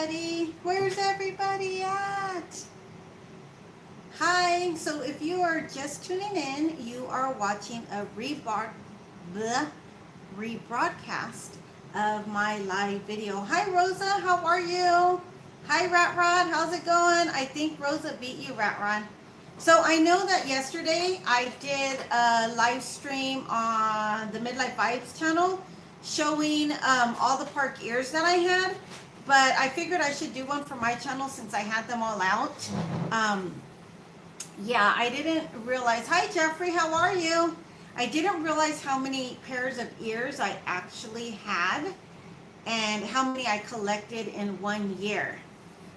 everybody. Where's everybody at? Hi. So if you are just tuning in, you are watching a rebroadcast of my live video. Hi, Rosa. How are you? Hi, Rat Rod. How's it going? I think Rosa beat you, Rat Rod. So I know that yesterday I did a live stream on the Midlife Vibes channel showing all the park ears that I had, but I figured I should do one for my channel since I had them all out. Yeah, I didn't realize. Hi, Jeffrey. How are you? I didn't realize how many pairs of ears I actually had and how many I collected in 1 year.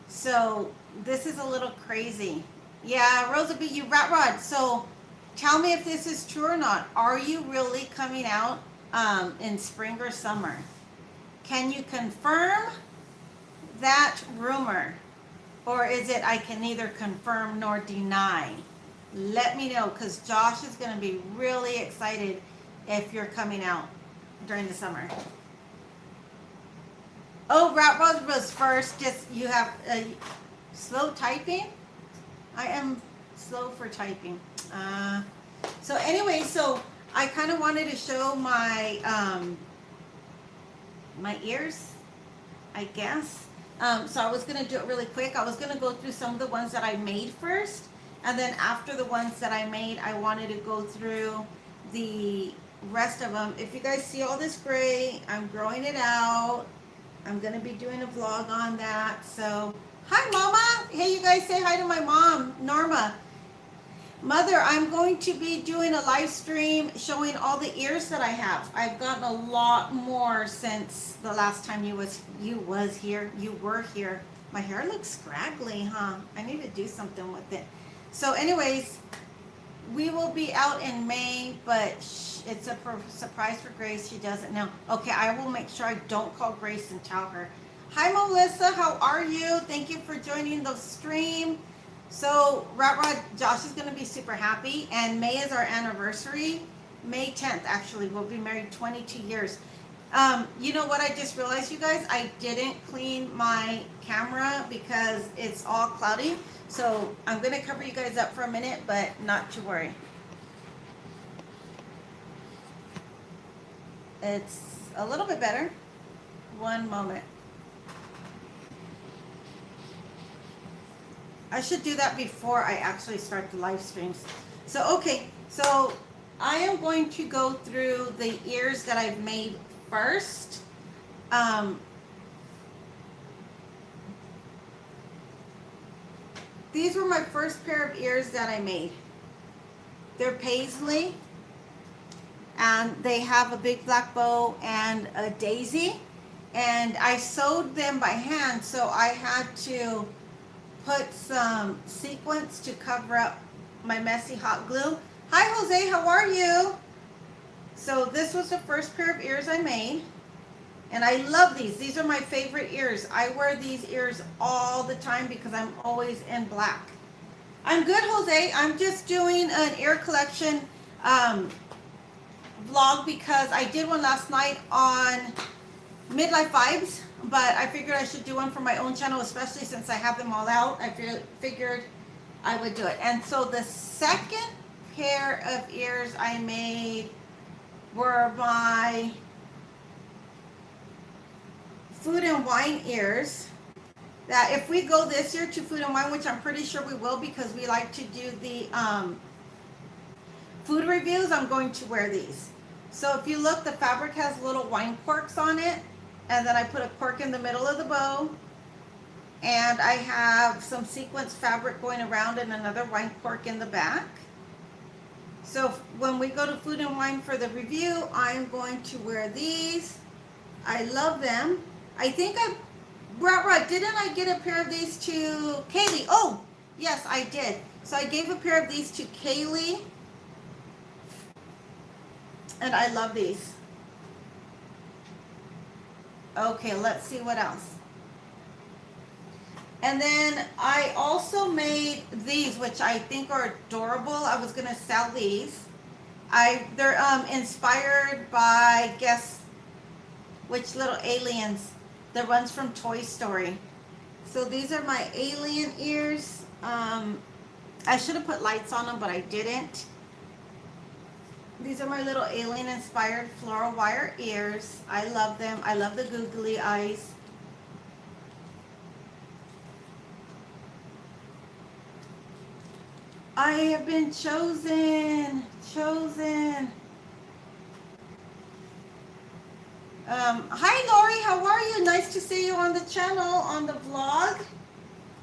So this is a little crazy. Yeah, Rosa beat you, Rat Rod. So tell me if this is true or not. Are you really coming out in spring or summer? Can you confirm that rumor? Or is it I can neither confirm nor deny? Let me know, because Josh is going to be really excited if you're coming out during the summer. Oh, Rat Rod was first. Just you have slow typing. I am slow for typing. So anyway, so I kind of wanted to show my my ears, I guess. So I was going to do it really quick. I was going to go through some of the ones that I made first. And then after the ones that I made, I wanted to go through the rest of them. If you guys see all this gray, I'm growing it out. I'm going to be doing a vlog on that. So, hi, Mama. Hey, you guys say hi to my mom, Norma. Mother, I'm going to be doing a live stream showing all the ears that I have. I've gotten a lot more since the last time you were here. My hair looks scraggly, huh? I need to do something with it. So anyways, we will be out in May, but it's a surprise for Grace. She doesn't know. Okay, I will make sure I don't call Grace and tell her. Hi, Melissa. How are you? Thank you for joining the stream. So, Rat Rod, Josh is going to be super happy, and May is our anniversary. May 10th, actually. We'll be married 22 years. You know what I just realized, you guys? I didn't clean my camera because it's all cloudy. So, I'm going to cover you guys up for a minute, but not to worry. It's a little bit better. One moment. I should do that before I actually start the live streams. So, okay. So, I am going to go through the ears that I've made first. These were my first pair of ears that I made. They're paisley, and they have a big black bow and a daisy, and I sewed them by hand, so I had to put some sequins to cover up my messy hot glue. Hi, Jose, how are you? So this was the first pair of ears I made, and I love these. These are my favorite ears. I wear these ears all the time because I'm always in black. I'm good, Jose. I'm just doing an ear collection vlog because I did one last night on Midlife Vibes, but I figured I should do one for my own channel, especially since I have them all out. I figured I would do it. And so the second pair of ears I made were my Food and Wine ears. That if we go this year to Food and Wine, which I'm pretty sure we will because we like to do the food reviews, I'm going to wear these. So if you look, the fabric has little wine corks on it, and then I put a cork in the middle of the bow, and I have some sequence fabric going around and another wine cork in the back. So when we go to Food and Wine for the review, I'm going to wear these. I love them. I think Right, didn't I get a pair of these to Kaylee? Oh, yes, I did. So I gave a pair of these to Kaylee, and I love these. Okay, let's see what else. And then I also made these, which I think are adorable. I was going to sell these. They're inspired by, guess which little aliens, the ones from Toy Story. So these are my alien ears. I should have put lights on them, but I didn't. These are my little alien inspired floral wire ears. I love them. I love the googly eyes. I have been chosen. Chosen. Hi Lori, how are you? Nice to see you on the channel, on the vlog.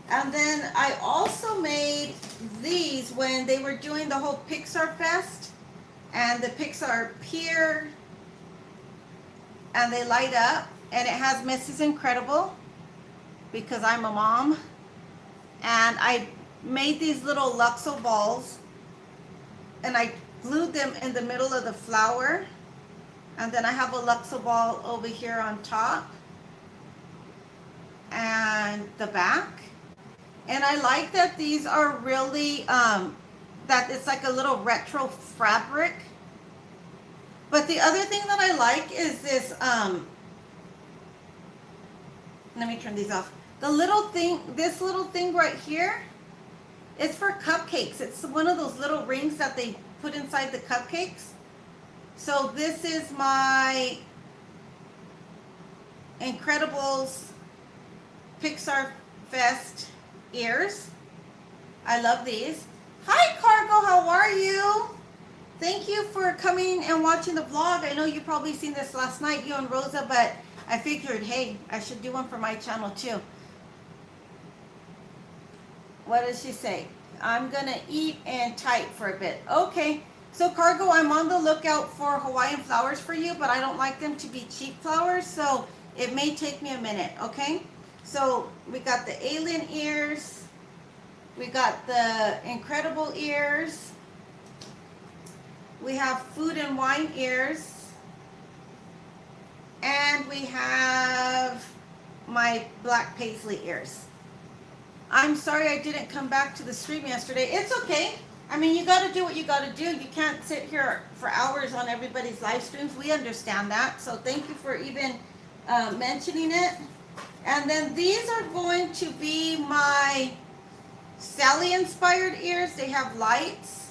And then I also made these when they were doing the whole Pixar Fest and the Pixar Pier, and they light up, and it has Mrs. Incredible because I'm a mom. And I made these little Luxo balls and I glued them in the middle of the flower. And then I have a Luxo ball over here on top and the back. And I like that these are really, that it's like a little retro fabric. But the other thing that I like is this, let me turn these off. The little thing, this little thing right here, it's for cupcakes. It's one of those little rings that they put inside the cupcakes. So this is my Incredibles Pixar Fest ears. I love these. Hi Cargo, how are you? Thank you for coming and watching the vlog. I know you probably seen this last night, you and Rosa, but I figured, hey, I should do one for my channel too. What does she say? I'm gonna eat and type for a bit. Okay, so Cargo, I'm on the lookout for Hawaiian flowers for you, but I don't like them to be cheap flowers, so it may take me a minute, okay? So we got the alien ears, we got the incredible ears, we have food and wine ears, and we have my black paisley ears. I'm sorry I didn't come back to the stream yesterday. It's okay. I mean, you got to do what you got to do. You can't sit here for hours on everybody's live streams. We understand that. So thank you for even mentioning it. And then these are going to be my Sally inspired ears. They have lights.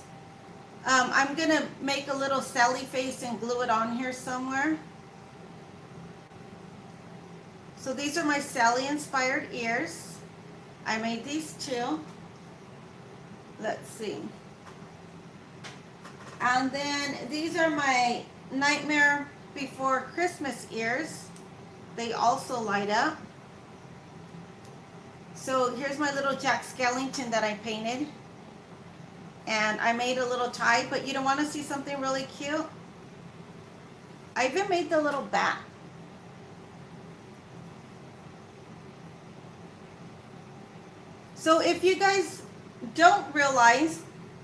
I'm going to make a little Sally face and glue it on here somewhere. So these are my Sally inspired ears. I made these too. Let's see. And then these are my Nightmare Before Christmas ears. They also light up. So here's my little Jack Skellington that I painted. And I made a little tie, but you don't want to see something really cute? I even made the little bat. So if you guys don't realize,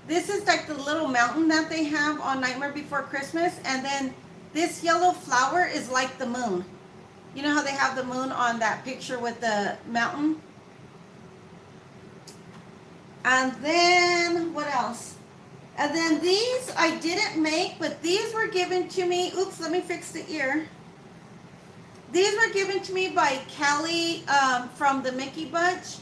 this is like the little mountain that they have on Nightmare Before Christmas, and then this yellow flower is like the moon. You know how they have the moon on that picture with the mountain? And then, what else? And then these I didn't make, but these were given to me. Oops, let me fix the ear. These were given to me by Callie from the Mickey Bunch.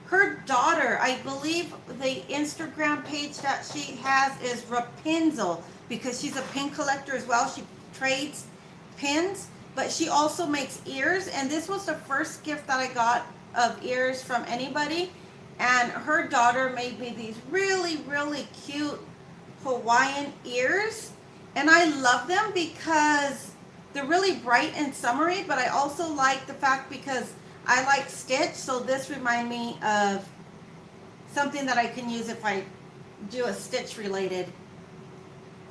Her daughter, I believe the Instagram page that she has is Rapunzel, because she's a pin collector as well. She trades pins, but she also makes ears. And this was the first gift that I got of ears from anybody. And her daughter made me these really, really cute Hawaiian ears. And I love them because they're really bright and summery, but I also like the fact because I like stitch, so this reminds me of something that I can use if I do a stitch related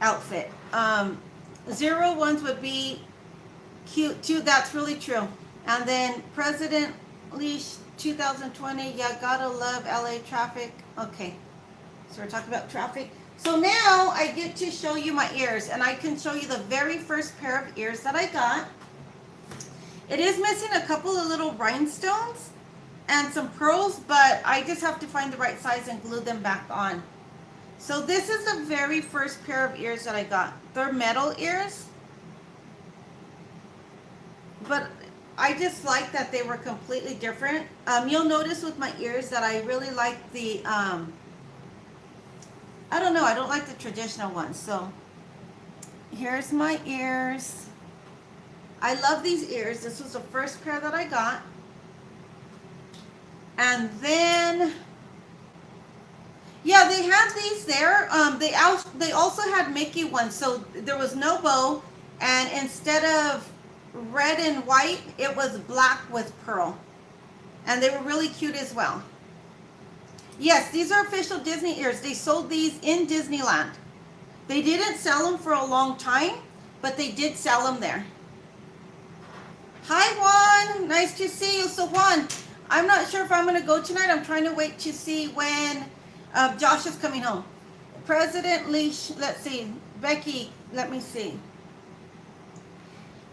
outfit. 01s would be cute too. That's really true. And then President Leash 2020. Yeah, gotta love LA traffic. Okay, so we're talking about traffic. So now I get to show you my ears, and I can show you the very first pair of ears that I got. It is missing a couple of little rhinestones and some pearls, but I just have to find the right size and glue them back on. So this is the very first pair of ears that I got. They're metal ears, but I just like that they were completely different. You'll notice with my ears that I really like the, I don't know, I don't like the traditional ones. So here's my ears. I love these ears. This was the first pair that I got. And then, yeah, they had these there. They also had Mickey ones. So there was no bow. And instead of red and white, it was black with pearl. And they were really cute as well. Yes, these are official Disney ears. They sold these in Disneyland. They didn't sell them for a long time, but they did sell them there. Hi, Juan. Nice to see you. So, Juan, I'm not sure if I'm going to go tonight. I'm trying to wait to see when Josh is coming home. President Leash, let's see. Becky, let me see.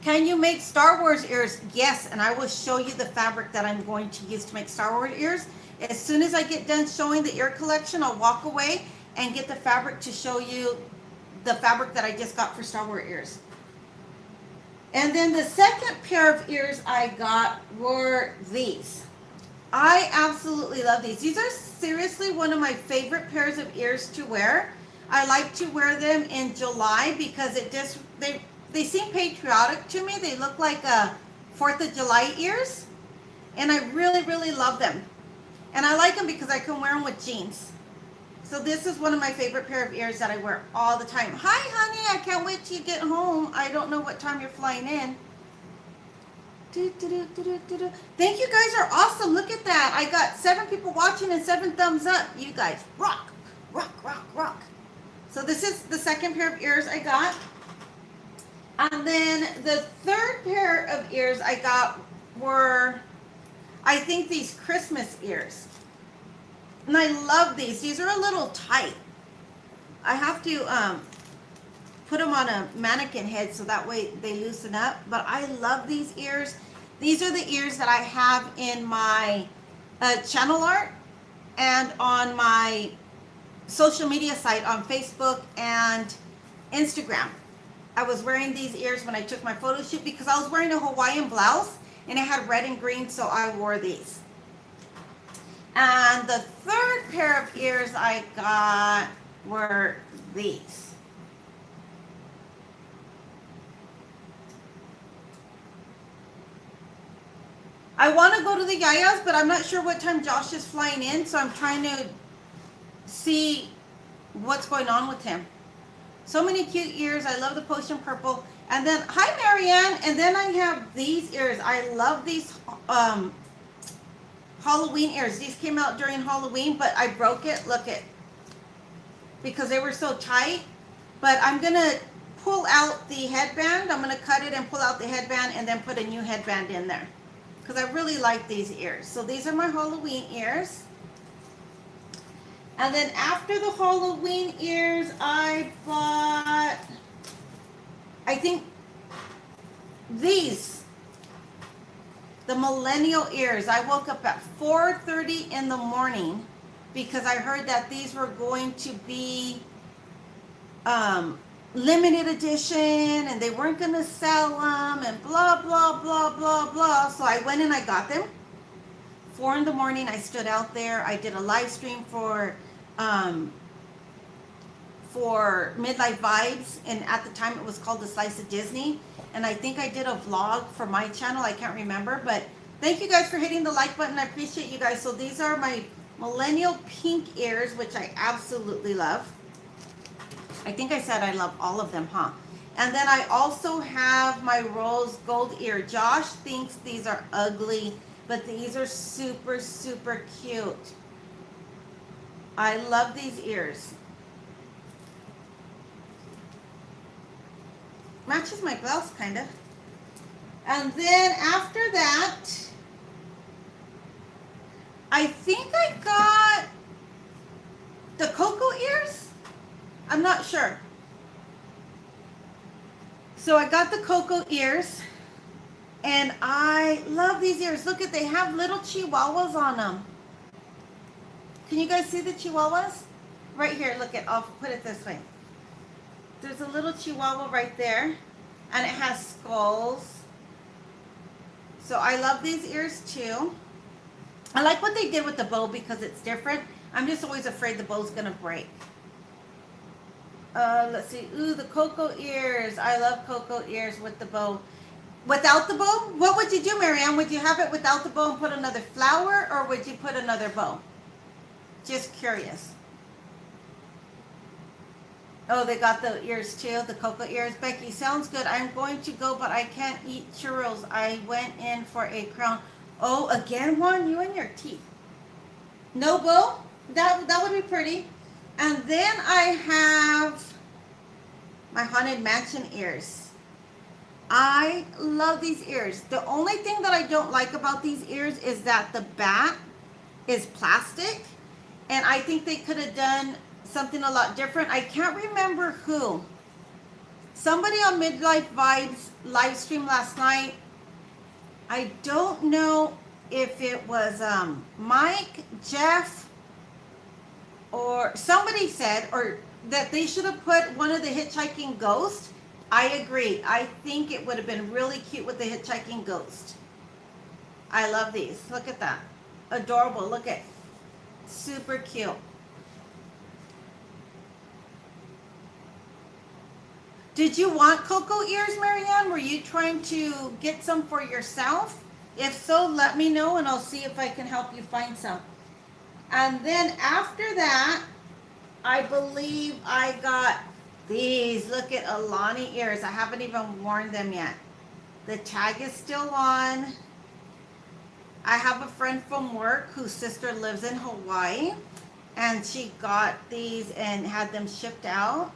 Can you make Star Wars ears? Yes, and I will show you the fabric that I'm going to use to make Star Wars ears. As soon as I get done showing the ear collection, I'll walk away and get the fabric to show you the fabric that I just got for Star Wars ears. And then the second pair of ears I got were these. I absolutely love these. These are seriously one of my favorite pairs of ears to wear. I like to wear them in July because they seem patriotic to me. They look like 4th of July ears. And I really, really love them. And I like them because I can wear them with jeans. So this is one of my favorite pair of ears that I wear all the time. Hi, honey. I can't wait till you get home. I don't know what time you're flying in. Thank you guys are awesome. Look at that. I got 7 people watching and 7 thumbs up. You guys rock, rock, rock, rock. So this is the second pair of ears I got. And then the third pair of ears I got were, I think, these Christmas ears. And I love these. These are a little tight. I have to put them on a mannequin head so that way they loosen up. But I love these ears. These are the ears that I have in my channel art and on my social media site on Facebook and Instagram. I was wearing these ears when I took my photo shoot because I was wearing a Hawaiian blouse and it had red and green, so I wore these. And the third pair of ears I got were these. I want to go to the Yayas, but I'm not sure what time Josh is flying in, so I'm trying to see what's going on with him. So many cute ears. I love the potion purple. And then, hi, Marianne. And then I have these ears. I love these Halloween ears. These came out during Halloween, but I broke it. Look it. Because they were so tight. But I'm going to pull out the headband. I'm going to cut it and pull out the headband and then put a new headband in there. Because I really like these ears. So these are my Halloween ears. And then after the Halloween ears, I bought, I think, these. The millennial ears. I woke up at 4:30 in the morning because I heard that these were going to be limited edition and they weren't going to sell them and blah, blah, blah, blah, blah. So I went and I got them. 4 in the morning, I stood out there. I did a live stream for Midlife Vibes, and at the time it was called The Slice of Disney, and I think I did a vlog for my channel. I can't remember, but thank you guys for hitting the like button. I appreciate you guys. So these are my millennial pink ears, which I absolutely love. I think I said I love all of them, huh? And then I also have my rose gold ear. Josh thinks these are ugly, but these are super, super cute. I love these ears. Matches my blouse, kind of. And then after that, I think I got the cocoa ears. I'm not sure. So I got the cocoa ears. And I love these ears. Look at, they have little chihuahuas on them. Can you guys see the chihuahuas? Right here, look at, I'll put it this way. There's a little chihuahua right there. And it has skulls. So I love these ears too. I like what they did with the bow because it's different. I'm just always afraid the bow's gonna break. Let's see. Ooh, the cocoa ears. I love cocoa ears with the bow. Without the bow? What would you do, Marianne? Would you have it without the bow and put another flower, or would you put another bow? Just curious. Oh, they got the ears too, the cocoa ears. Becky, sounds good. I'm going to go, but I can't eat churros. I went in for a crown. Oh, again, Juan, you and your teeth. No bow? That would be pretty. And then I have my Haunted Mansion ears. I love these ears. The only thing that I don't like about these ears is that the back is plastic. And I think they could have done something a lot different. I can't remember who. Somebody on Midlife Vibes live stream last night. I don't know if it was Mike, Jeff, or somebody said or that they should have put one of the hitchhiking ghosts. I agree. I think it would have been really cute with the hitchhiking ghost. I love these. Look at that. Adorable. Look at. Super cute. Did you want cocoa ears, Marianne? Were you trying to get some for yourself? If so, let me know and I'll see if I can help you find some. And then after that, I believe I got these. Look at Alani ears. I haven't even worn them yet. The tag is still on. I have a friend from work whose sister lives in Hawaii, and she got these and had them shipped out.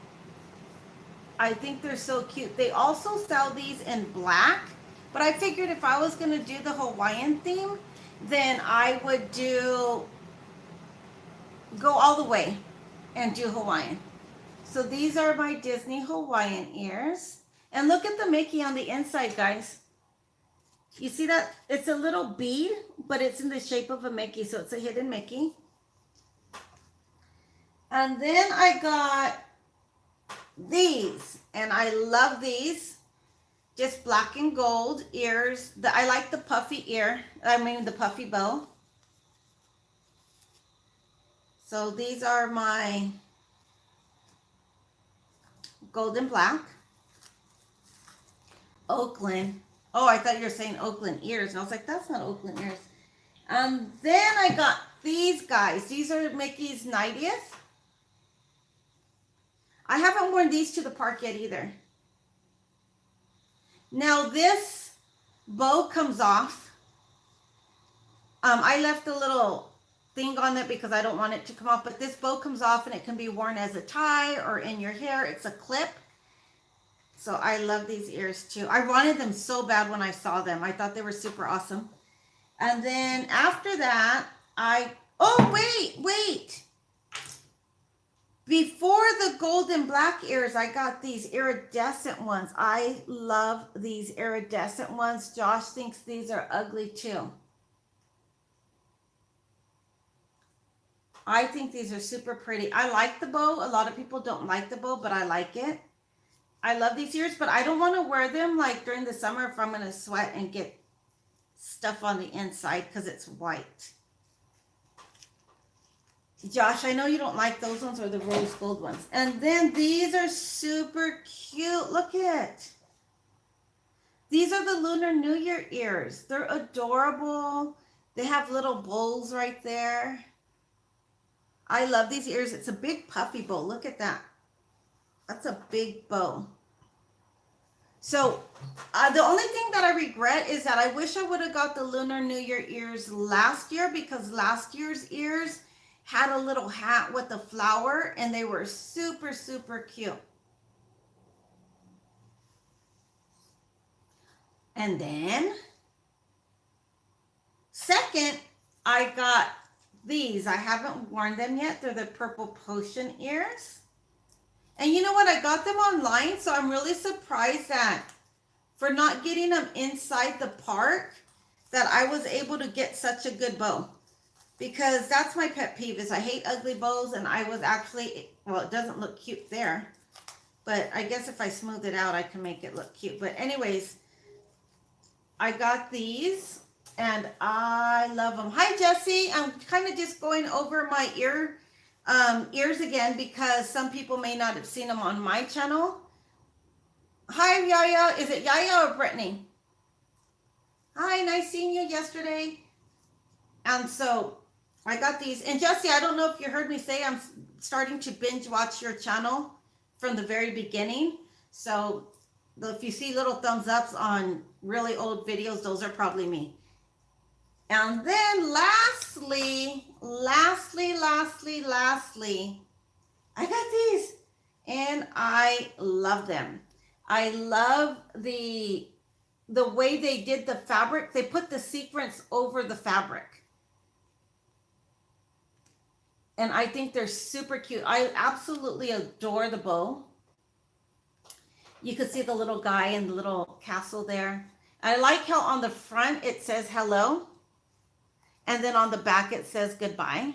I think they're so cute. They also sell these in black, but I figured if I was going to do the Hawaiian theme, then I would go all the way and do Hawaiian. So these are my Disney Hawaiian ears. And look at the Mickey on the inside, guys. You see that? It's a little bead, but it's in the shape of a Mickey, so it's a hidden Mickey. And then I got these, and I love these. Just black and gold ears. I like the puffy ear. The puffy bow. So these are my golden black. Oakland. Oh, I thought you were saying Oakland ears. And I was like, that's not Oakland ears. Then I got these guys. These are Mickey's 90th. I haven't worn these to the park yet either. Now this bow comes off. I left a little thing on it because I don't want it to come off. But this bow comes off and it can be worn as a tie or in your hair. It's a clip. So I love these ears too. I wanted them so bad when I saw them. I thought they were super awesome. And then after that, oh, wait. Before the golden black ears, I got these iridescent ones. I love these iridescent ones. Josh thinks these are ugly too. I think these are super pretty. I like the bow. A lot of people don't like the bow, but I like it. I love these ears, but I don't want to wear them like during the summer if I'm going to sweat and get stuff on the inside because it's white. Josh, I know you don't like those ones or the rose gold ones. And then these are super cute. Look at. These are the Lunar New Year ears. They're adorable. They have little bowls right there. I love these ears. It's a big puffy bow. Look at that. That's a big bow. So the only thing that I regret is that I wish I would have got the Lunar New Year ears last year, because last year's ears had a little hat with a flower and they were super, super cute. And then second, I got these. I haven't worn them yet. They're the Purple Potion ears. And you know what? I got them online, so I'm really surprised that for not getting them inside the park, that I was able to get such a good bow. Because that's my pet peeve, is I hate ugly bows, and I was actually, well, it doesn't look cute there. But I guess if I smooth it out, I can make it look cute. But anyways, I got these and I love them. Hi, Jesse. I'm kind of just going over my ears again because some people may not have seen them on my channel. Hi, Yaya. Is it Yaya or Brittany? Hi, nice seeing you yesterday. And so I got these. And Jesse, I don't know if you heard me say I'm starting to binge watch your channel from the very beginning. So if you see little thumbs ups on really old videos, those are probably me. And then lastly, I got these and I love them. I love the way they did the fabric. They put the sequins over the fabric. And I think they're super cute. I absolutely adore the bow. You can see the little guy and the little castle there. I like how on the front it says hello. And then on the back it says goodbye.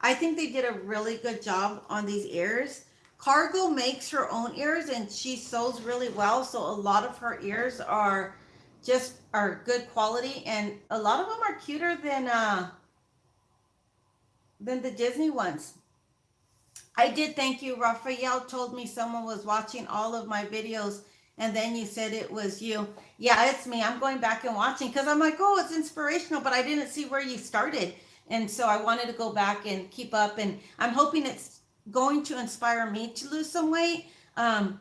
I think they did a really good job on these ears. Cargo makes her own ears and she sews really well. So a lot of her ears are good quality. And a lot of them are cuter than the Disney ones. I did thank you. Raphael told me someone was watching all of my videos and then you said it was you. Yeah, it's me. I'm going back and watching because I'm like, oh, it's inspirational, but I didn't see where you started. And so I wanted to go back and keep up. And I'm hoping it's going to inspire me to lose some weight. I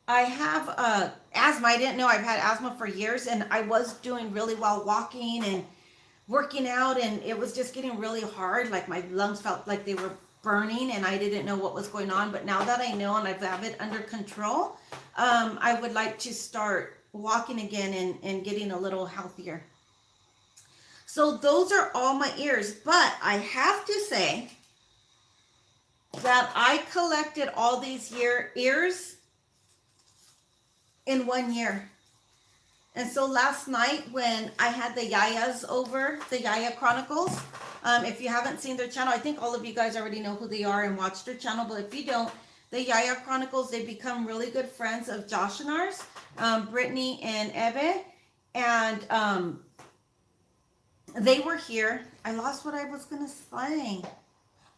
have asthma. I didn't know I've had asthma for years and I was doing really well walking and working out and it was just getting really hard. Like my lungs felt like they were burning and I didn't know what was going on. But now that I know and I have it under control, I would like to start walking again and getting a little healthier. So those are all my ears. But I have to say that I collected all these ears in 1 year. And so last night when I had the Yayas over, the Yaya Chronicles, if you haven't seen their channel, I think all of you guys already know who they are and watch their channel. But if you don't, the Yaya Chronicles, they become really good friends of Josh and ours, Brittany and Eve. And they were here. I lost what I was going to say.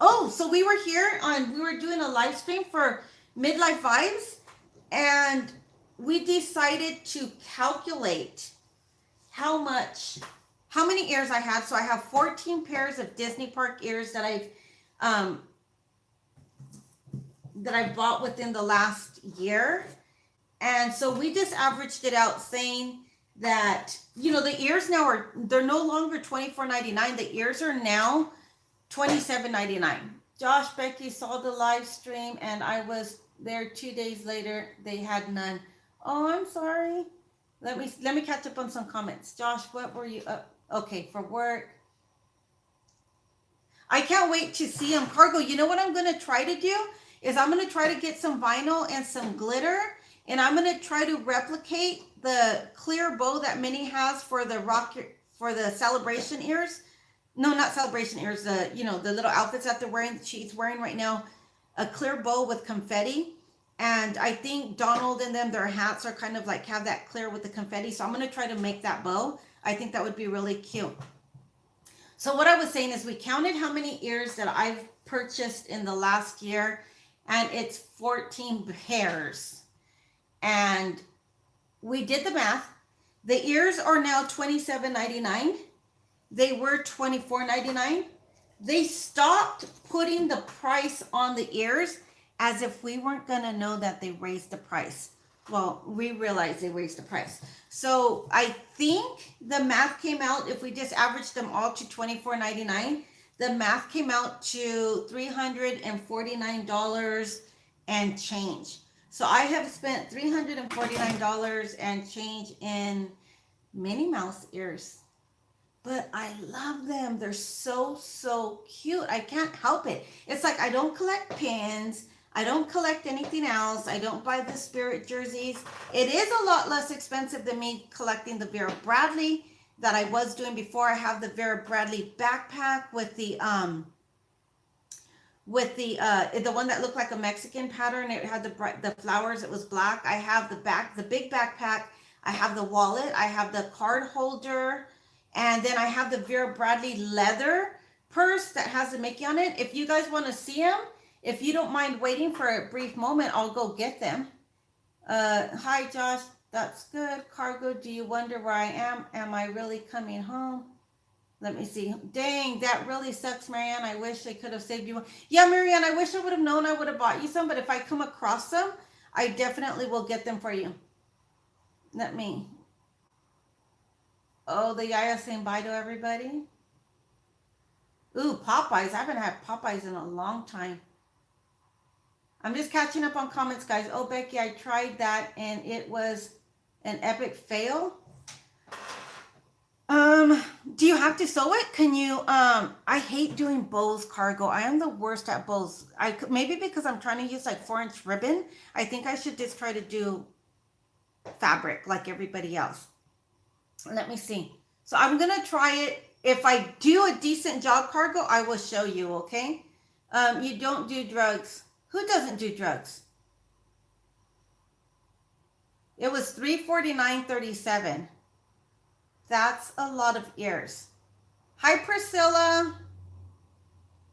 Oh, so we were here we were doing a live stream for Midlife Vibes. And we decided to calculate how many ears I had. So I have 14 pairs of Disney Park ears that I've bought within the last year. And so we just averaged it out saying that, the ears now they're no longer $24.99. The ears are now $27.99. Josh, Becky saw the live stream and I was there 2 days later. They had none. Oh, I'm sorry. Let me catch up on some comments. Josh, what were you up? Okay, for work. I can't wait to see them. Cargo, you know what I'm going to try to do? Is I'm going to try to get some vinyl and some glitter. And I'm going to try to replicate the clear bow that Minnie has for the celebration ears. No, not celebration ears. The little outfits that she's wearing right now. A clear bow with confetti. And I think Donald and them, their hats are kind of like have that clear with the confetti. So I'm going to try to make that bow. I think that would be really cute. So what I was saying is we counted how many ears that I've purchased in the last year. And it's 14 pairs. And we did the math. The ears are now $27.99. They were $24.99. They stopped putting the price on the ears as if we weren't going to know that they raised the price. Well, we realized they raised the price. So I think the math came out, if we just averaged them all to $24.99, the math came out to $349 and change. So I have spent $349 and change in Minnie Mouse ears. But I love them. They're so, so cute. I can't help it. It's like I don't collect pins. I don't collect anything else. I don't buy the Spirit jerseys. It is a lot less expensive than me collecting the Vera Bradley that I was doing before. I have the Vera Bradley backpack with the one that looked like a Mexican pattern. It had the flowers. It was black. I have the big backpack. I have the wallet, I have the card holder, and then I have the Vera Bradley leather purse that has the Mickey on it. If you guys want to see them, if you don't mind waiting for a brief moment, I'll go get them. Hi Josh, that's good. Cargo, do you wonder where I am? Am I really coming home? Let me see. Dang, that really sucks, Marianne. I wish I could have saved you one. Yeah, Marianne, I wish I would have known. I would have bought you some, but if I come across them, I definitely will get them for you. Let me. Oh, the Yaya saying bye to everybody. Ooh, Popeyes. I haven't had Popeyes in a long time. I'm just catching up on comments, guys. Oh, Becky, I tried that and it was an epic fail. Do you have to sew it? Can you, I hate doing bows, Cargo. I am the worst at bows. Maybe because I'm trying to use like 4-inch ribbon. I think I should just try to do fabric like everybody else. Let me see. So I'm going to try it. If I do a decent job, Cargo, I will show you, okay? You don't do drugs. Who doesn't do drugs? It was $349.37. That's a lot of ears. Hi, Priscilla.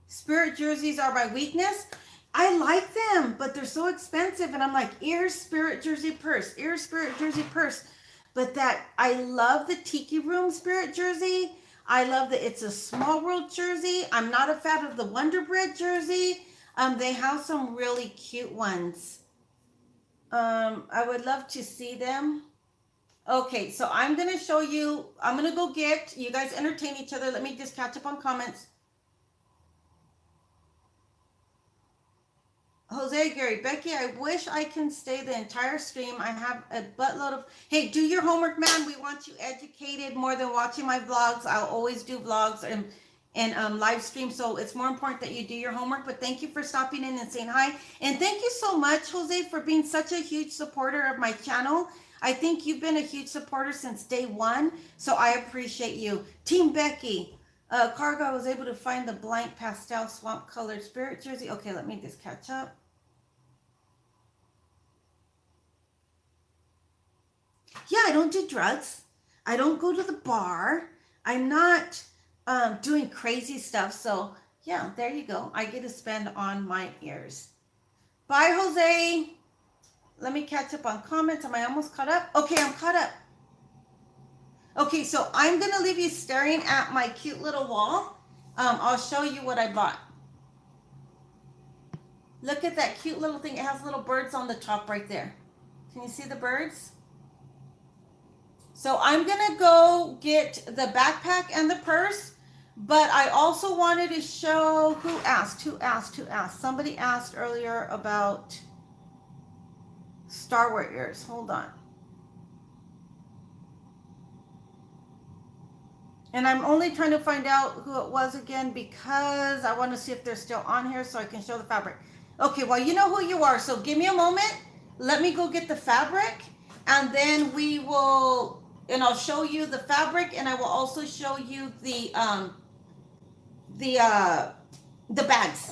Spirit jerseys are my weakness. I like them, but they're so expensive. And I'm like, ears, spirit jersey, purse. Ears, spirit jersey, purse. But that, I love the Tiki Room spirit jersey. I love the It's a Small World jersey. I'm not a fan of the Wonder Bread jersey. They have some really cute ones. I would love to see them. Okay, so I'm going to show you. I'm going to go get, you guys entertain each other. Let me just catch up on comments. Jose Gary, Becky, I wish I can stay the entire stream. I have a buttload of, hey, do your homework, man. We want you educated more than watching my vlogs. I'll always do vlogs and live stream. So it's more important that you do your homework. But thank you for stopping in and saying hi. And thank you so much, Jose, for being such a huge supporter of my channel. I think you've been a huge supporter since day one, so I appreciate you. Team Becky, Cargo, I was able to find the blank pastel swamp colored spirit jersey. Okay, let me just catch up. Yeah, I don't do drugs. I don't go to the bar. I'm not doing crazy stuff. So yeah, there you go. I get to spend on my ears. Bye, Jose. Let me catch up on comments. Am I almost caught up? Okay, I'm caught up. Okay, so I'm going to leave you staring at my cute little wall. I'll show you what I bought. Look at that cute little thing. It has little birds on the top right there. Can you see the birds? So I'm going to go get the backpack and the purse. But I also wanted to show, who asked? Somebody asked earlier about Star Wars ears. Hold on. And I'm only trying to find out who it was again because I want to see if they're still on here so I can show the fabric. Okay, well, you know who you are. So give me a moment. Let me go get the fabric and then we will, and I'll show you the fabric and I will also show you the bags.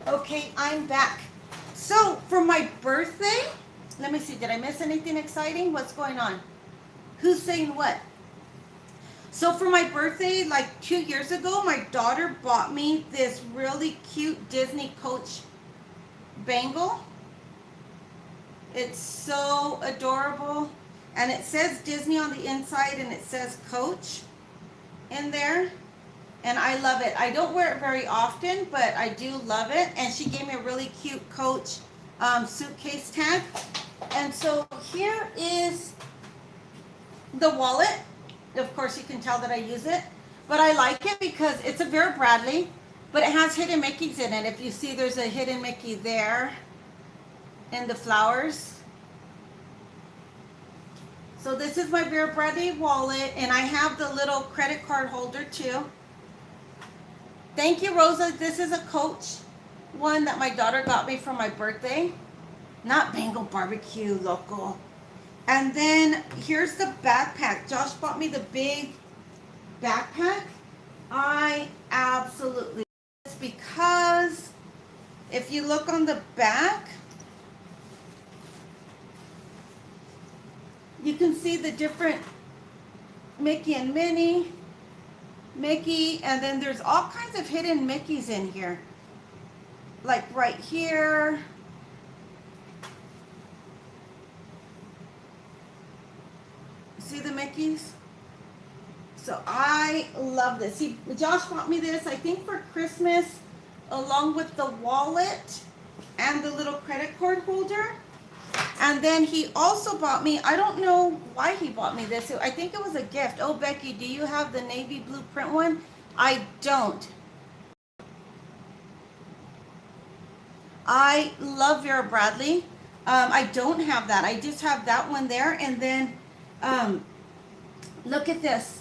Okay, I'm back. So for my birthday, let me see, did I miss anything exciting? What's going on? Who's saying what? So for my birthday, like 2 years ago, my daughter bought me this really cute Disney Coach bangle. It's so adorable. And it says Disney on the inside and it says Coach in there. And I love it. I don't wear it very often, but I do love it. And she gave me a really cute Coach suitcase tag. And so here is the wallet. Of course, you can tell that I use it. But I like it because it's a Vera Bradley, but it has hidden Mickeys in it. If you see, there's a hidden Mickey there in the flowers. So this is my Vera Bradley wallet, and I have the little credit card holder too. Thank you, Rosa. This is a Coach one that my daughter got me for my birthday. Not Bengal barbecue, local. And then here's the backpack. Josh bought me the big backpack. I absolutely love this because if you look on the back, you can see the different Mickey and Minnie, Mickey, and then there's all kinds of hidden Mickeys in here. Like right here. See the Mickeys? So I love this. See, Josh bought me this, I think for Christmas, along with the wallet and the little credit card holder. And then he also bought me, I don't know why he bought me this. I think it was a gift. Oh, Becky, do you have the navy blue print one? I don't. I love Vera Bradley. I don't have that. I just have that one there. And then look at this.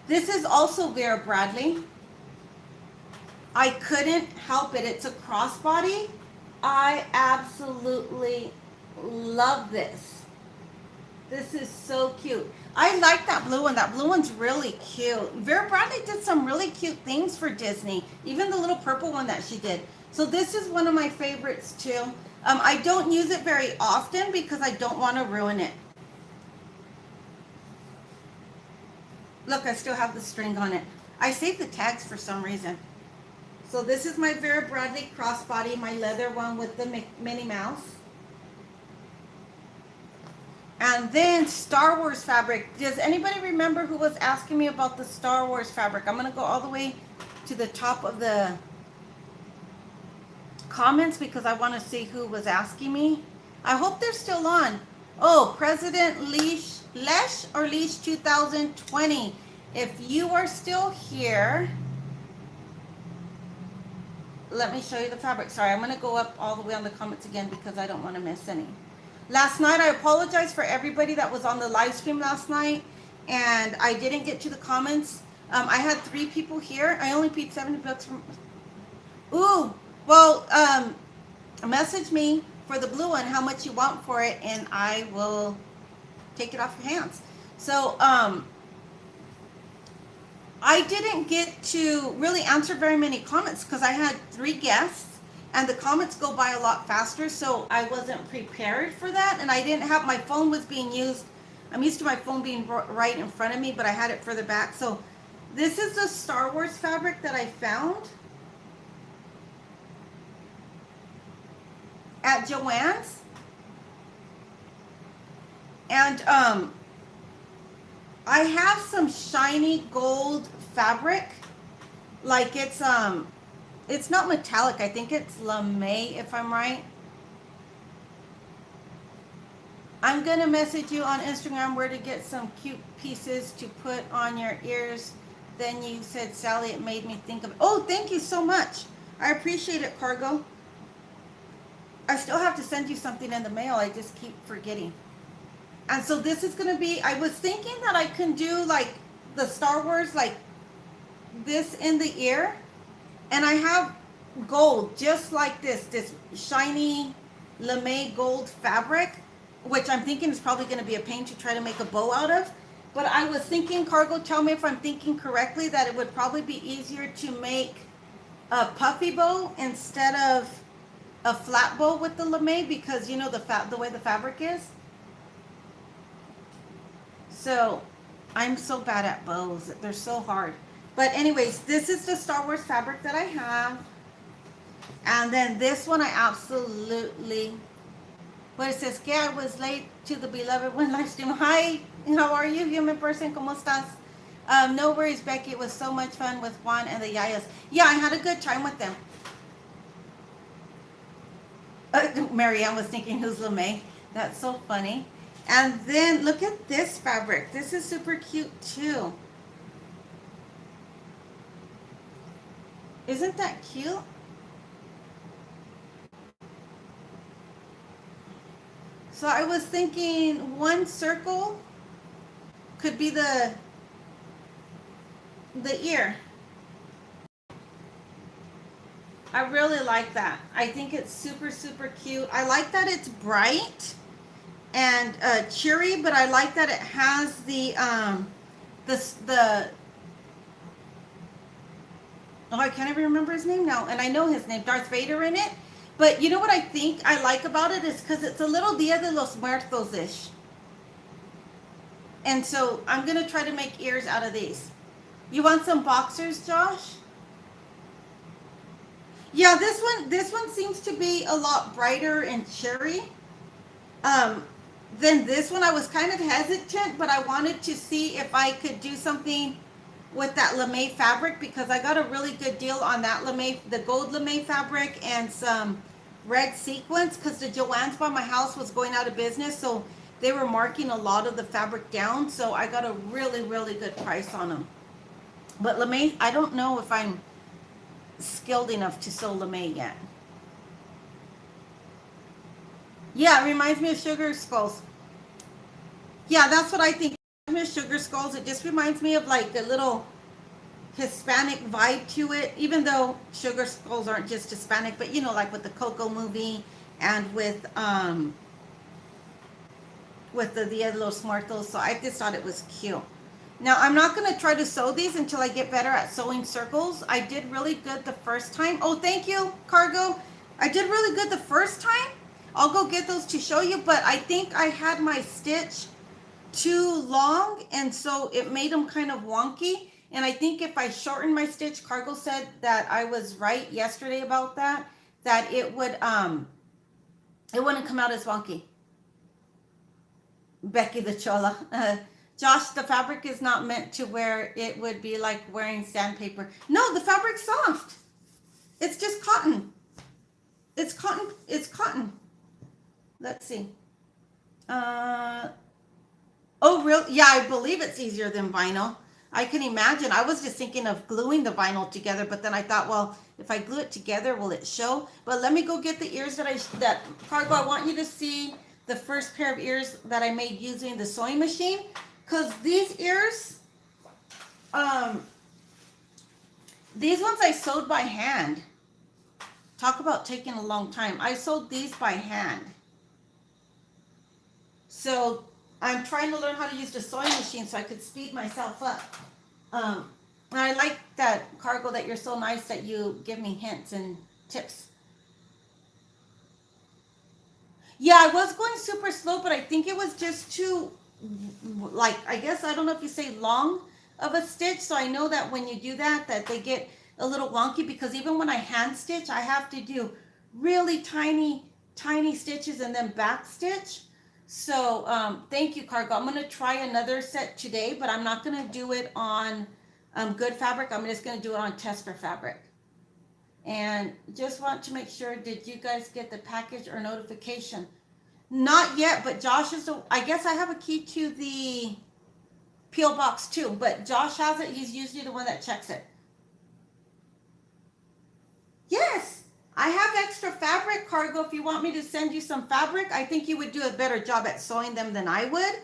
This is also Vera Bradley. I couldn't help it. It's a crossbody. I absolutely love this. This is so cute. I like that blue one. That blue one's really cute. Vera Bradley did some really cute things for Disney. Even the little purple one that she did. So this is one of my favorites too. I don't use it very often because I don't want to ruin it. Look, I still have the string on it. I saved the tags for some reason. So this is my Vera Bradley crossbody, my leather one with the Minnie Mouse. And then Star Wars fabric. Does anybody remember who was asking me about the Star Wars fabric? I'm going to go all the way to the top of the comments because I want to see who was asking me. I hope they're still on. Oh, President Lesh or Leash 2020. If you are still here, let me show you the fabric. Sorry, I'm going to go up all the way on the comments again because I don't want to miss any. Last night, I apologize for everybody that was on the live stream last night, and I didn't get to the comments. I had 3 people here. I only paid $70 from... Ooh, well, message me for the blue one, how much you want for it, and I will take it off your hands. So, I didn't get to really answer very many comments because I had 3 guests and the comments go by a lot faster, so I wasn't prepared for that, and I didn't have, my phone was being used. I'm used to my phone being right in front of me, but I had it further back. So this is the Star Wars fabric that I found at Joann's. And I have some shiny gold fabric, like it's not metallic. I think it's lame, if I'm right. I'm gonna message you on Instagram where to get some cute pieces to put on your ears. Then you said, Sally, it made me think of. Oh, thank you so much. I appreciate it, Cargo. I still have to send you something in the mail. I just keep forgetting. And so this is going to be, I was thinking that I can do like the Star Wars, like this in the ear. And I have gold, just like this shiny lame gold fabric, which I'm thinking is probably going to be a pain to try to make a bow out of. But I was thinking, Cargo, tell me if I'm thinking correctly, that it would probably be easier to make a puffy bow instead of a flat bow with the lame, because you know the way the fabric is. So I'm so bad at bows. They're so hard. But anyways, this is the Star Wars fabric that I have. And then this one I absolutely, what it says, que I was late to the BelovedOne live stream. Hi, how are you, human person? ¿Cómo estás? No worries, Becky. It was so much fun with Juan and the Yayas. Yeah, I had a good time with them. Marianne was thinking, who's LeMay? That's so funny. And then look at this fabric. This is super cute too. Isn't that cute? So I was thinking one circle could be the ear. I really like that. I think it's super, super cute. I like that it's bright and cheery, but I like that it has the oh, I can't even remember his name now, and I know his name, Darth Vader in it. But you know what I think I like about it is because it's a little Dia de los Muertos ish, and so I'm gonna try to make ears out of these. You want some boxers, Josh? Yeah, this one seems to be a lot brighter and cherry. Um, than this one. I was kind of hesitant, but I wanted to see if I could do something with that lame fabric because I got a really good deal on that lame, the gold lame fabric and some red sequins because the Joann's by my house was going out of business, so they were marking a lot of the fabric down, so I got a really, really good price on them. But lame, I don't know if I'm skilled enough to sew lame yet. Yeah, it reminds me of sugar skulls. Yeah, that's what I think. It reminds me of sugar skulls. It just reminds me of like a little Hispanic vibe to it, even though sugar skulls aren't just Hispanic, but you know, like with the Coco movie and with the Dia de los Muertos. So I just thought it was cute. Now I'm not gonna try to sew these until I get better at sewing circles. I did really good the first time. Oh, thank you, Cargo. I did really good the first time. I'll go get those to show you, but I think I had my stitch too long, and so it made them kind of wonky. And I think if I shortened my stitch, Cargo said that I was right yesterday about that, that it wouldn't come out as wonky. Becky the Chola. Josh, the fabric is not meant to where it would be like wearing sandpaper. No, the fabric's soft. It's just cotton. It's cotton. It's cotton. Let's see. Oh, real? Yeah, I believe it's easier than vinyl. I can imagine. I was just thinking of gluing the vinyl together, but then I thought, well, if I glue it together, will it show? But let me go get the ears that Cargo, I want you to see the first pair of ears that I made using the sewing machine. Because these ears, these ones I sewed by hand. Talk about taking a long time. I sewed these by hand. So I'm trying to learn how to use the sewing machine so I could speed myself up. And I like that, Cargo, that you're so nice that you give me hints and tips. Yeah, I was going super slow, but I think it was just too, like, I guess, I don't know if you say long of a stitch. So I know that when you do that, that they get a little wonky because even when I hand stitch, I have to do really tiny, tiny stitches and then back stitch. So thank you, Cargo. I'm going to try another set today, but I'm not going to do it on good fabric. I'm just going to do it on tester fabric. And just want to make sure, did you guys get the package or notification? Not yet, but Josh is, I guess I have a key to the P.O. box too, but Josh has it. He's usually the one that checks it. Yes, I have extra fabric, Cargo. If you want me to send you some fabric, I think you would do a better job at sewing them than I would.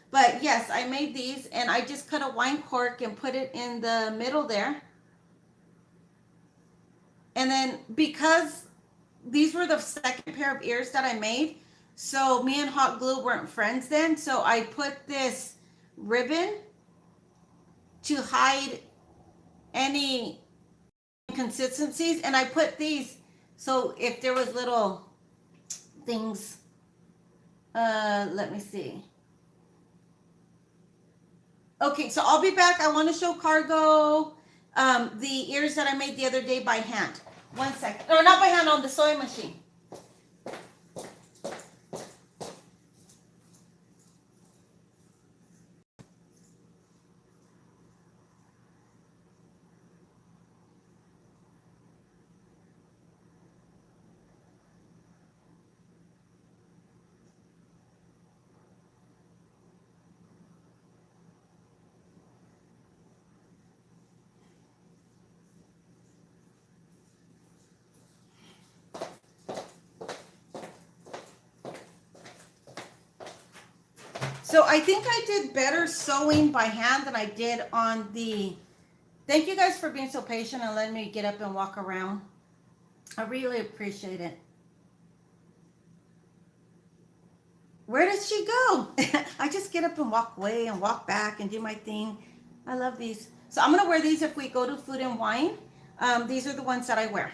But yes, I made these and I just cut a wine cork and put it in the middle there. And then because these were the second pair of ears that I made, so me and hot glue weren't friends then. So I put this ribbon to hide any inconsistencies, and I put these so if there was little things, let me see. Okay, so I'll be back. I want to show Cargo the ears that I made the other day by hand. 1 second. Or not by hand, on the sewing machine. So I think I did better sewing by hand than I did on the... Thank you guys for being so patient and letting me get up and walk around. I really appreciate it. Where did she go? I just get up and walk away and walk back and do my thing. I love these. So I'm going to wear these if we go to Food and Wine. These are the ones that I wear.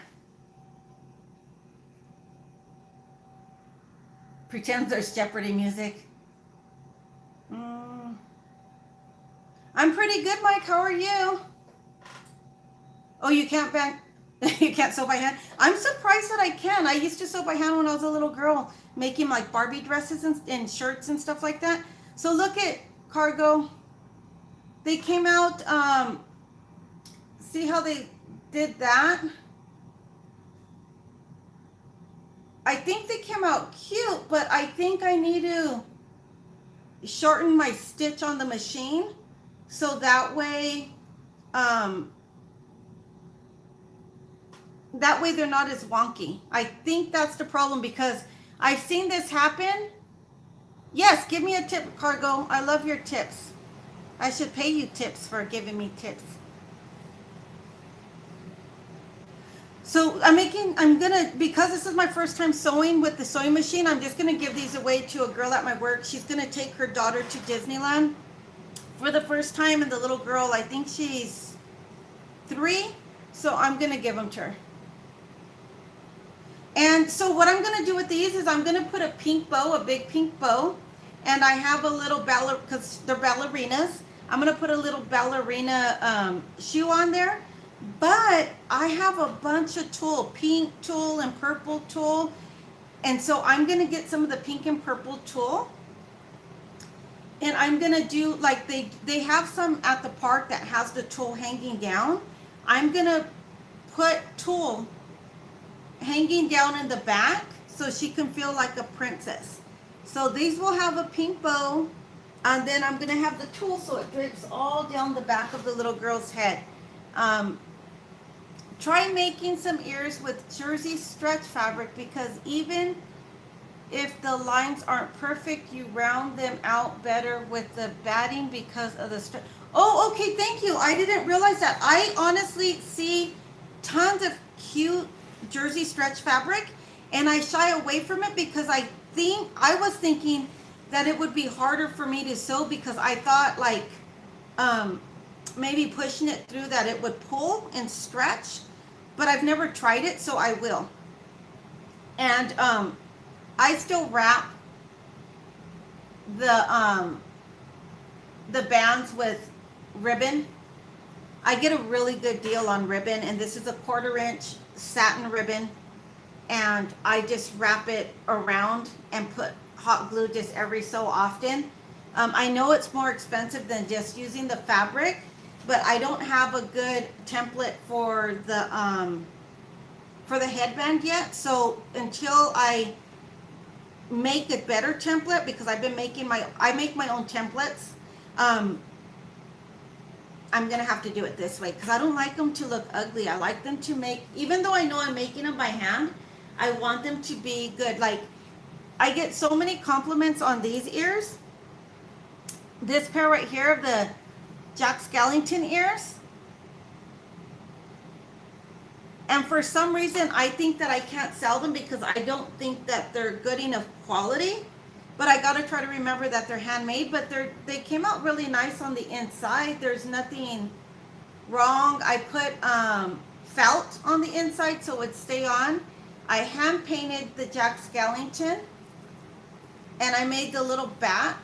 Pretend there's Jeopardy music. I'm pretty good, Mike. How are you? Oh, you can't you can't sew by hand? I'm surprised that I can. I used to sew by hand when I was a little girl, making like Barbie dresses and shirts and stuff like that. So look at Cargo. They came out, see how they did that? I think they came out cute, but I think I need to shorten my stitch on the machine so that way they're not as wonky. I think that's the problem because I've seen this happen. Yes, give me a tip, Cargo. I love your tips. I should pay you tips for giving me tips. So because this is my first time sewing with the sewing machine, I'm just gonna give these away to a girl at my work. She's gonna take her daughter to Disneyland for the first time, and the little girl, I think she's 3, so I'm gonna give them to her. And so what I'm gonna do with these is I'm gonna put a pink bow, a big pink bow, and I have a little because they're ballerinas. I'm gonna put a little ballerina shoe on there. But I have a bunch of tulle, pink tulle and purple tulle. And so I'm going to get some of the pink and purple tulle. And I'm going to do, like they have some at the park that has the tulle hanging down. I'm going to put tulle hanging down in the back so she can feel like a princess. So these will have a pink bow. And then I'm going to have the tulle so it drapes all down the back of the little girl's head. Try making some ears with jersey stretch fabric because even if the lines aren't perfect, you round them out better with the batting because of the stretch. Oh, okay, thank you. I didn't realize that. I honestly see tons of cute jersey stretch fabric and I shy away from it because I was thinking that it would be harder for me to sew because I thought like maybe pushing it through that it would pull and stretch. But I've never tried it, so I will. And I still wrap the bands with ribbon. I get a really good deal on ribbon, and this is a 1/4 inch satin ribbon. And I just wrap it around and put hot glue just every so often. I know it's more expensive than just using the fabric, but I don't have a good template for the headband yet. So until I make a better template, because I make my own templates, I'm gonna have to do it this way because I don't like them to look ugly. I like them to make, even though I know I'm making them by hand, I want them to be good. Like I get so many compliments on these ears. This pair right here of the Jack Skellington ears, and for some reason I think that I can't sell them because I don't think that they're good enough quality, but I gotta try to remember that they're handmade. But they came out really nice on the inside. There's nothing wrong. I put felt on the inside so it'd stay on. I hand painted the Jack Skellington and I made the little bat,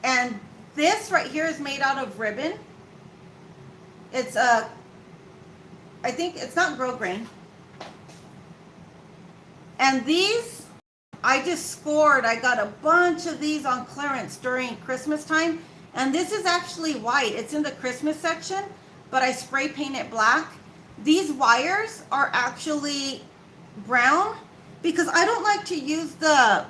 and this right here is made out of ribbon. It's I think it's not grosgrain. And these, I just scored. I got a bunch of these on clearance during Christmas time. And this is actually white. It's in the Christmas section, but I spray paint it black. These wires are actually brown because I don't like to use the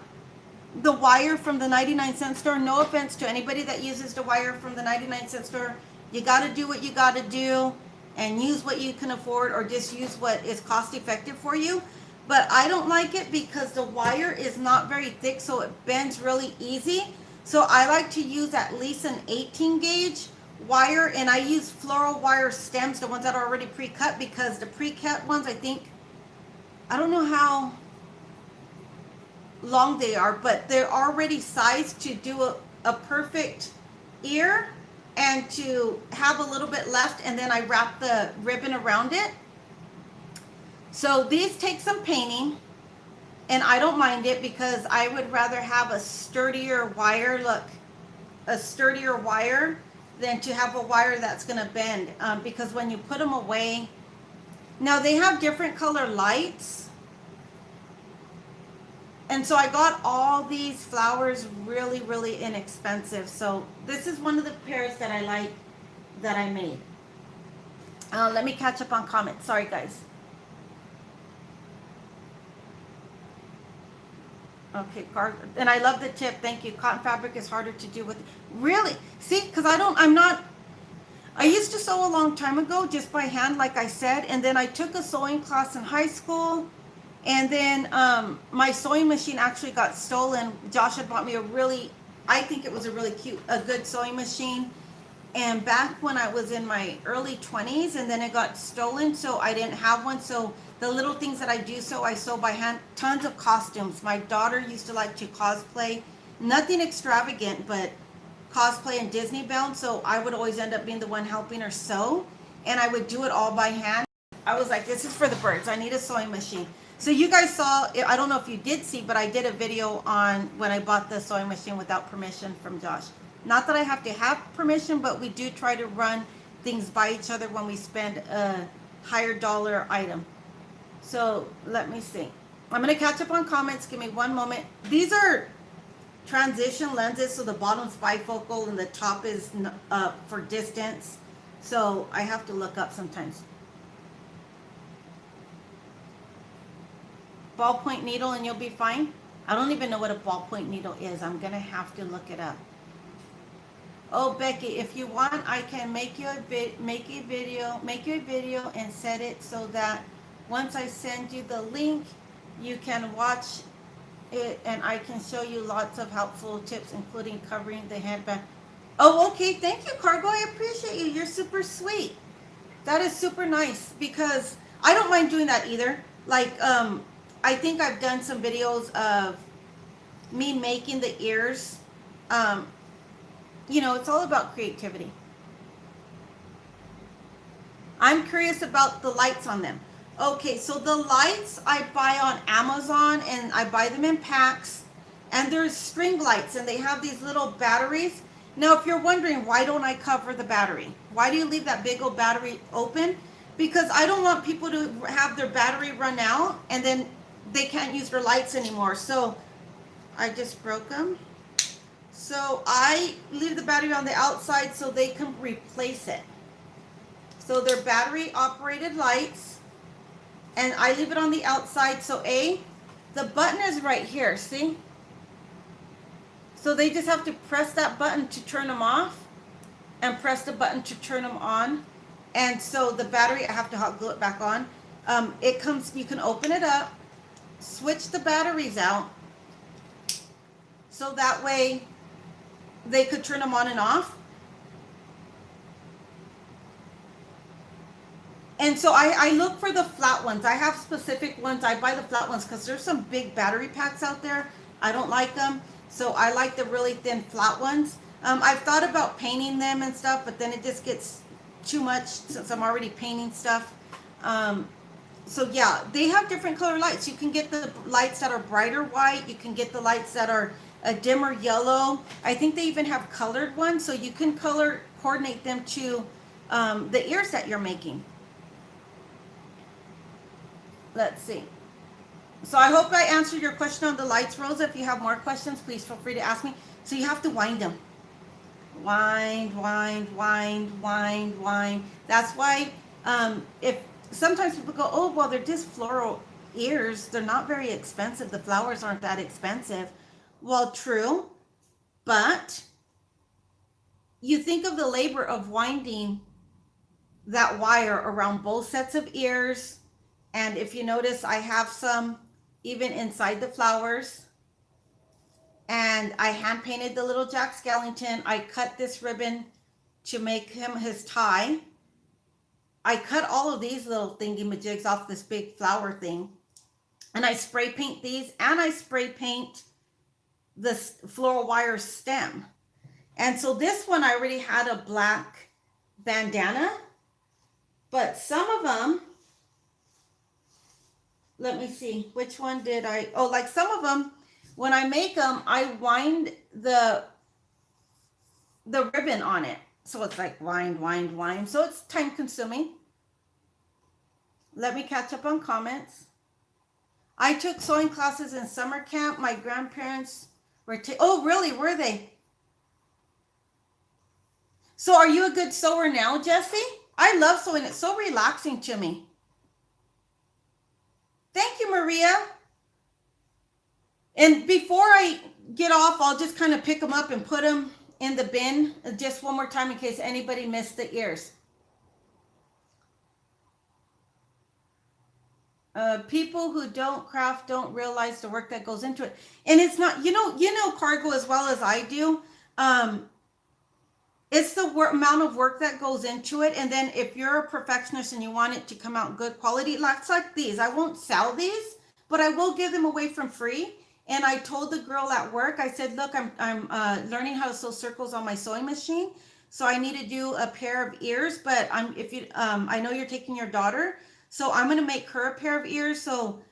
wire from the 99-cent store. No offense to anybody that uses the wire from the 99-cent store. You got to do what you got to do and use what you can afford, or just use what is cost effective for you. But I don't like it because the wire is not very thick, so it bends really easy. So I like to use at least an 18 gauge wire, and I use floral wire stems, the ones that are already pre-cut, because the pre-cut ones, I don't know how long they are, but they're already sized to do a perfect ear and to have a little bit left, and then I wrap the ribbon around it. So these take some painting, and I don't mind it because I would rather have a sturdier wire, look, a sturdier wire than to have a wire that's going to bend, because when you put them away, now they have different color lights. And so I got all these flowers really, really inexpensive. So this is one of the pairs that I like that I made. Let me catch up on comments. Sorry, guys. Okay, and I love the tip. Thank you. Cotton fabric is harder to do with. Really? See, because I used to sew a long time ago just by hand, like I said. And then I took a sewing class in high school. And then my sewing machine actually got stolen. Josh had bought me I think it was a good sewing machine. And back when I was in my early 20s, and then it got stolen, so I didn't have one. So the little things that I do sew, I sew by hand. Tons of costumes. My daughter used to like to cosplay. Nothing extravagant, but cosplay and Disney bound. So I would always end up being the one helping her sew. And I would do it all by hand. I was like, this is for the birds. I need a sewing machine. So you guys saw, I don't know if you did see, but I did a video on when I bought the sewing machine without permission from Josh. Not that I have to have permission, but we do try to run things by each other when we spend a higher dollar item. So let me see. I'm going to catch up on comments. Give me one moment. These are transition lenses, so the bottom's bifocal and the top is for distance. So I have to look up sometimes. Ballpoint needle and you'll be fine. I don't even know what a ballpoint needle is. I'm going to have to look it up. Oh, Becky, if you want, I can make you a video and set it so that once I send you the link, you can watch it and I can show you lots of helpful tips, including covering the headband. Oh, okay. Thank you, Cargo. I appreciate you. You're super sweet. That is super nice because I don't mind doing that either. Like, I think I've done some videos of me making the ears. It's all about creativity. I'm curious about the lights on them. Okay, so the lights I buy on Amazon, and I buy them in packs, and there's string lights, and they have these little batteries. Now, if you're wondering, why don't I cover the battery? Why do you leave that big old battery open? Because I don't want people to have their battery run out, and then they can't use their lights anymore. So I just broke them. So I leave the battery on the outside so they can replace it. So they're battery operated lights, and I leave it on the outside. So the button is right here, see? So they just have to press that button to turn them off and press the button to turn them on. And so the battery, I have to hot glue it back on. It comes, you can open it up, switch the batteries out, so that way they could turn them on and off. And so I look for the flat ones. I have specific ones. I buy the flat ones because there's some big battery packs out there. I don't like them. So I like the really thin flat ones. I've thought about painting them and stuff, but then it just gets too much since I'm already painting stuff. So yeah, they have different color lights. You can get the lights that are brighter white. You can get the lights that are a dimmer yellow. I think they even have colored ones, so you can color coordinate them to the ears that you're making. Let's see. So I hope I answered your question on the lights, Rosa. If you have more questions, please feel free to ask me. So you have to wind them. Wind, wind, wind, wind, wind. That's why if sometimes people go, oh, well, they're just floral ears. They're not very expensive. The flowers aren't that expensive. Well, true. But you think of the labor of winding that wire around both sets of ears. And if you notice, I have some even inside the flowers. And I hand painted the little Jack Skellington. I cut this ribbon to make him his tie. I cut all of these little thingy majigs off this big flower thing. And I spray paint these, and I spray paint this floral wire stem. And so this one, I already had a black bandana, but some of them, let me see, which one did I, oh, like some of them, when I make them, I wind the ribbon on it. So it's like wind. So it's time consuming. Let me catch up on comments. I took sewing classes in summer camp. My grandparents were, oh, really? Were they? So are you a good sewer now, Jessie? I love sewing. It's so relaxing to me. Thank you, Maria. And before I get off, I'll just kind of pick them up and put them in the bin just one more time in case anybody missed the ears. People who don't craft don't realize the work that goes into it. And it's not, you know cargo as well as I do. It's the amount of work that goes into it. And then if you're a perfectionist and you want it to come out good quality, like these, I won't sell these, but I will give them away from free. And I told the girl at work, I said, look, I'm learning how to sew circles on my sewing machine. So I need to do a pair of ears, but I know you're taking your daughter, so I'm going to make her a pair of ears. So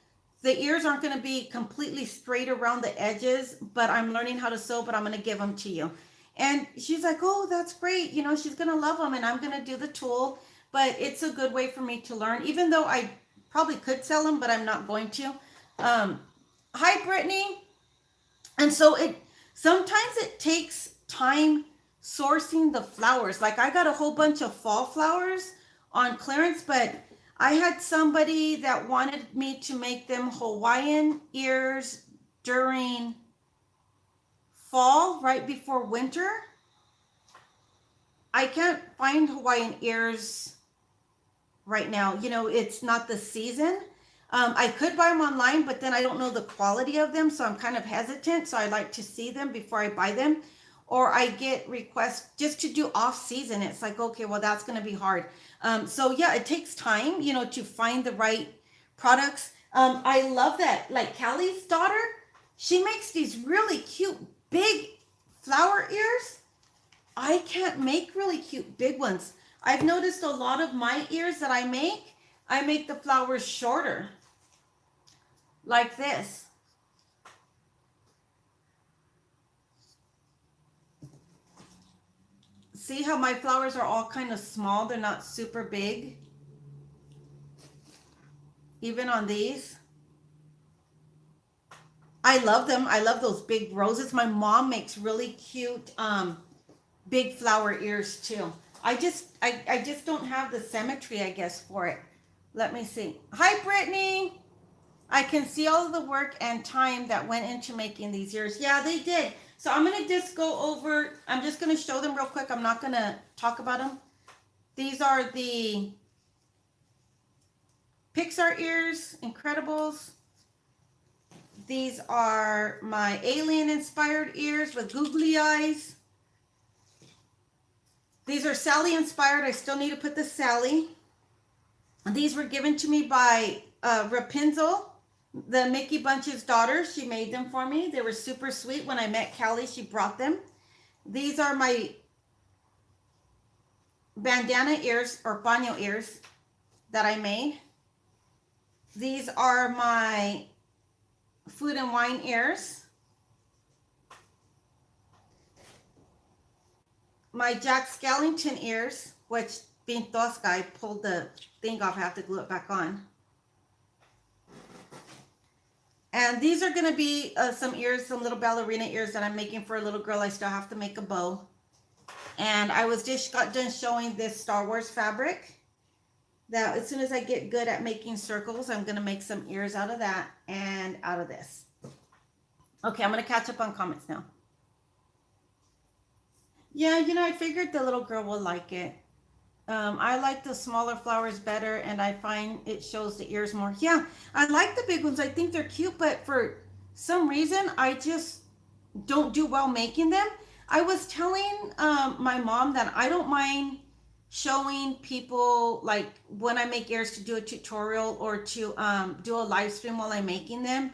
the ears aren't going to be completely straight around the edges, but I'm learning how to sew, but I'm going to give them to you. And she's like, oh, that's great. She's going to love them, and I'm going to do the tulle, but it's a good way for me to learn, even though I probably could sell them, but I'm not going to. Hi, Brittany. And so sometimes it takes time sourcing the flowers. Like I got a whole bunch of fall flowers on clearance, but I had somebody that wanted me to make them Hawaiian ears during fall, right before winter. I can't find Hawaiian ears right now. It's not the season. I could buy them online, but then I don't know the quality of them, so I'm kind of hesitant. So I like to see them before I buy them. Or I get requests just to do off season. It's like, okay, well, that's going to be hard. So yeah, it takes time, to find the right products. I love that. Like Callie's daughter, she makes these really cute, big flower ears. I can't make really cute, big ones. I've noticed a lot of my ears that I make the flowers shorter. Like this. See how my flowers are all kind of small? They're not super big. Even on these. I love them. I love those big roses. My mom makes really cute big flower ears too. I just don't have the symmetry, I guess, for it. Let me see. Hi, Brittany. I can see all of the work and time that went into making these ears. Yeah, they did. So I'm going to just go over, I'm just going to show them real quick. I'm not going to talk about them. These are the Pixar ears, Incredibles. These are my alien inspired ears with googly eyes. These are Sally inspired. I still need to put the Sally. These were given to me by Rapunzel, the Mickey Bunch's daughter. She made them for me. They were super sweet. When I met Callie, she brought them. These are my bandana ears or baño ears that I made. These are my food and wine ears. My Jack Skellington ears, which being Tosca, I pulled the thing off. I have to glue it back on. And these are going to be some ears, some little ballerina ears that I'm making for a little girl. I still have to make a bow. And I was just got done showing this Star Wars fabric. That as soon as I get good at making circles, I'm going to make some ears out of that and out of this. Okay, I'm going to catch up on comments now. Yeah, I figured the little girl will like it. I like the smaller flowers better, and I find it shows the ears more. Yeah, I like the big ones. I think they're cute, but for some reason, I just don't do well making them. I was telling my mom that I don't mind showing people, like when I make ears, to do a tutorial or to do a live stream while I'm making them.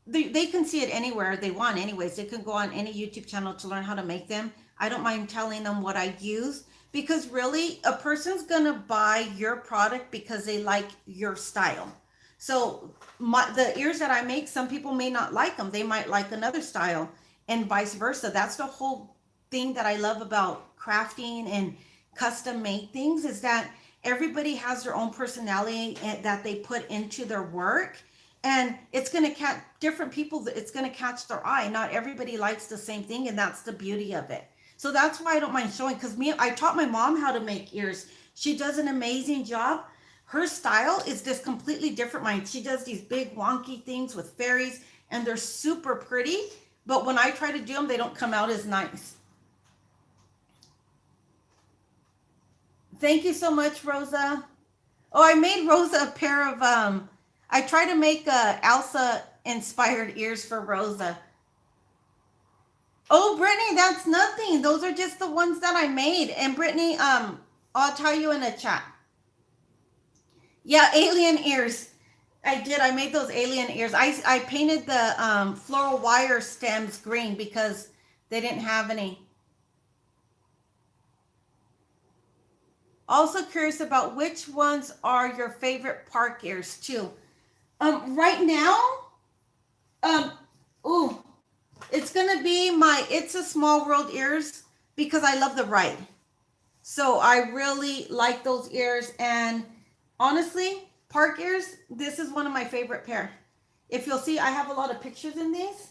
They can see it anywhere they want anyways. They can go on any YouTube channel to learn how to make them. I don't mind telling them what I use, because really a person's gonna buy your product because they like your style. So the ears that I make, some people may not like them. They might like another style, and vice versa. That's the whole thing that I love about crafting and custom made things, is that everybody has their own personality that they put into their work, and it's going to catch different people. It's going to catch their eye. Not everybody likes the same thing, and that's the beauty of it. So that's why I don't mind showing, because I taught my mom how to make ears. She does an amazing job. Her style is just completely different mine. She does these big wonky things with fairies, and they're super pretty, but when I try to do them, they don't come out as nice. Thank you so much, Rosa. Oh, I made Rosa a pair of I tried to make Elsa inspired ears for Rosa. Oh, Brittany, that's nothing. Those are just the ones that I made. And Brittany, I'll tell you in a chat. Yeah, alien ears. I did. I made those alien ears. I painted the floral wire stems green because they didn't have any. Also curious about which ones are your favorite park ears too. Right now, um, ooh, it's gonna be my It's a Small World ears, because I love the ride. So I really like those ears, and honestly, park ears, this is one of my favorite pair. If you'll see, I have a lot of pictures in these.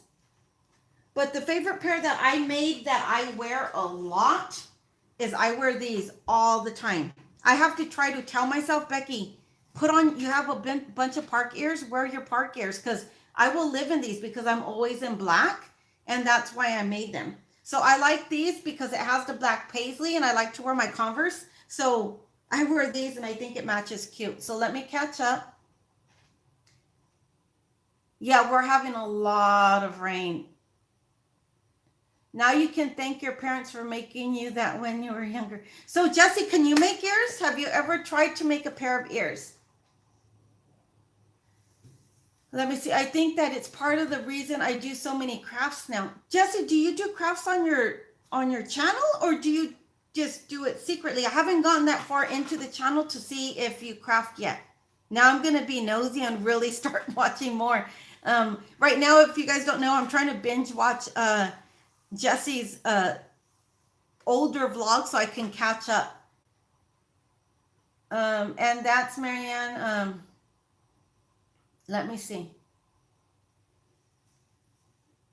But the favorite pair that I made that I wear a lot is I wear these all the time. I have to try to tell myself, Becky, put on, you have a bunch of park ears, wear your park ears, because I will live in these because I'm always in black, and that's why I made them. So I like these because it has the black paisley, and I like to wear my Converse. So I wear these, and I think it matches cute. So let me catch up. Yeah, we're having a lot of rain. Now you can thank your parents for making you that when you were younger. So Jesse, can you make ears? Have you ever tried to make a pair of ears? Let me see. I think that it's part of the reason I do so many crafts now. Jesse, do you do crafts on your channel, or do you just do it secretly? I haven't gotten that far into the channel to see if you craft yet. Now I'm going to be nosy and really start watching more. Right now, if you guys don't know, I'm trying to binge watch Jesse's older vlog so I can catch up. And that's Marianne. Let me see.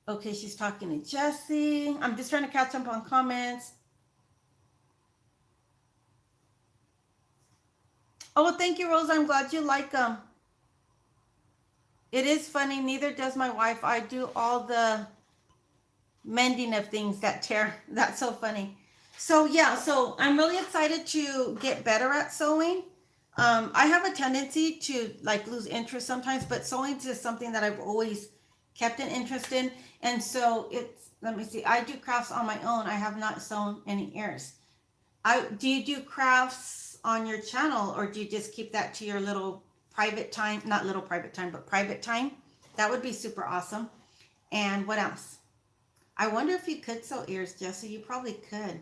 Okay, she's talking to Jesse. I'm just trying to catch up on comments. Oh, thank you, Rosa. I'm glad you like them. It is funny. Neither does my wife. I do all the mending of things that tear. That's so funny. So yeah, so I'm really excited to get better at sewing. I have a tendency to like lose interest sometimes, but sewing is just something that I've always kept an interest in. And so let me see, I do crafts on my own. I have not sewn any ears. Do you do crafts on your channel, or do you just keep that to your little private time? Not little private time, but private time. That would be super awesome. And what else? I wonder if you could sew ears, Jesse. You probably could.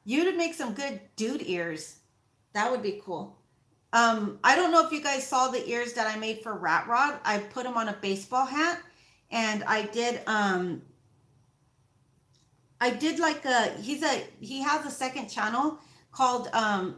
You'd make some good dude ears. That would be cool. I don't know if you guys saw the ears that I made for Rat Rod. I put him on a baseball hat, and I did like he has a second channel called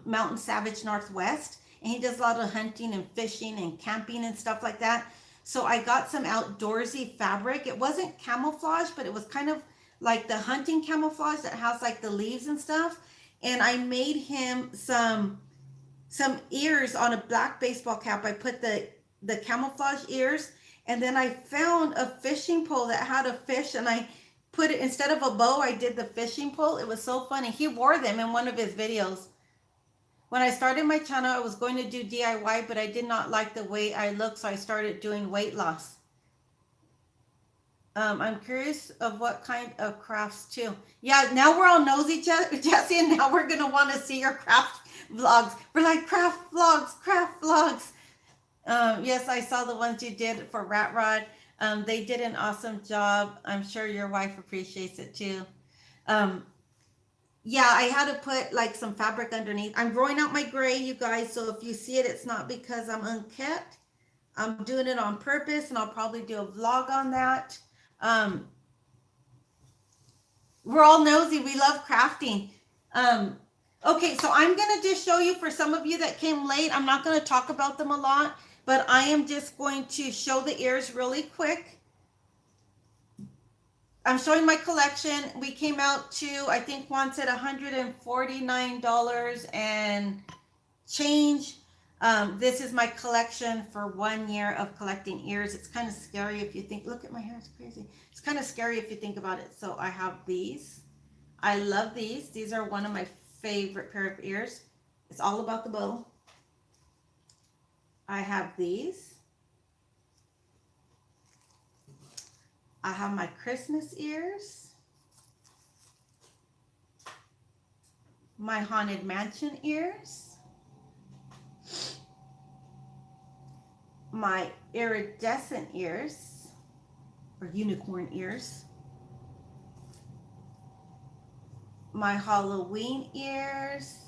Mountain Savage Northwest, and he does a lot of hunting and fishing and camping and stuff like that. So I got some outdoorsy fabric. It wasn't camouflage, but it was kind of like the hunting camouflage that has like the leaves and stuff. And I made him some ears on a black baseball cap. I put the camouflage ears, and then I found a fishing pole that had a fish, and I put it, instead of a bow, I did the fishing pole. It was so funny. He wore them in one of his videos. When I started my channel, I was going to do DIY, but I did not like the way I looked, so I started doing weight loss. I'm curious of what kind of crafts too. Yeah, now we're all nosy, Jesse, and now we're gonna want to see your craft vlogs. We're like craft vlogs, craft vlogs. Yes, I saw the ones you did for Rat Rod. They did an awesome job. I'm sure your wife appreciates it too. Um, yeah, I had to put like some fabric underneath. I'm growing out my gray, you guys. So if you see it, it's not because I'm unkept. I'm doing it on purpose, and I'll probably do a vlog on that. Um, we're all nosy. We love crafting. Um, okay, so I'm gonna just show you for some of you that came late. I'm not gonna talk about them a lot, but I am just going to show the ears really quick. I'm showing my collection. We came out to, I think one said $149 and change. This is my collection for 1 year of collecting ears. It's kind of scary if you think, look at my hair, it's crazy. It's kind of scary if you think about it. So I have these. I love these. These are one of my favorite pair of ears. It's all about the bow. I have these. I have my Christmas ears. My Haunted Mansion ears. My iridescent ears, or unicorn ears. My Halloween ears.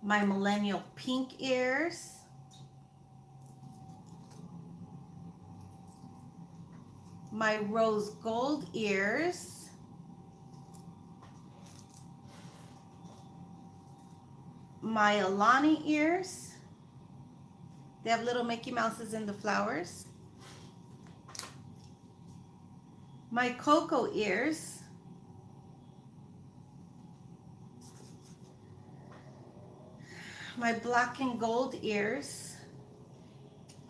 My millennial pink ears. My rose gold ears. My Alani ears. They have little Mickey Mouses in the flowers. My Cocoa ears. My black and gold ears.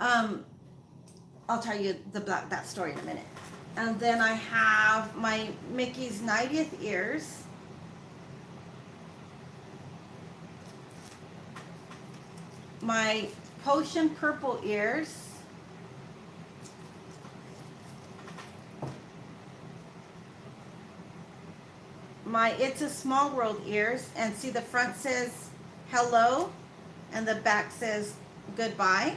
I'll tell you that story in a minute. And then I have my Mickey's 90th ears. My Potion purple ears. My It's a Small World ears. And see, the front says hello and the back says goodbye.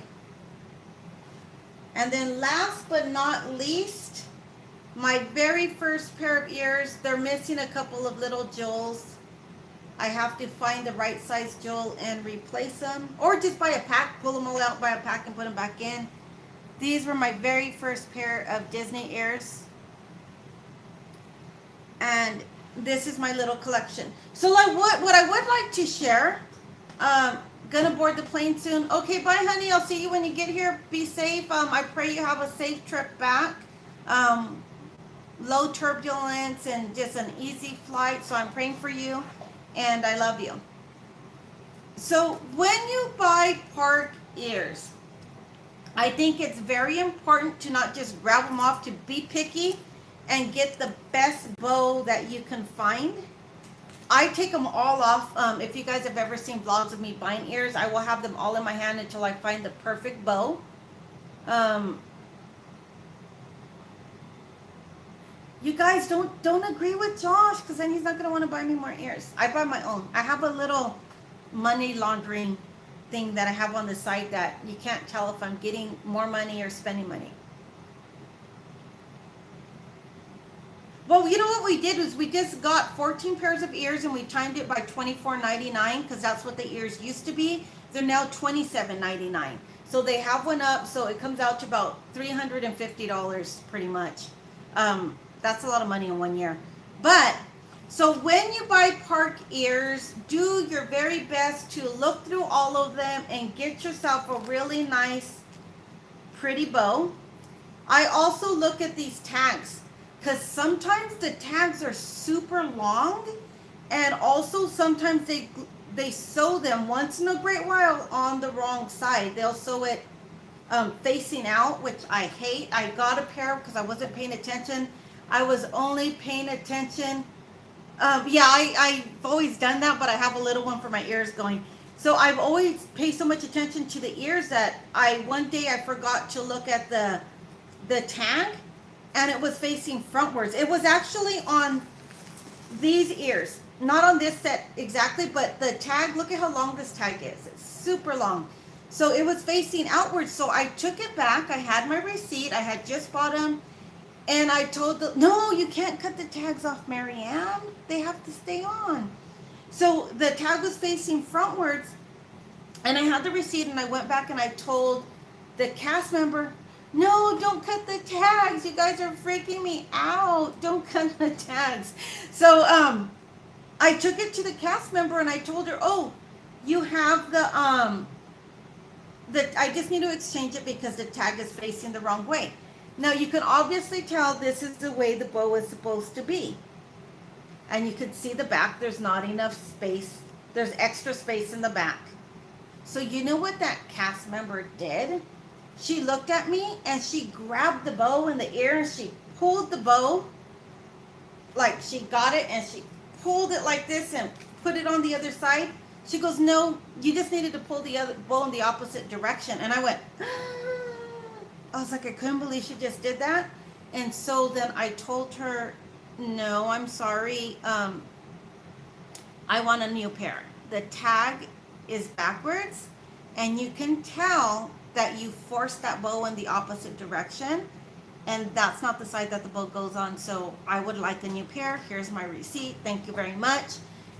And then last but not least, my very first pair of ears. They're missing a couple of little jewels. I have to find the right size jewel and replace them, or just buy a pack, pull them all out, buy a pack and put them back in. These were my very first pair of Disney ears. And this is my little collection. So like what I would like to share, gonna board the plane soon. Okay, bye honey, I'll see you when you get here. Be safe. I pray you have a safe trip back. Low turbulence and just an easy flight. So I'm praying for you and I love you. So when you buy park ears, I think it's very important to not just grab them off, to be picky and get the best bow that you can find. I take them all off. If you guys have ever seen vlogs of me buying ears, I will have them all in my hand until I find the perfect bow. You guys don't agree with Josh, because then he's not going to want to buy me more ears. I buy my own. I have a little money laundering thing that I have on the side that you can't tell if I'm getting more money or spending money. Well, you know what we did was we just got 14 pairs of ears and we timed it by $24.99 because that's what the ears used to be. They're now $27.99. So they have one up, so it comes out to about $350 pretty much. That's a lot of money in 1 year. But so when you buy park ears, do your very best to look through all of them and get yourself a really nice, pretty bow. I also look at these tags, because sometimes the tags are super long, and also sometimes they sew them once in a great while on the wrong side. They'll sew it facing out, which I hate. I got a pair because I wasn't paying attention. I was only paying attention. Yeah, I've always done that, but I have a little one for my ears going. So I've always paid so much attention to the ears that one day I forgot to look at the tag, and it was facing frontwards. It was actually on these ears, not on this set exactly, but the tag, look at how long this tag is. It's super long. So it was facing outwards. So I took it back. I had my receipt. I had just bought them. And I told them, no, you can't cut the tags off, Marianne. They have to stay on. So the tag was facing frontwards. And I had the receipt, and I went back and I told the cast member, no, don't cut the tags. You guys are freaking me out. Don't cut the tags. So I took it to the cast member and I told her, oh, you have I just need to exchange it because the tag is facing the wrong way. Now you can obviously tell this is the way the bow is supposed to be. And you can see the back, there's not enough space. There's extra space in the back. So you know what that cast member did? She looked at me and she grabbed the bow in the ear and she pulled the bow, like she got it and she pulled it like this and put it on the other side. She goes, no, you just needed to pull the other bow in the opposite direction. And I went, I was like, I couldn't believe she just did that. And so then I told her, no, I'm sorry. I want a new pair. The tag is backwards and you can tell that you force that bow in the opposite direction, and that's not the side that the bow goes on. So I would like a new pair. Here's my receipt. Thank you very much.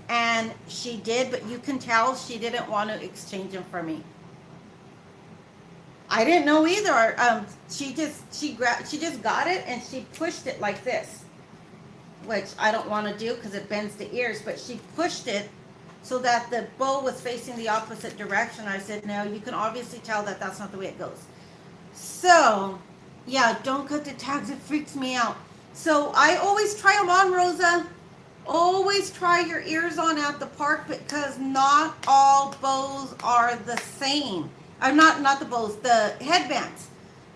And she did, but you can tell she didn't want to exchange them for me. I didn't know either. She just got it and she pushed it like this, which I don't want to do because it bends the ears, but she pushed it so that the bow was facing the opposite direction. I said, no, you can obviously tell that that's not the way it goes. So, yeah, don't cut the tags. It freaks me out. So I always try them on, Rosa. Always try your ears on at the park because not all bows are the same. Not the bows, the headbands.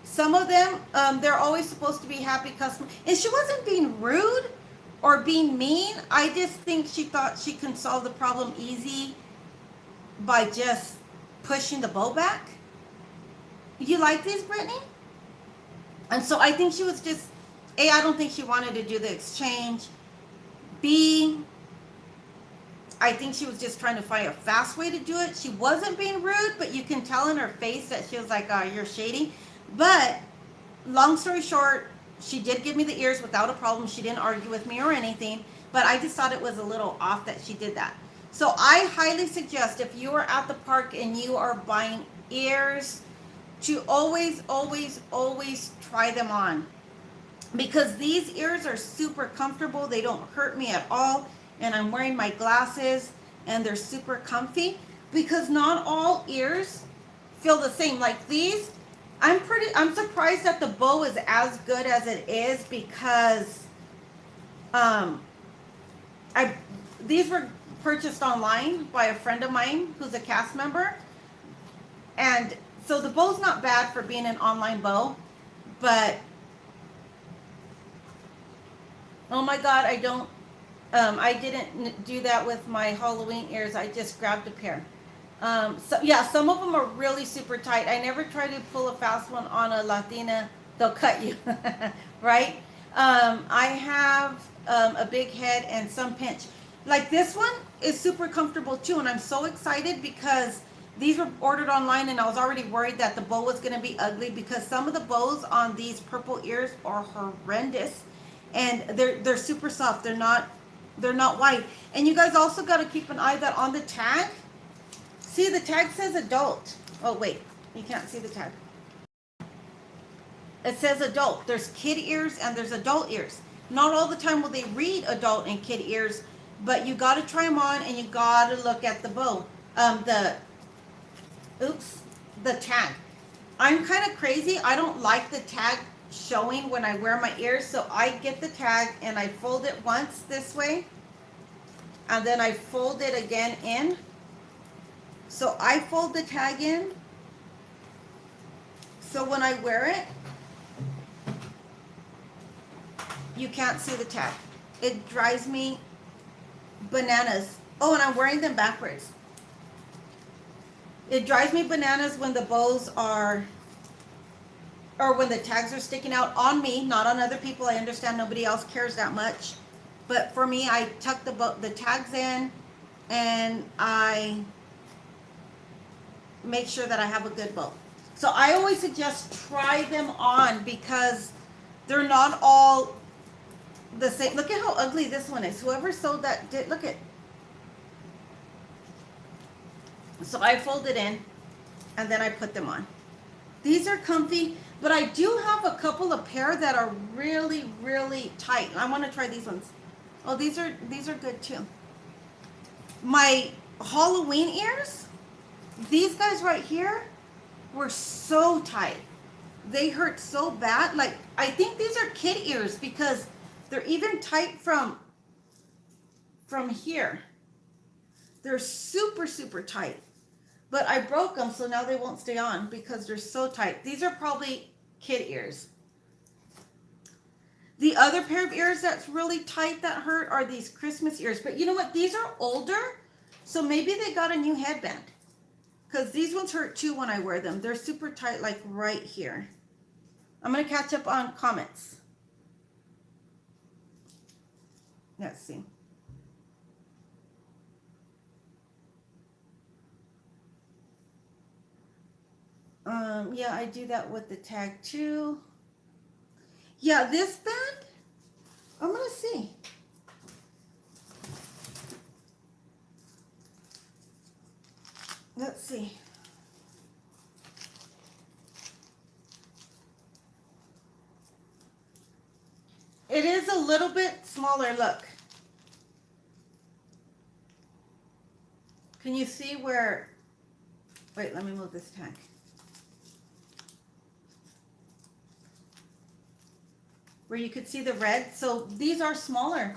Some of them, they're always supposed to be happy customers. And she wasn't being rude or being mean. I just think she thought she can solve the problem easy by just pushing the bow back. You like these, Brittany? And so I think she was just, A, I don't think she wanted to do the exchange. B, I think she was just trying to find a fast way to do it. She wasn't being rude, but you can tell in her face that she was like, you're shady. But long story short, she did give me the ears without a problem. She didn't argue with me or anything, but I just thought it was a little off that she did that. So I highly suggest if you are at the park and you are buying ears to always, always, always try them on, because these ears are super comfortable. They don't hurt me at all. And I'm wearing my glasses and they're super comfy because not all ears feel the same. Like these, I'm surprised that the bow is as good as it is because these were purchased online by a friend of mine who's a cast member. And so the bow's not bad for being an online bow, but oh my God, I didn't do that with my Halloween ears. I just grabbed a pair. So yeah, some of them are really super tight. I never try to pull a fast one on a Latina. They'll cut you, right? I have a big head and some pinch. Like this one is super comfortable too, and I'm so excited because these were ordered online and I was already worried that the bow was going to be ugly because some of the bows on these purple ears are horrendous, and they're super soft. They're not white. And you guys also got to keep an eye that on the tag. See, the tag says adult. Oh, wait. You can't see the tag. It says adult. There's kid ears and there's adult ears. Not all the time will they read adult and kid ears, but you got to try them on and you got to look at the bow. The tag. I'm kind of crazy. I don't like the tag showing when I wear my ears, so I get the tag and I fold it once this way and then I fold it again in. So I fold the tag in so when I wear it you can't see the tag. It drives me bananas. Oh, and I'm wearing them backwards. It drives me bananas when the bows are, or when the tags are sticking out on me, not on other people. I understand nobody else cares that much. But for me, I tuck the tags in, and I make sure that I have a good bow. So I always suggest try them on because they're not all the same. Look at how ugly this one is. Whoever sewed that did, look at. So I fold it in and then I put them on. These are comfy, but I do have a couple of pair that are really, really tight. I want to try these ones. Oh, these are good too. My Halloween ears, these guys right here were so tight. They hurt so bad. Like, I think these are kid ears because they're even tight from here. They're super, super tight. But I broke them, so now they won't stay on because they're so tight. These are probably kid ears. The other pair of ears that's really tight that hurt are these Christmas ears. But you know what? These are older, so maybe they got a new headband. Because these ones hurt too when I wear them. They're super tight, like right here. I'm going to catch up on comments. Let's see. Yeah, I do that with the tag too. Yeah, this band, I'm gonna see. Let's see. It is a little bit smaller, look. Can you see where, wait, let me move this tag. Where you could see the red. So these are smaller.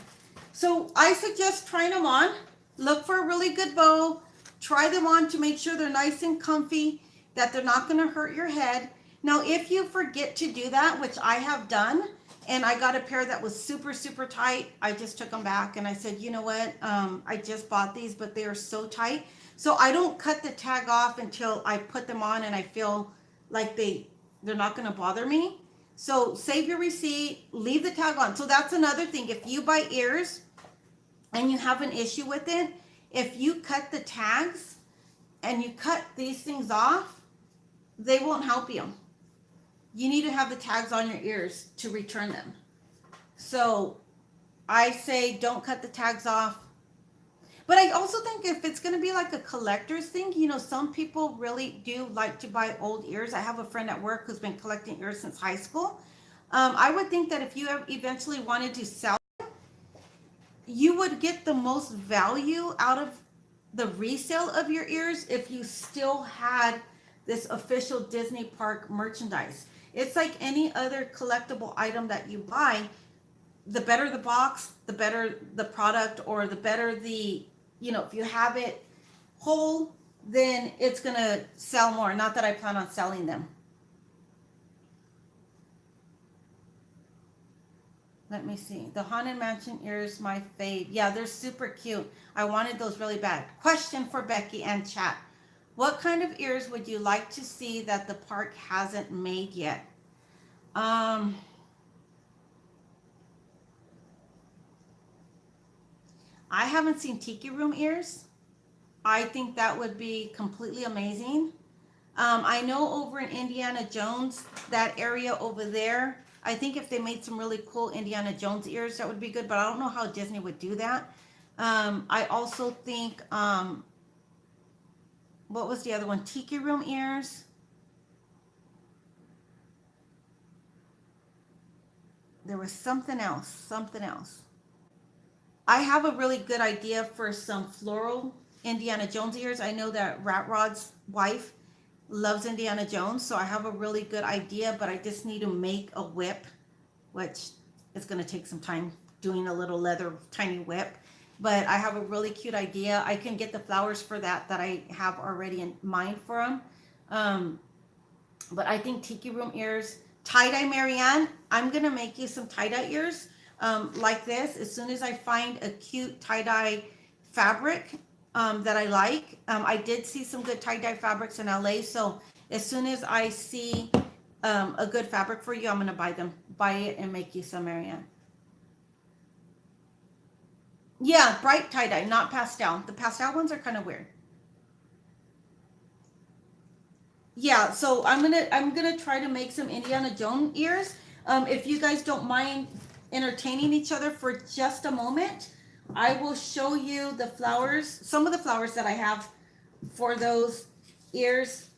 So I suggest trying them on. Look for a really good bow. Try them on to make sure they're nice and comfy, that they're not going to hurt your head. Now, if you forget to do that, which I have done, and I got a pair that was super, super tight, I just took them back and I said, you know what? I just bought these, but they are so tight. So I don't cut the tag off until I put them on and I feel like they're not going to bother me. So save your receipt, leave the tag on. So that's another thing. If you buy ears and you have an issue with it, if you cut the tags and you cut these things off, they won't help you. You need to have the tags on your ears to return them. So I say don't cut the tags off. But I also think if it's going to be like a collector's thing, you know, some people really do like to buy old ears. I have a friend at work who's been collecting ears since high school. I would think that if you eventually wanted to sell, you would get the most value out of the resale of your ears if you still had this official Disney park merchandise. It's like any other collectible item that you buy. The better the box, the better the product, or the better the, you know, if you have it whole, then it's going to sell more. Not that I plan on selling them. Let me see. The Haunted Mansion ears, my fave. Yeah, they're super cute. I wanted those really bad. Question for Becky and chat. What kind of ears would you like to see that the park hasn't made yet? I haven't seen Tiki Room ears. I think that would be completely amazing. I know over in Indiana Jones, that area over there, I think if they made some really cool Indiana Jones ears, that would be good, but I don't know how Disney would do that. I also think, what was the other one? Tiki Room ears. There was something else. I have a really good idea for some floral Indiana Jones ears. I know that Rat Rod's wife loves Indiana Jones, so I have a really good idea, but I just need to make a whip, which is going to take some time doing a little leather tiny whip. But I have a really cute idea. I can get the flowers for that I have already in mind for them. But I think Tiki Room ears, tie-dye, Marianne, I'm going to make you some tie-dye ears like this. As soon as I find a cute tie-dye fabric, that I like. I did see some good tie-dye fabrics in LA, so as soon as I see a good fabric for you, I'm gonna buy it and make you some, Marianne. Yeah, bright tie-dye, not pastel. The pastel ones are kind of weird. Yeah, so I'm gonna try to make some Indiana Jones ears. If you guys don't mind entertaining each other for just a moment, I will show you the flowers, some of the flowers that I have for those ears.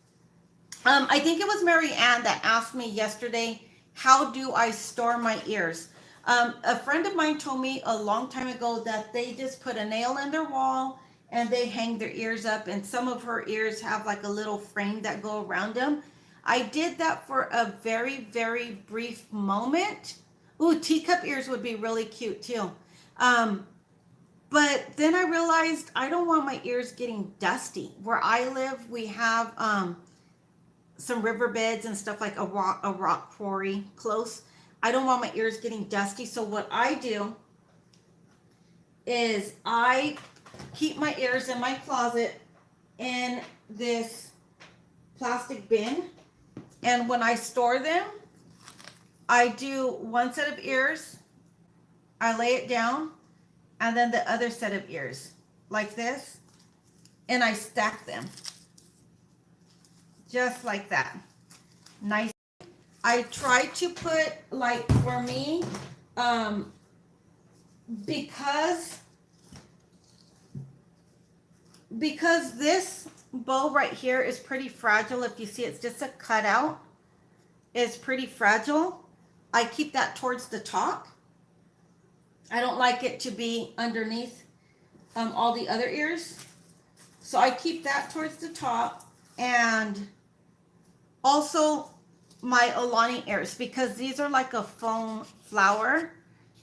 I think it was Mary Ann that asked me yesterday, how do I store my ears? A friend of mine told me a long time ago that they just put a nail in their wall and they hang their ears up, and some of her ears have like a little frame that go around them. I did that for a very, very brief moment. Ooh, teacup ears would be really cute too. Um, but then I realized I don't want my ears getting dusty. Where I live, we have some riverbeds and stuff, like a rock quarry close. I don't want my ears getting dusty. So what I do is I keep my ears in my closet in this plastic bin. And when I store them, I do one set of ears, I lay it down, and then the other set of ears like this, and I stack them just like that. Nice. I try to put, like, for me, because this bow right here is pretty fragile. If you see, it's just a cutout. It's pretty fragile. I keep that towards the top. I don't like it to be underneath all the other ears. So I keep that towards the top. And also my Alani ears, because these are like a foam flower.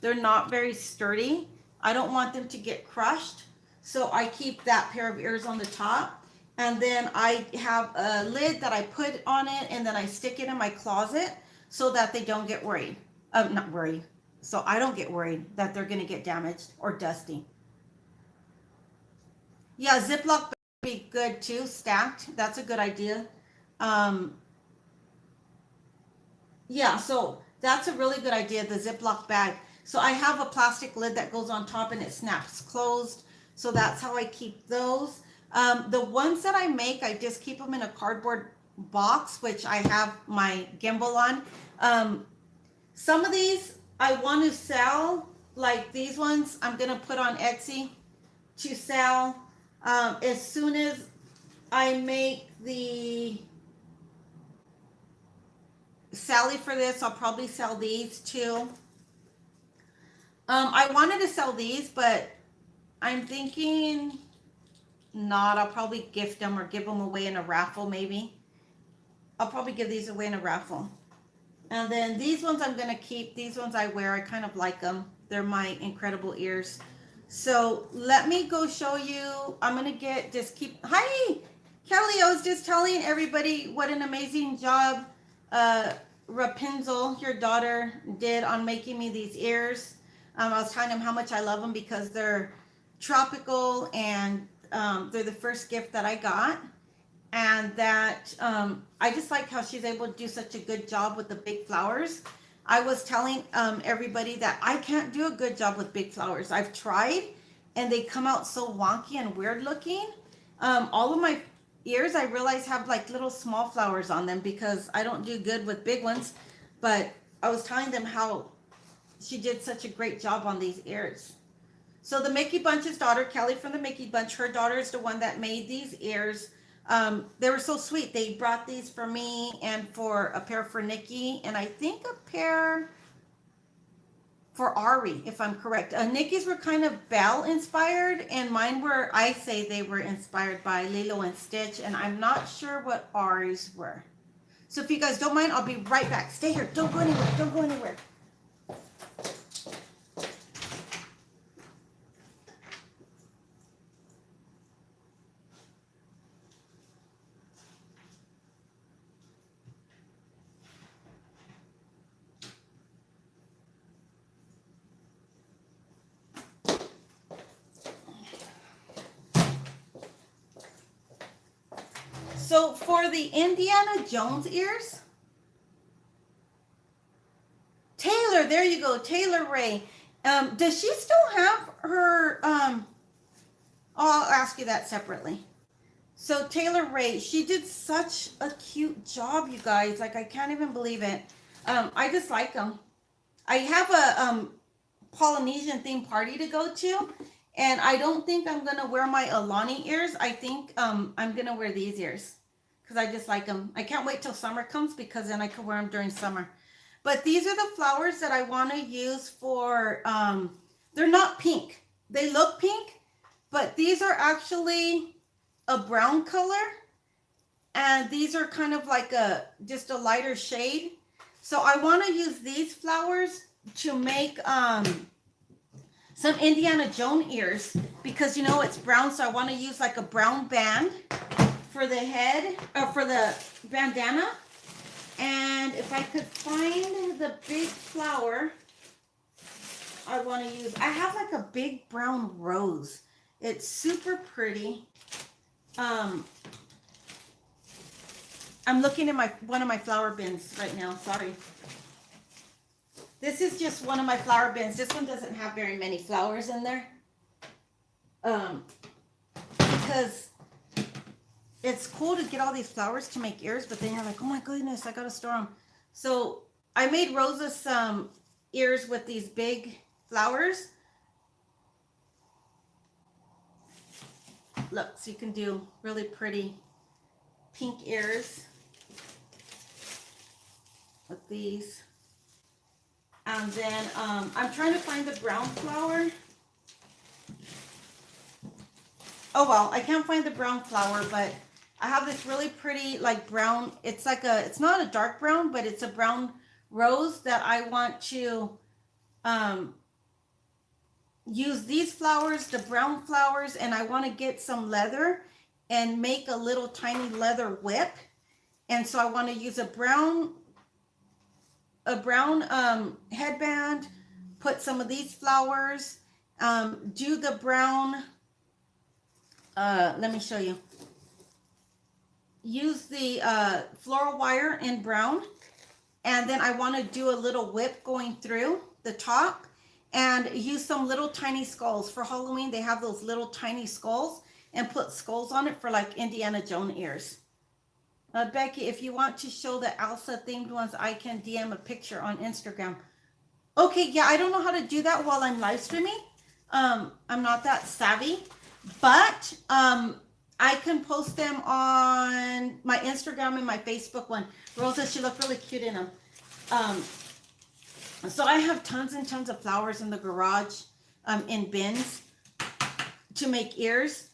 They're not very sturdy. I don't want them to get crushed. So I keep that pair of ears on the top. And then I have a lid that I put on it, and then I stick it in my closet so that they don't get worried. Not worried. So I don't get worried that they're going to get damaged or dusty. Yeah, Ziploc would be good too, stacked. That's a good idea. Um, yeah, so that's a really good idea, the Ziploc bag. So I have a plastic lid that goes on top and it snaps closed. So that's how I keep those. The ones that I make, I just keep them in a cardboard box, which I have my gimbal on. Some of these I want to sell, like these ones I'm going to put on Etsy to sell. As soon as I make the Sally for this, I'll probably sell these too. I wanted to sell these, but I'm thinking not. I'll probably gift them or give them away in a raffle, maybe. I'll probably give these away in a raffle. And then these ones I'm going to keep. These ones I wear. I kind of like them. They're my incredible ears. So let me go show you. I'm going to hi, Kelly. I was just telling everybody what an amazing job Rapunzel, your daughter, did on making me these ears. I was telling them how much I love them because they're tropical, and they're the first gift that I got. And that I just like how she's able to do such a good job with the big flowers. I was telling everybody that I can't do a good job with big flowers. I've tried, and they come out so wonky and weird looking. All of my ears, I realize, have like little small flowers on them because I don't do good with big ones. But I was telling them how she did such a great job on these ears. So the Mickey Bunch's daughter, Kelly from the Mickey Bunch, her daughter is the one that made these ears. They were so sweet. They brought these for me and for a pair for Nikki, and I think a pair for Ari, if I'm correct. Nikki's were kind of Belle inspired, and mine were, I say they were inspired by Lilo and Stitch, and I'm not sure what Ari's were. So if you guys don't mind, I'll be right back. Stay here. Don't go anywhere. Don't go anywhere. So for the Indiana Jones ears, Taylor, there you go, Taylor Ray. Does she still have her, I'll ask you that separately. So Taylor Ray, she did such a cute job, you guys. Like, I can't even believe it. I just like them. I have a Polynesian themed party to go to, and I don't think I'm gonna wear my Alani ears. I think I'm gonna wear these ears because I just like them. I can't wait till summer comes because then I can wear them during summer. But these are the flowers that I want to use for, they're not pink. They look pink, but these are actually a brown color. And these are kind of like just a lighter shade. So I want to use these flowers to make some Indiana Jones ears because, you know, it's brown. So I want to use like a brown band for the head, or for the bandana. And if I could find the big flower I want to use, I have like a big brown rose. It's super pretty. I'm looking at one of my flower bins right now. Sorry. This is just one of my flower bins. This one doesn't have very many flowers in there. Because it's cool to get all these flowers to make ears, but then you're like, oh my goodness, I gotta store them. So I made Rosa some ears with these big flowers. Look, so you can do really pretty pink ears with these. And then I'm trying to find the brown flower. Oh well, I can't find the brown flower, but I have this really pretty like brown, it's like it's not a dark brown, but it's a brown rose that I want to use these flowers, the brown flowers, and I want to get some leather and make a little tiny leather whip. And so I want to use a brown headband, put some of these flowers, do the brown, let me show you. Use the floral wire in brown, and then I want to do a little whip going through the top, and use some little tiny skulls. For Halloween, they have those little tiny skulls, and put skulls on it for like Indiana Jones ears. Becky, if you want to show the Elsa themed ones, I can DM a picture on Instagram. Okay, yeah, I don't know how to do that while I'm live streaming. I'm not that savvy, but I can post them on my Instagram and my Facebook one. Rosa, she looked really cute in them. So I have tons and tons of flowers in the garage, in bins to make ears.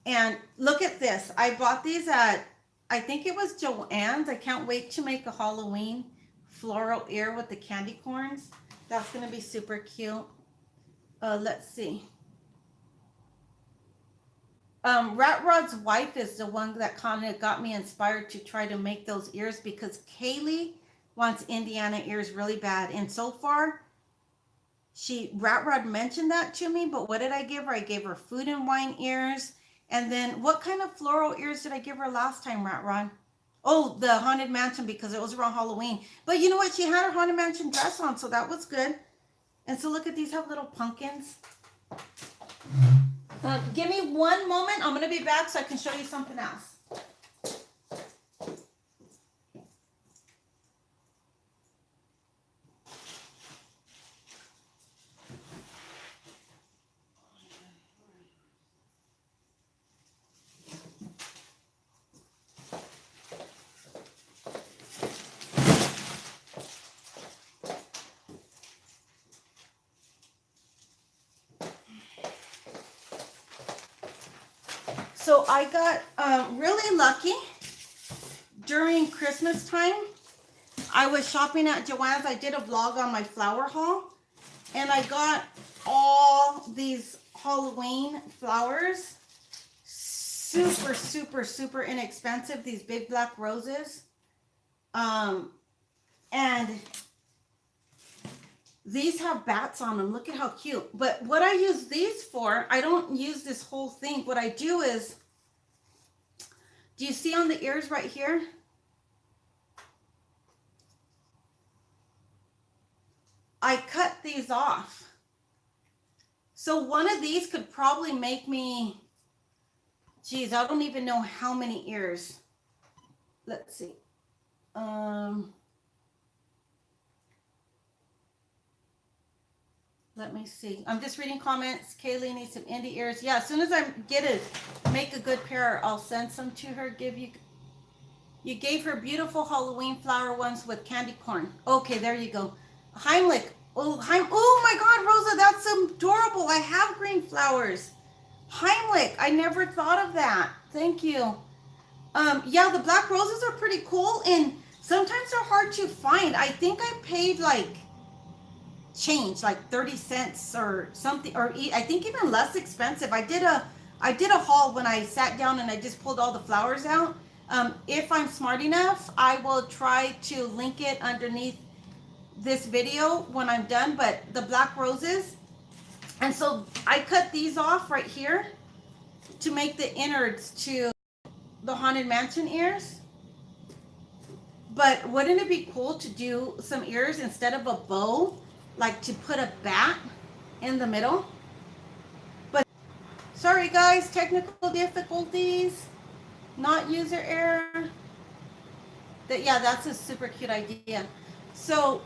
And look at this. I bought these at, I think it was Joann's. I can't wait to make a Halloween floral ear with the candy corns. That's going to be super cute. Let's see. Rat Rod's wife is the one that kind of got me inspired to try to make those ears, because Kaylee wants Indiana ears really bad. And so far, Rat Rod mentioned that to me, but what did I give her? I gave her food and wine ears. And then what kind of floral ears did I give her last time, Rat Rod? Oh, the Haunted Mansion, because it was around Halloween. But you know what? She had her Haunted Mansion dress on, so that was good. And so look at these, have little pumpkins. Give me one moment. I'm going to be back so I can show you something else. So I got really lucky during Christmas time. I was shopping at Joann's. I did a vlog on my flower haul, and I got all these Halloween flowers. Super, super, super inexpensive. These big black roses. And these have bats on them. Look at how cute. But what I use these for, I don't use this whole thing. What I do is Do you see on the ears right here? I cut these off. So one of these could probably make me, geez, I don't even know how many ears. Let's see. Let me see. I'm just reading comments. Kaylee needs some indie ears. Yeah, as soon as I make a good pair, I'll send some to her. You gave her beautiful Halloween flower ones with candy corn. Okay, there you go. Heimlich. Oh, oh my God, Rosa, that's adorable. I have green flowers. Heimlich. I never thought of that. Thank you. Yeah, the black roses are pretty cool, and sometimes they're hard to find. I think I paid like change, like 30 cents or something, or I think even less expensive. I did a haul when I sat down and I just pulled all the flowers out. If I'm smart enough, I will try to link it underneath this video when I'm done. But the black roses, and so I cut these off right here to make the innards to the Haunted Mansion ears. But wouldn't it be cool to do some ears instead of a bow, like to put a bat in the middle? But sorry guys, technical difficulties, not user error. Yeah, that's a super cute idea. So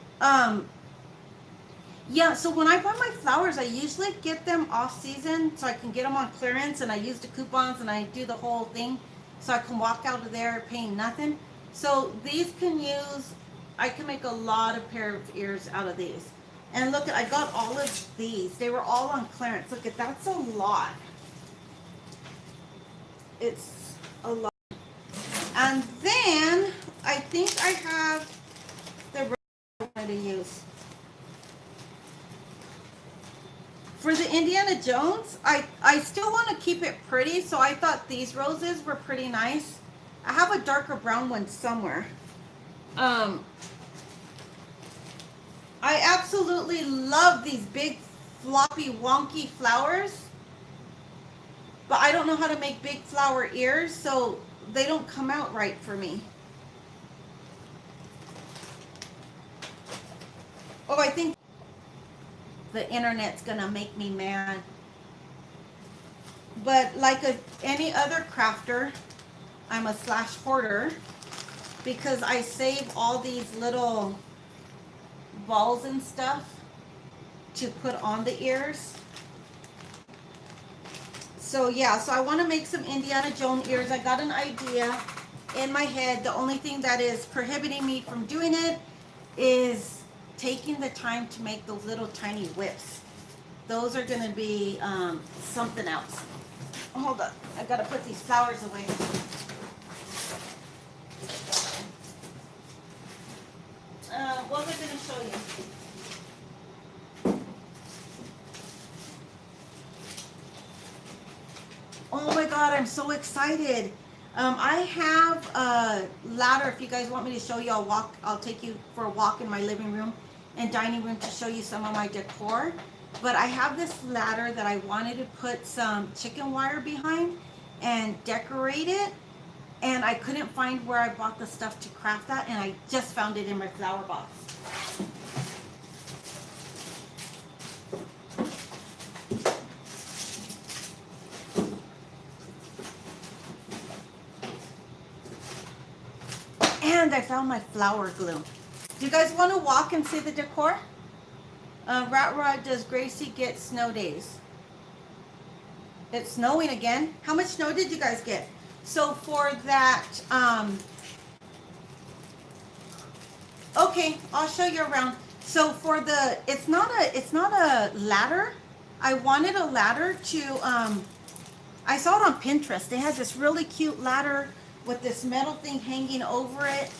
yeah, so when I buy my flowers, I usually get them off season so I can get them on clearance, and I use the coupons and I do the whole thing so I can walk out of there paying nothing. So these I can make a lot of pair of ears out of these. And look, I got all of these. They were all on clearance. Look, that's a lot. It's a lot. And then I think I have the rest I wanted to use. For the Indiana Jones, I still want to keep it pretty, so I thought these roses were pretty nice. I have a darker brown one somewhere. I absolutely love these big, floppy, wonky flowers, but I don't know how to make big flower ears, so they don't come out right for me. Oh, I think the internet's gonna make me mad. But like any other crafter, I'm a slash hoarder, because I save all these little balls and stuff to put on the ears. So yeah, so I want to make some Indiana Jones ears. I got an idea in my head. The only thing that is prohibiting me from doing it is taking the time to make those little tiny whips. Those are going to be something else. Hold on, I gotta put these flowers away. What was I going to show you? Oh my God, I'm so excited. I have a ladder. If you guys want me to show you, I'll take you for a walk in my living room and dining room to show you some of my decor. But I have this ladder that I wanted to put some chicken wire behind and decorate it. And I couldn't find where I bought the stuff to craft that, and I just found it in my flower box. And I found my flower glue. Do you guys want to walk and see the decor? Rat Rod, does Gracie get snow days? It's snowing again. How much snow did you guys get? So for that, okay, I'll show you around. So for the, it's not a ladder. I wanted a ladder to, I saw it on Pinterest. They had this really cute ladder with this metal thing hanging over it,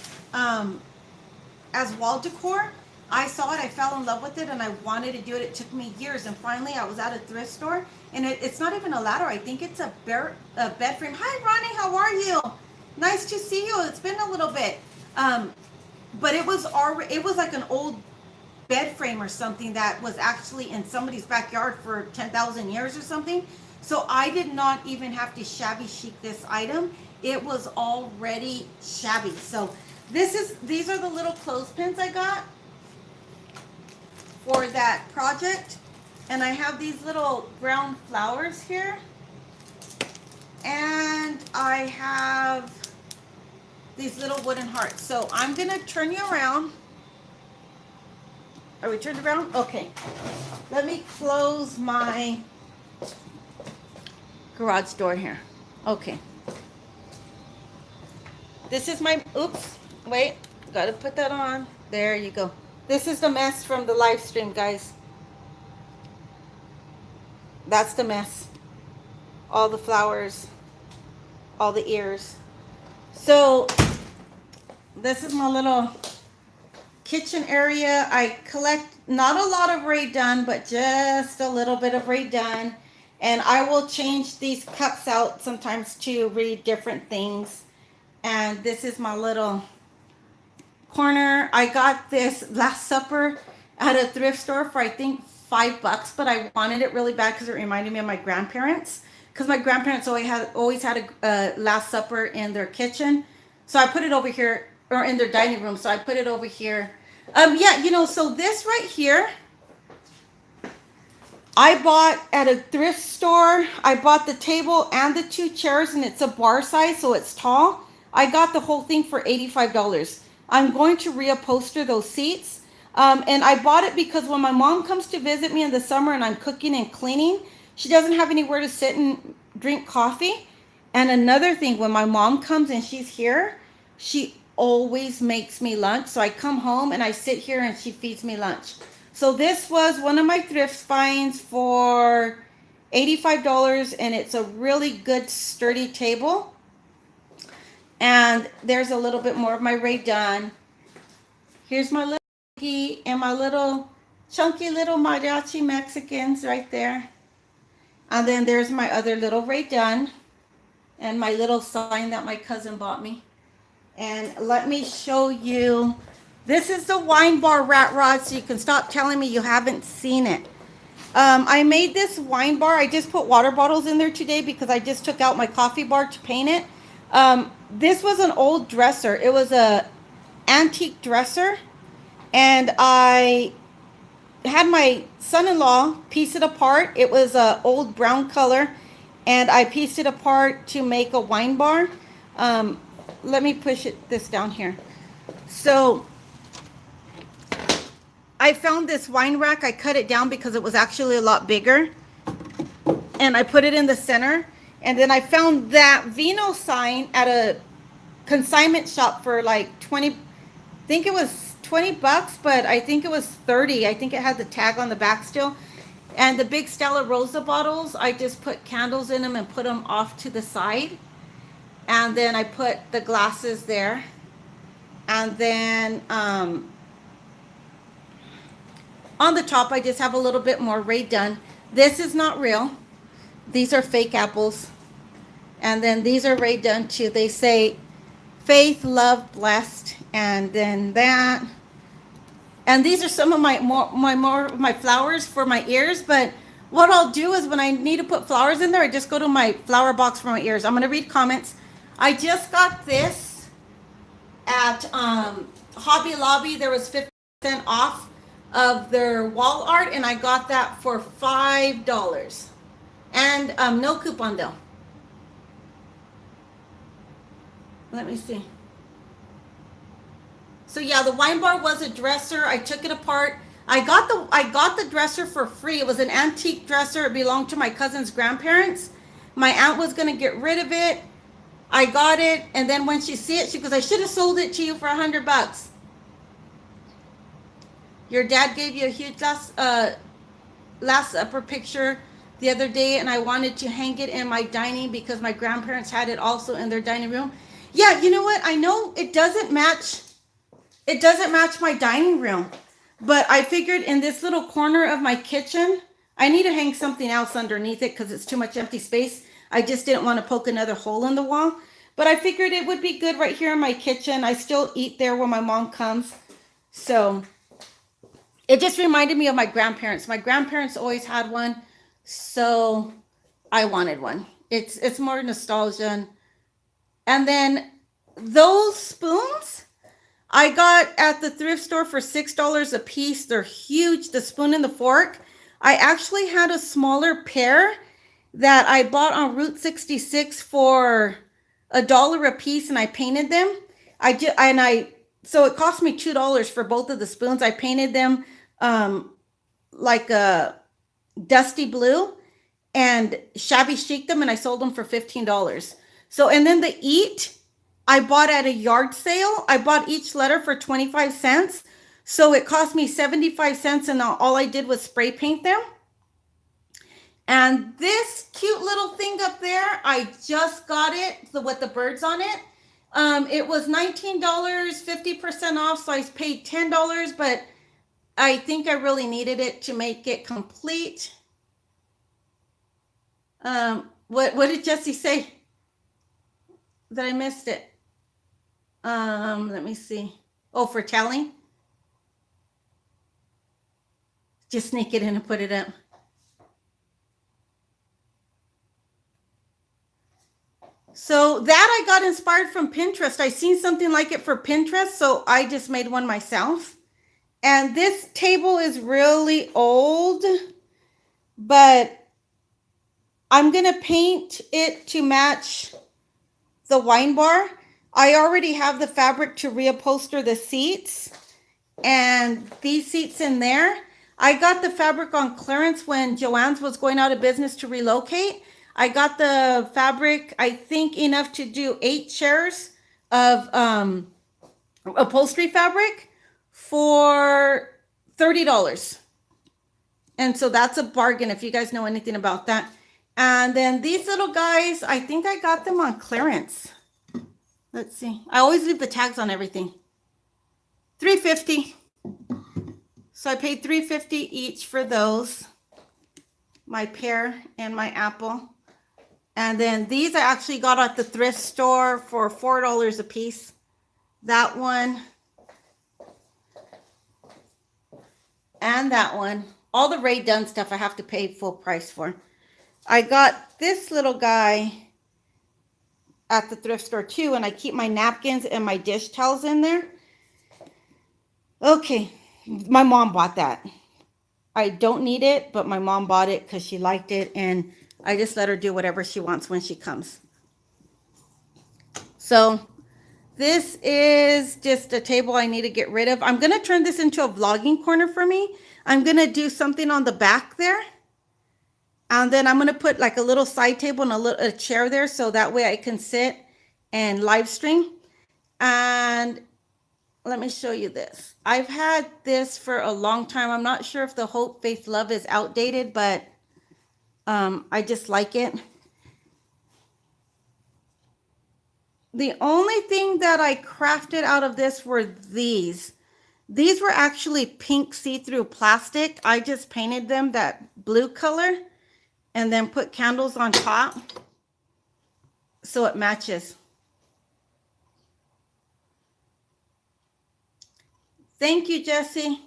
as wall decor. I saw it, I fell in love with it, and I wanted to do it. It took me years, and finally I was at a thrift store, and it's not even a ladder. I think it's a bed frame. Hi, Ronnie, how are you? Nice to see you. It's been a little bit. But it was like an old bed frame or something that was actually in somebody's backyard for 10,000 years or something. So I did not even have to shabby chic this item. it was already shabby. So these are the little clothespins I got for that project. And I have these little brown flowers here. And I have these little wooden hearts. So I'm going to turn you around. Are we turned around? Okay. Let me close my garage door here. Okay. This is my, oops, wait, gotta put that on. There you go. This is the mess from the live stream, guys. That's the mess. All the flowers, all the ears. So this is my little kitchen area. I collect not a lot of Rae Dunn, but just a little bit of Rae Dunn. And I will change these cups out sometimes to read different things. And this is my little corner. I got this Last Supper at a thrift store for I think $5, but I wanted it really bad because it reminded me of my grandparents. Because my grandparents always had a Last Supper in their kitchen. So I put it over here, or in their dining room. So I put it over here. Yeah, you know, so this right here, I bought at a thrift store. I bought the table and the 2 chairs, and it's a bar size, so it's tall. I got the whole thing for $85. I'm going to reupholster those seats. And I bought it because when my mom comes to visit me in the summer and I'm cooking and cleaning, she doesn't have anywhere to sit and drink coffee. And another thing, when my mom comes and she's here, she always makes me lunch. So I come home and I sit here and she feeds me lunch. So this was one of my thrift finds for $85, and it's a really good sturdy table. And there's a little bit more of my Rae Dunn. Here's my little Iggy and my little chunky little mariachi Mexicans right there. And then there's my other little Rae Dunn and my little sign that my cousin bought me. And let me show you. This is the wine bar rat rod, so you can stop telling me you haven't seen it. I made this wine bar. I just put water bottles in there today because I just took out my coffee bar to paint it. This was an old dresser. It was a antique dresser, and I had my son-in-law piece it apart. It was a old brown color, and I pieced it apart to make a wine bar. Let me push this down here. So I found this wine rack. I cut it down because it was actually a lot bigger, and I put it in the center. And then I found that Vino sign at a consignment shop for like 20, I think it was $20, but I think it was 30. I think it had the tag on the back still. And the big Stella Rosa bottles, I just put candles in them and put them off to the side. And then I put the glasses there. And then on the top, I just have a little bit more Rae Dunn. This is not real. These are fake apples. And then these are Rae Dunn too. They say faith, love, blessed. And then that. And these are some of my flowers for my ears. But what I'll do is when I need to put flowers in there, I just go to my flower box for my ears. I'm going to read comments. I just got this at Hobby Lobby. There was 50% off of their wall art, and I got that for $5. And no coupon though. Let me see. So yeah, the wine bar was a dresser. I took it apart. I got the dresser for free. It was an antique dresser. It belonged to my cousin's grandparents. My aunt was gonna get rid of it. I got it, and then when she see it, she goes, "I should have sold it to you for $100." Your dad gave you a huge Last Supper picture the other day, and I wanted to hang it in my dining because my grandparents had it also in their dining room. Yeah, you know what? I know it doesn't match. It doesn't match my dining room, but I figured in this little corner of my kitchen, I need to hang something else underneath it because it's too much empty space. I just didn't want to poke another hole in the wall, but I figured it would be good right here in my kitchen. I still eat there when my mom comes, so it just reminded me of my grandparents. My grandparents always had one, so I wanted one. It's more nostalgia. And then those spoons I got at the thrift store for $6 a piece. They're huge, the spoon and the fork. I actually had a smaller pair that I bought on Route 66 for $1 a piece, and I painted them. So it cost me $2 for both of the spoons. I painted them like a dusty blue and shabby chic them, and I sold them for $15. So, and then the eat, I bought at a yard sale. I bought each letter for 25 cents. So it cost me 75 cents, and all I did was spray paint them. And this cute little thing up there, I just got it with the birds on it. It was $19, 50% off, so I paid $10, but I think I really needed it to make it complete. What did Jesse say? That I missed it. Let me see. Oh, for telling? Just sneak it in and put it up. So that I got inspired from Pinterest. I seen something like it for Pinterest, so I just made one myself. And this table is really old, but I'm going to paint it to match the wine bar. I already have the fabric to reupholster the seats and these seats in there. I got the fabric on clearance when Joann's was going out of business to relocate. I got the fabric, I think enough to do 8 chairs of upholstery fabric for $30. And so that's a bargain if you guys know anything about that. And then these little guys, I think I got them on clearance. Let's see. I always leave the tags on everything. $3.50. So I paid $3.50 each for those. My pear and my apple. And then these I actually got at the thrift store for $4 a piece. That one. And that one. All the Ray Dunn stuff I have to pay full price for. I got this little guy at the thrift store too, and I keep my napkins and my dish towels in there. Okay, my mom bought that. I don't need it, but my mom bought it because she liked it, and I just let her do whatever she wants when she comes. So this is just a table I need to get rid of. I'm going to turn this into a vlogging corner for me. I'm going to do something on the back there. And then I'm going to put like a little side table and a chair there, so that way I can sit and live stream. And let me show you this. I've had this for a long time. I'm not sure if the Hope, Faith, Love is outdated, but I just like it. The only thing that I crafted out of this were these. These were actually pink see-through plastic. I just painted them that blue color and then put candles on top so it matches. Thank you, Jesse.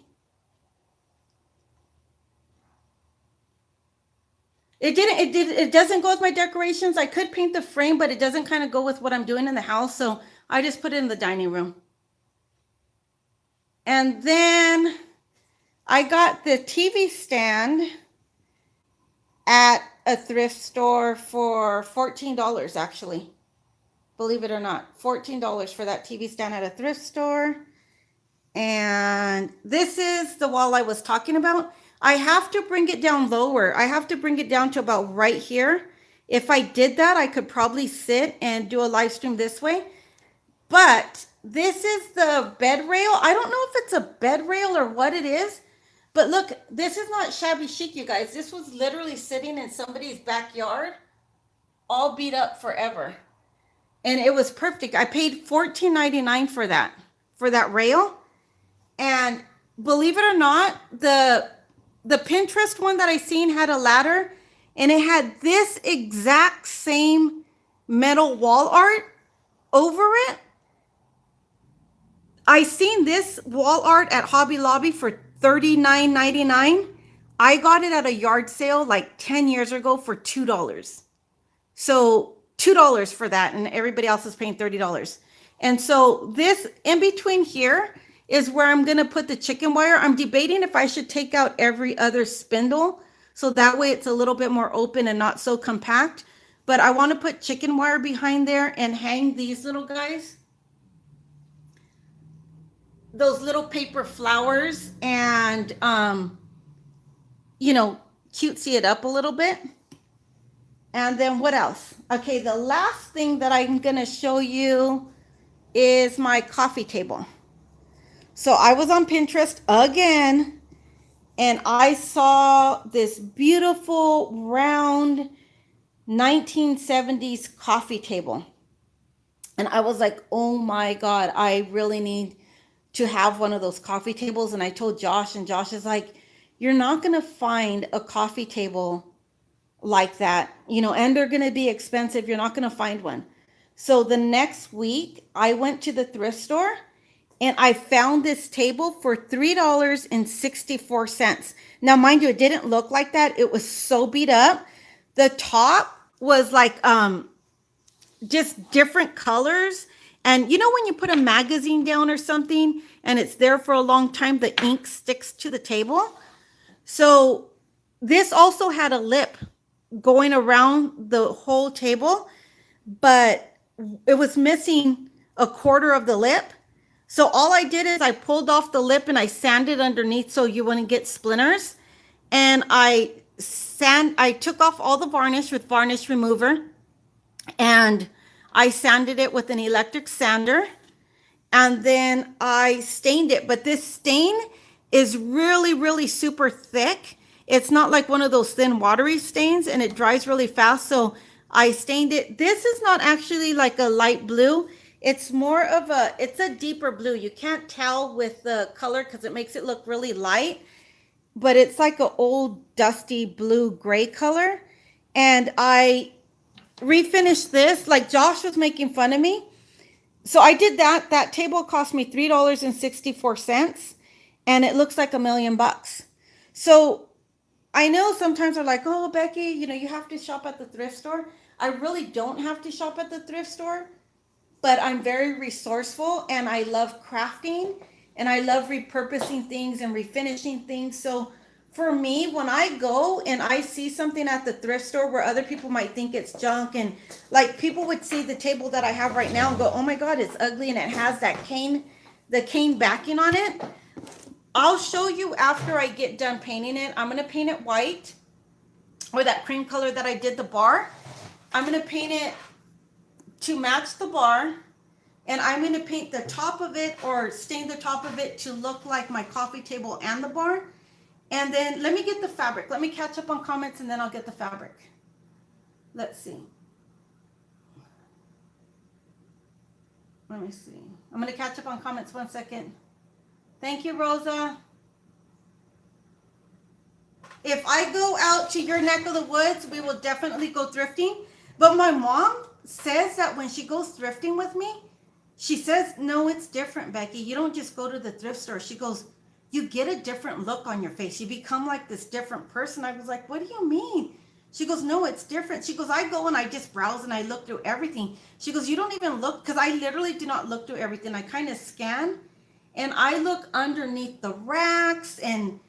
It doesn't go with my decorations. I could paint the frame, but it doesn't kind of go with what I'm doing in the house, so I just put it in the dining room. And then I got the TV stand at a thrift store for $14, actually. Believe it or not, $14 for that TV stand at a thrift store. And this is the wall I was talking about. I have to bring it down lower. I have to bring it down to about right here. If I did that, I could probably sit and do a live stream this way. But this is the bed rail. I don't know if it's a bed rail or what it is. But look, this is not shabby chic, you guys. This was literally sitting in somebody's backyard, all beat up forever. And it was perfect. I paid $14.99 for that rail. And believe it or not, the Pinterest one that I seen had a ladder, and it had this exact same metal wall art over it. I seen this wall art at Hobby Lobby for $39.99. I got it at a yard sale like 10 years ago for $2. So $2 for that, and everybody else is paying $30. And so this in between here is where I'm going to put the chicken wire. I'm debating if I should take out every other spindle, so that way it's a little bit more open and not so compact. But I want to put chicken wire behind there and hang these little guys, those little paper flowers, and you know, cutesy it up a little bit. And then what else? Okay, the last thing that I'm gonna show you is my coffee table. So I was on Pinterest again, and I saw this beautiful round 1970s coffee table. And I was like, oh my God, I really need to have one of those coffee tables. And I told Josh, and Josh is like, you're not going to find a coffee table like that, you know, and they're going to be expensive. You're not going to find one. So the next week I went to the thrift store and I found this table for $3.64. Now, mind you, it didn't look like that. It was so beat up. The top was like, just different colors. And you know, when you put a magazine down or something and it's there for a long time, the ink sticks to the table. So this also had a lip going around the whole table, but it was missing a quarter of the lip. So all I did is I pulled off the lip and I sanded underneath so you wouldn't get splinters. And I took off all the varnish with varnish remover, and I sanded it with an electric sander, and then I stained it. But this stain is really, really super thick. It's not like one of those thin watery stains, and it dries really fast. So I stained it. This is not actually like a light blue. It's more of it's a deeper blue. You can't tell with the color because it makes it look really light, but it's like an old dusty blue gray color. And I refinished this, like Josh was making fun of me. So I did that. That table cost me $3.64, and it looks like $1 million. So I know sometimes they're like, oh, Becky, you know, you have to shop at the thrift store. I really don't have to shop at the thrift store, but I'm very resourceful and I love crafting and I love repurposing things and refinishing things. So for me, when I go and I see something at the thrift store where other people might think it's junk, and like people would see the table that I have right now and go, oh my God, it's ugly and it has that cane, the cane backing on it. I'll show you after I get done painting it. I'm going to paint it white, or that cream color that I did the bar. I'm going to paint it to match the bar, and I'm going to paint the top of it or stain the top of it to look like my coffee table and the bar. And then let me get the fabric. Let me catch up on comments and then I'll get the fabric. Let's see. Let me see. I'm going to catch up on comments 1 second. Thank you, Rosa. If I go out to your neck of the woods, we will definitely go thrifting. But my mom says that when she goes thrifting with me, she says, no, it's different, Becky. You don't just go to the thrift store. She goes, you get a different look on your face. You become like this different person. I was like, what do you mean? She goes, no, it's different. She goes, I go and I just browse and I look through everything. She goes, you don't even look, because I literally do not look through everything. I kind of scan and I look underneath the racks, and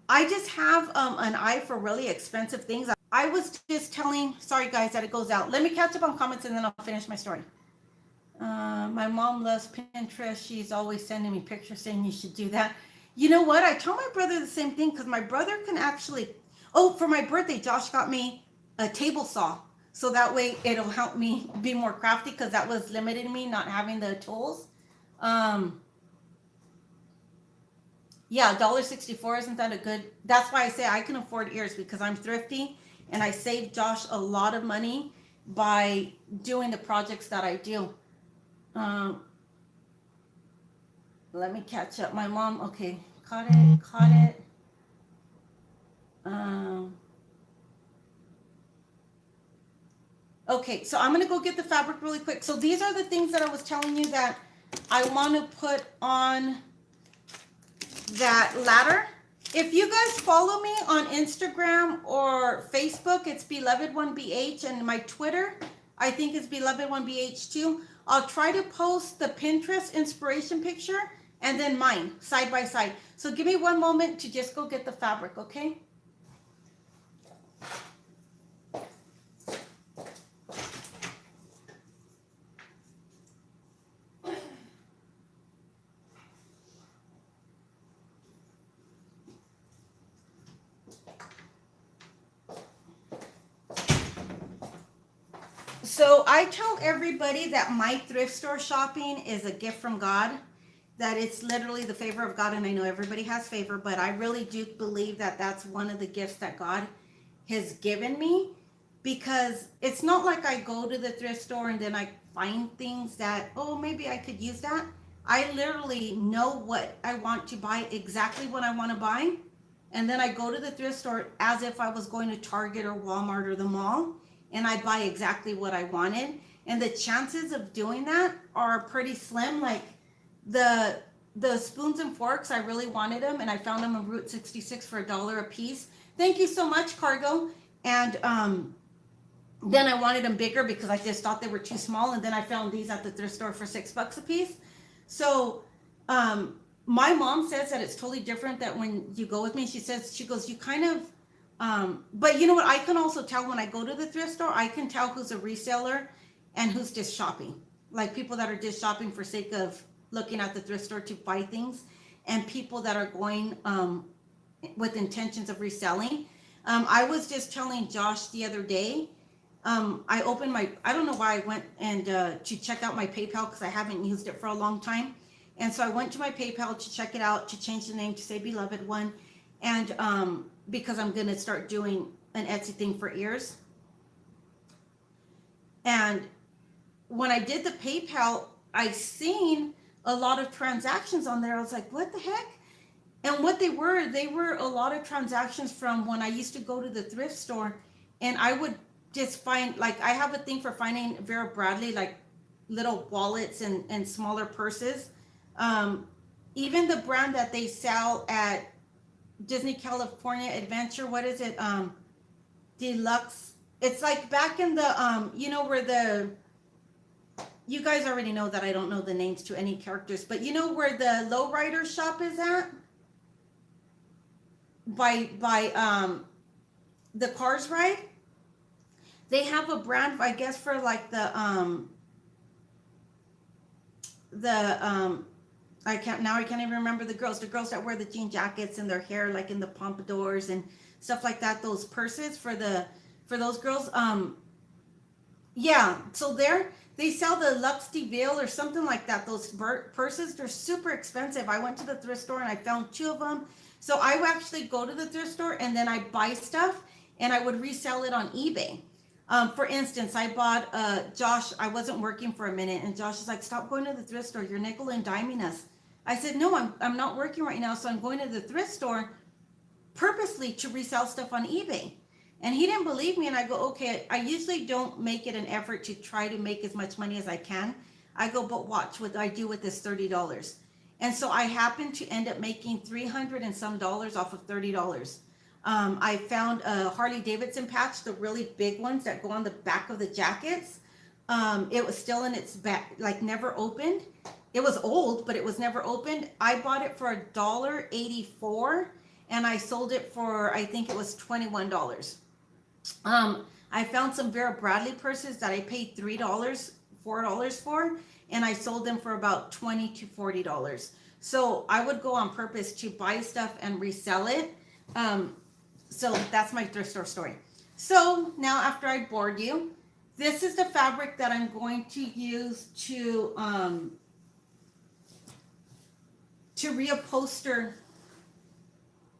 I just have an eye for really expensive things. I was just telling, sorry guys that it goes out. Let me catch up on comments and then I'll finish my story. My mom loves Pinterest. She's always sending me pictures saying you should do that. You know what? I told my brother the same thing, because my brother can actually, for my birthday, Josh got me a table saw. So that way it'll help me be more crafty, because that was limiting me not having the tools. Yeah, $1.64 isn't that a good, that's why I say I can afford ears, because I'm thrifty and I saved Josh a lot of money by doing the projects that I do. Let me catch up. My mom, okay, caught it. Okay, so I'm gonna go get the fabric really quick. So these are the things that I was telling you that I want to put on that ladder. If you guys follow me on Instagram or Facebook, it's BelovedOne BH, and my Twitter, I think it's BelovedOne BH2. I'll try to post the Pinterest inspiration picture and then mine side by side. So give me one moment to just go get the fabric, okay? So I tell everybody that my thrift store shopping is a gift from God, that it's literally the favor of God. And I know everybody has favor, but I really do believe that that's one of the gifts that God has given me, because it's not like I go to the thrift store and then I find things that, oh, maybe I could use that. I literally know what I want to buy, exactly what I want to buy. And then I go to the thrift store as if I was going to Target or Walmart or the mall, and I buy exactly what I wanted. And the chances of doing that are pretty slim. Like the spoons and forks, I really wanted them, and I found them on Route 66 for $1 a piece. Thank you so much, Cargo. And then I wanted them bigger because I just thought they were too small. And then I found these at the thrift store for $6 a piece. So my mom says that it's totally different, that when you go with me, she goes, you kind of, but you know what? I can also tell when I go to the thrift store, I can tell who's a reseller and who's just shopping. Like people that are just shopping for sake of looking at the thrift store to buy things, and people that are going with intentions of reselling. I was just telling Josh the other day, I opened I don't know why I went and to check out my PayPal, because I haven't used it for a long time. And so I went to my PayPal to check it out, to change the name to say BelovedOne. And because I'm going to start doing an Etsy thing for ears. And when I did the PayPal, I seen a lot of transactions on there. I was like, what the heck? And what they were a lot of transactions from when I used to go to the thrift store, and I would just find, like, I have a thing for finding Vera Bradley, like little wallets and smaller purses. Even the brand that they sell at Disney California Adventure, what is it? Deluxe. It's like back in the, you know, where you guys already know that I don't know the names to any characters, but you know where the lowrider shop is at? By the Cars Ride? They have a brand, I guess, for like I can't even remember the girls that wear the jean jackets and their hair like in the pompadours and stuff like that, those purses for those girls. Yeah, so they sell the Lux de Ville or something like that, those purses. They're super expensive. I went to the thrift store and I found 2 of them. So I would actually go to the thrift store and then I buy stuff and I would resell it on eBay. For instance, I bought Josh, I wasn't working for a minute, and Josh is like, stop going to the thrift store, you're nickel and diming us. I said, no, I'm not working right now, so I'm going to the thrift store purposely to resell stuff on eBay. And he didn't believe me, and I go, okay, I usually don't make it an effort to try to make as much money as I can. I go, but watch what I do with this $30. And so I happened to end up making $300 and some off of $30. I found a Harley Davidson patch, the really big ones that go on the back of the jackets. It was still in its back, like never opened. It was old, but it was never opened. I bought it for $1.84 and I sold it for, I think it was $21. I found some Vera Bradley purses that I paid $3, $4 for, and I sold them for about $20 to $40. So I would go on purpose to buy stuff and resell it. So that's my thrift store story. So now, after I bored you, this is the fabric that I'm going to use to reupholster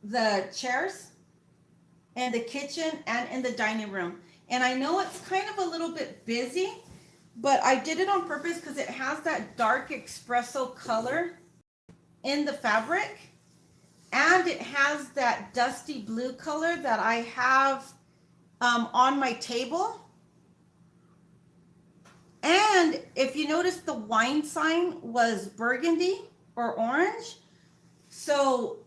the chairs and the kitchen and in the dining room. And I know it's kind of a little bit busy, but I did it on purpose because it has that dark espresso color in the fabric. And it has that dusty blue color that I have on my table. And if you notice, the wine sign was burgundy or orange. So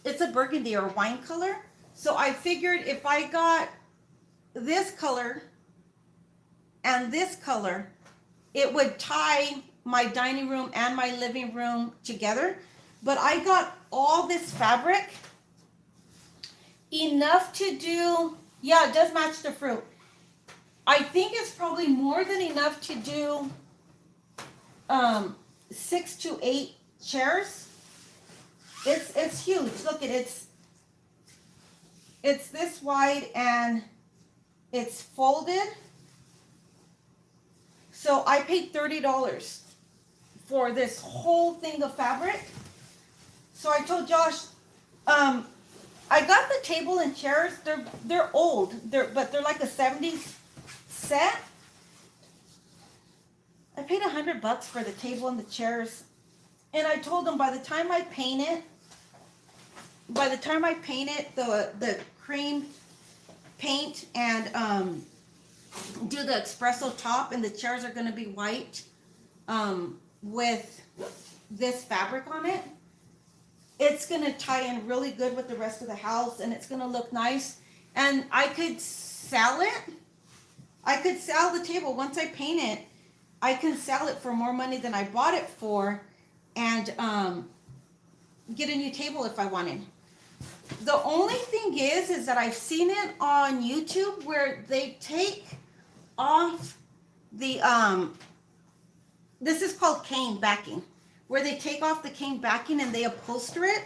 it's a burgundy or wine color. So I figured if I got this color and this color, it would tie my dining room and my living room together. But I got all this fabric, enough to do, yeah, it does match the fruit. I think it's probably more than enough to do 6 to 8 chairs. It's huge. Look at it. It's this wide and it's folded. So I paid $30 for this whole thing of fabric. So I told Josh, I got the table and chairs. They're old. But they're like a 70s set. I paid $100 for the table and the chairs. And I told them by the time I paint it, the cream paint and do the espresso top, and the chairs are going to be white with this fabric on it, it's going to tie in really good with the rest of the house, and it's going to look nice. And I could sell it. I could sell the table once I paint it. I can sell it for more money than I bought it for, and get a new table if I wanted. The only thing is that I've seen it on YouTube where they take off the this is called cane backing, where they take off the cane backing and they upholster it.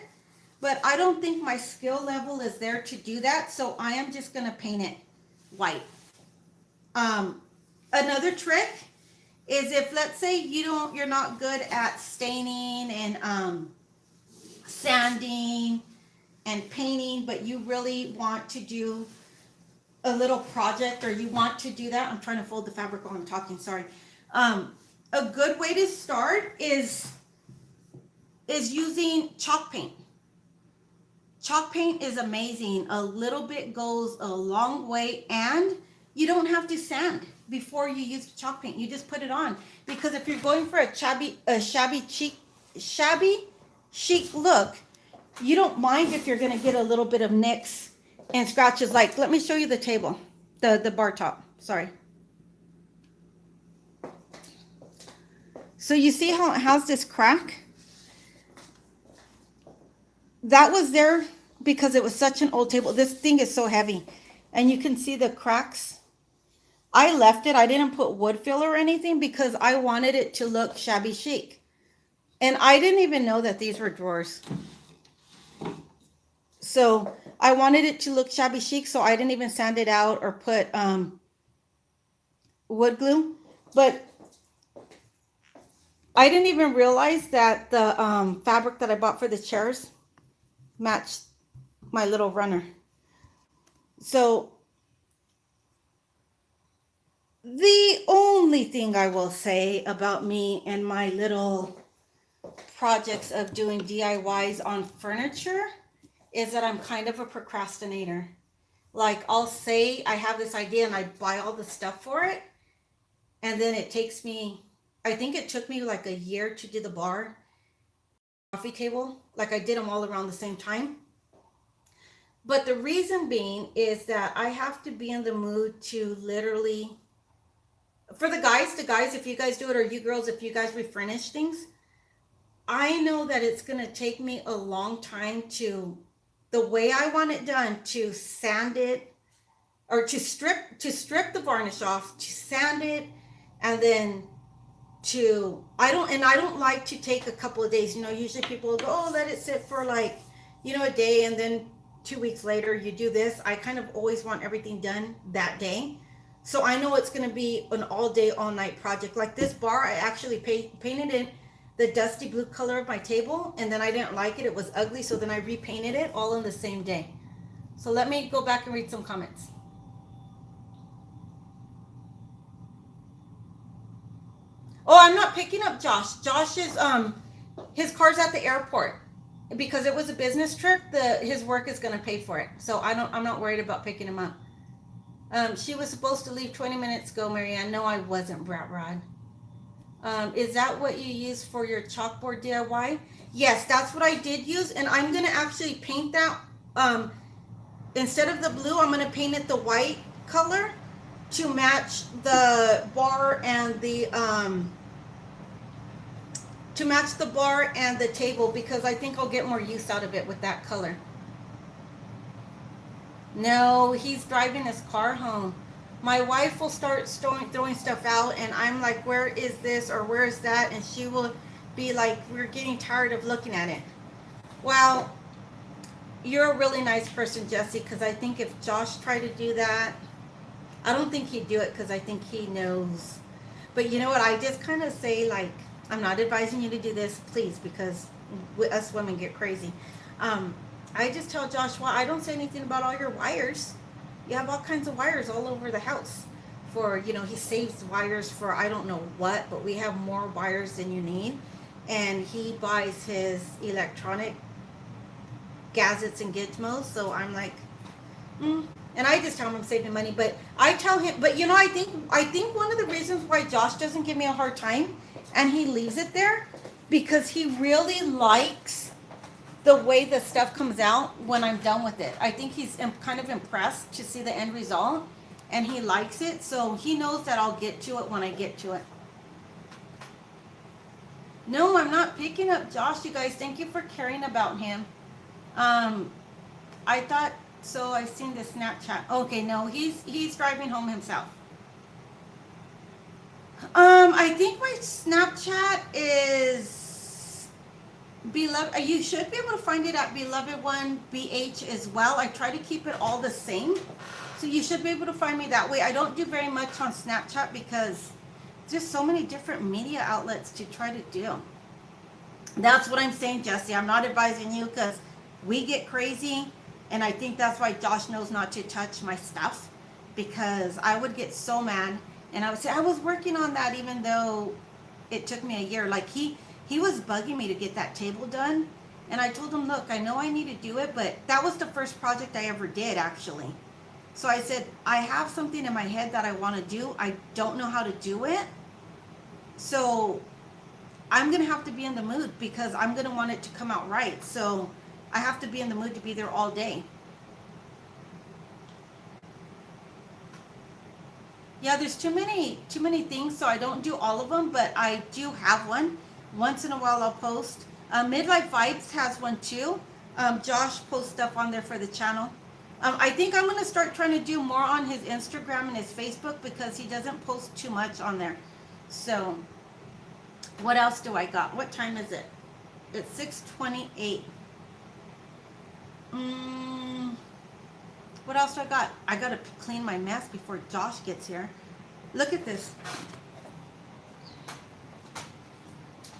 But I don't think my skill level is there to do that, so I am just gonna paint it white. Another trick is, if let's say you're not good at staining and sanding and painting, but you really want to do a little project, or you want to do that. I'm trying to fold the fabric while I'm talking, sorry. A good way to start is using chalk paint. Chalk paint is amazing. A little bit goes a long way, and you don't have to sand before you use chalk paint. You just put it on, because if you're going for a shabby chic look, you don't mind if you're going to get a little bit of nicks and scratches. Like, let me show you the table, the bar top. Sorry. So you see how it has this crack? That was there because it was such an old table. This thing is so heavy, and you can see the cracks. I left it. I didn't put wood filler or anything because I wanted it to look shabby chic. And I didn't even know that these were drawers. So I wanted it to look shabby chic, so I didn't even sand it out or put wood glue. But I didn't even realize that the fabric that I bought for the chairs matched my little runner. So the only thing I will say about me and my little projects of doing DIYs on furniture is that I'm kind of a procrastinator. Like, I'll say I have this idea and I buy all the stuff for it, and then it takes me, I think it took me like a year to do the bar, coffee table. Like, I did them all around the same time. But the reason being is that I have to be in the mood to literally, for the guys, if you guys do it, or you girls, if you guys refurnish things, I know that it's going to take me a long time to, the way I want it done, to sand it, or to strip the varnish off, to sand it, and then I don't like to take a couple of days. You know, usually people will go, oh, let it sit for like, a day, and then 2 weeks later you do this. I kind of always want everything done that day. So I know it's going to be an all day, all night project. Like this bar, I actually painted it the dusty blue color of my table, and then I didn't like it. It was ugly, so then I repainted it all in the same day. So let me go back and read some comments. Oh, I'm not picking up Josh. Josh is, his car's at the airport. Because it was a business trip, his work is going to pay for it. So I'm not worried about picking him up. She was supposed to leave 20 minutes ago, Marianne. No, I wasn't, Brat Rod. Is that what you use for your chalkboard DIY? Yes, that's what I did use. And I'm going to actually paint that. Instead of the blue, I'm going to paint it the white color to match the bar and the table, because I think I'll get more use out of it with that color. No, he's driving his car home. My wife will start throwing stuff out, and I'm like, where is this or where is that? And she will be like, we're getting tired of looking at it. Well, you're a really nice person, Jesse, because I think if Josh tried to do that, I don't think he'd do it, because I think he knows. But you know what? I just kind of say, like, I'm not advising you to do this, please, because us women get crazy. I just tell Josh, well, I don't say anything about all your wires. You have all kinds of wires all over the house. For, he saves wires for I don't know what, but we have more wires than you need. And he buys his electronic gadgets and gizmos. So I'm like, And I just tell him I'm saving money. But I tell him, but I think one of the reasons why Josh doesn't give me a hard time and he leaves it there, because he really likes the way the stuff comes out when I'm done with it. I think he's kind of impressed to see the end result, and he likes it, so he knows that I'll get to it when I get to it. No, I'm not picking up Josh, you guys. Thank you for caring about him. I thought so. I seen the Snapchat. Okay, no, he's driving home himself. I think my Snapchat is Beloved. You should be able to find it at BelovedOne BH as well. I try to keep it all the same, so you should be able to find me that way. I don't do very much on Snapchat because there's so many different media outlets to try to do. That's what I'm saying, Jesse. I'm not advising you, because we get crazy, and I think that's why Josh knows not to touch my stuff, because I would get so mad, and I would say I was working on that even though it took me a year. Like he was bugging me to get that table done, and I told him, look, I know I need to do it, but that was the first project I ever did, actually. So I said, I have something in my head that I want to do. I don't know how to do it. So I'm going to have to be in the mood, because I'm going to want it to come out right. So I have to be in the mood to be there all day. Yeah, there's too many things, so I don't do all of them, but I do have one. Once in a while I'll post. Midlife Vibes has one too. Josh posts stuff on there for the channel. I think I'm going to start trying to do more on his Instagram and his Facebook, because he doesn't post too much on there. So, what else do I got? What time is it? It's 6:28. What else do I got? I got to clean my mess before Josh gets here. Look at this.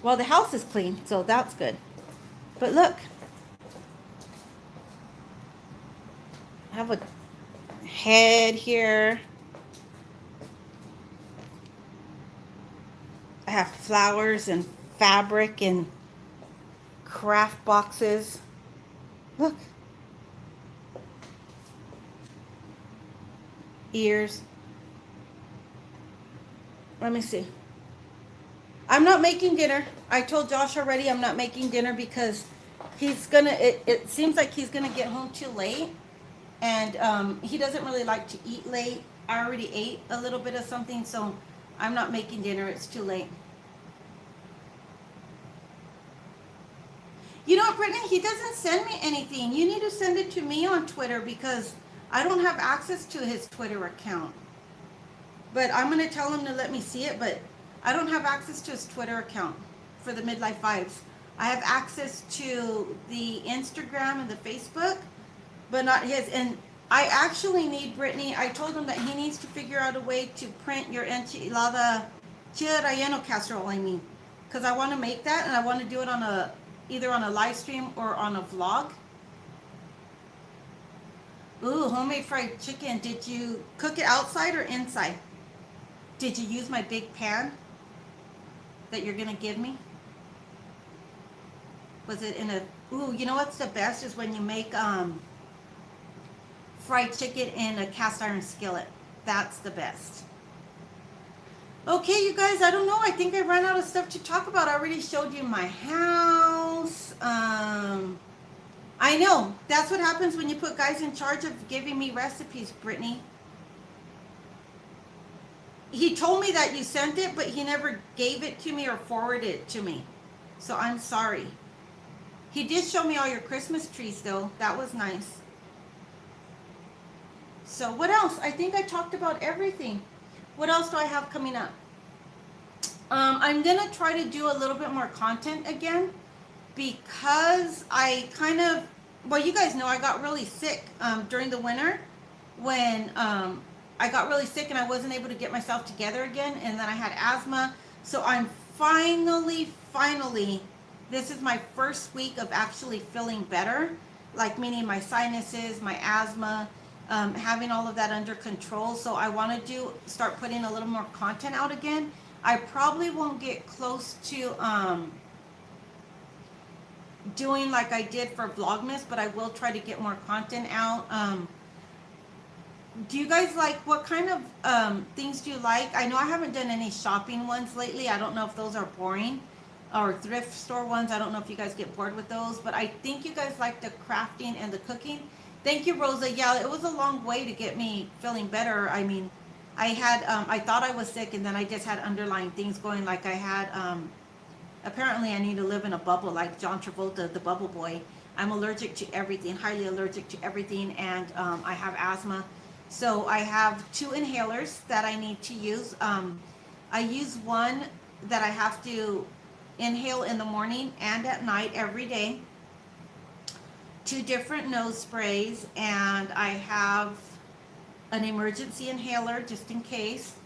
Well, the house is clean, so that's good. But look. I have a head here. I have flowers and fabric and craft boxes. Look. Ears. Let me see. I'm not making dinner. I told Josh already I'm not making dinner, because he's gonna, it seems like he's gonna get home too late. And he doesn't really like to eat late. I already ate a little bit of something, so I'm not making dinner. It's too late. You know, Brittany, he doesn't send me anything. You need to send it to me on Twitter, because I don't have access to his Twitter account. But I'm going to tell him to let me see it, but I don't have access to his Twitter account for the Midlife Vibes. I have access to the Instagram and the Facebook, but not his. And I actually need, Brittany, I told him that he needs to figure out a way to print your enchilada chile relleno casserole, because I want to make that, and I want to do it on either on a live stream or on a vlog. Ooh, homemade fried chicken. Did you cook it outside or inside? Did you use my big pan that you're going to give me? Was it in a... Ooh, you know what's the best is when you make fried chicken in a cast iron skillet. That's the best. Okay, you guys, I don't know. I think I ran out of stuff to talk about. I already showed you my house. I know. That's what happens when you put guys in charge of giving me recipes, Brittany. he told me that you sent it, but he never gave it to me or forwarded it to me. So I'm sorry. He did show me all your Christmas trees though. That was nice. So what else? I think I talked about everything. What else do I have coming up? I'm gonna try to do a little bit more content again because I kind of, well, you guys know I got really sick during the winter when I got really sick and I wasn't able to get myself together again, and then I had asthma. So I'm finally, this is my first week of actually feeling better, like meaning my sinuses, my asthma, having all of that under control. So I want to start putting a little more content out again. I probably won't get close to doing like I did for Vlogmas, but I will try to get more content out. Do you guys like, what kind of things do you like? I know I haven't done any shopping ones lately. I don't know if those are boring, or thrift store ones. I don't know if you guys get bored with those, but I think you guys like the crafting and the cooking. Thank you, Rosa. Yeah, it was a long way to get me feeling better. I mean, I had, I thought I was sick, and then I just had underlying things going. Like I had, apparently I need to live in a bubble like John Travolta, the bubble boy. I'm allergic to everything, highly allergic to everything, and I have asthma. So I have 2 inhalers that I need to use. I use one that I have to inhale in the morning and at night every day. 2 different nose sprays, and I have an emergency inhaler just in case.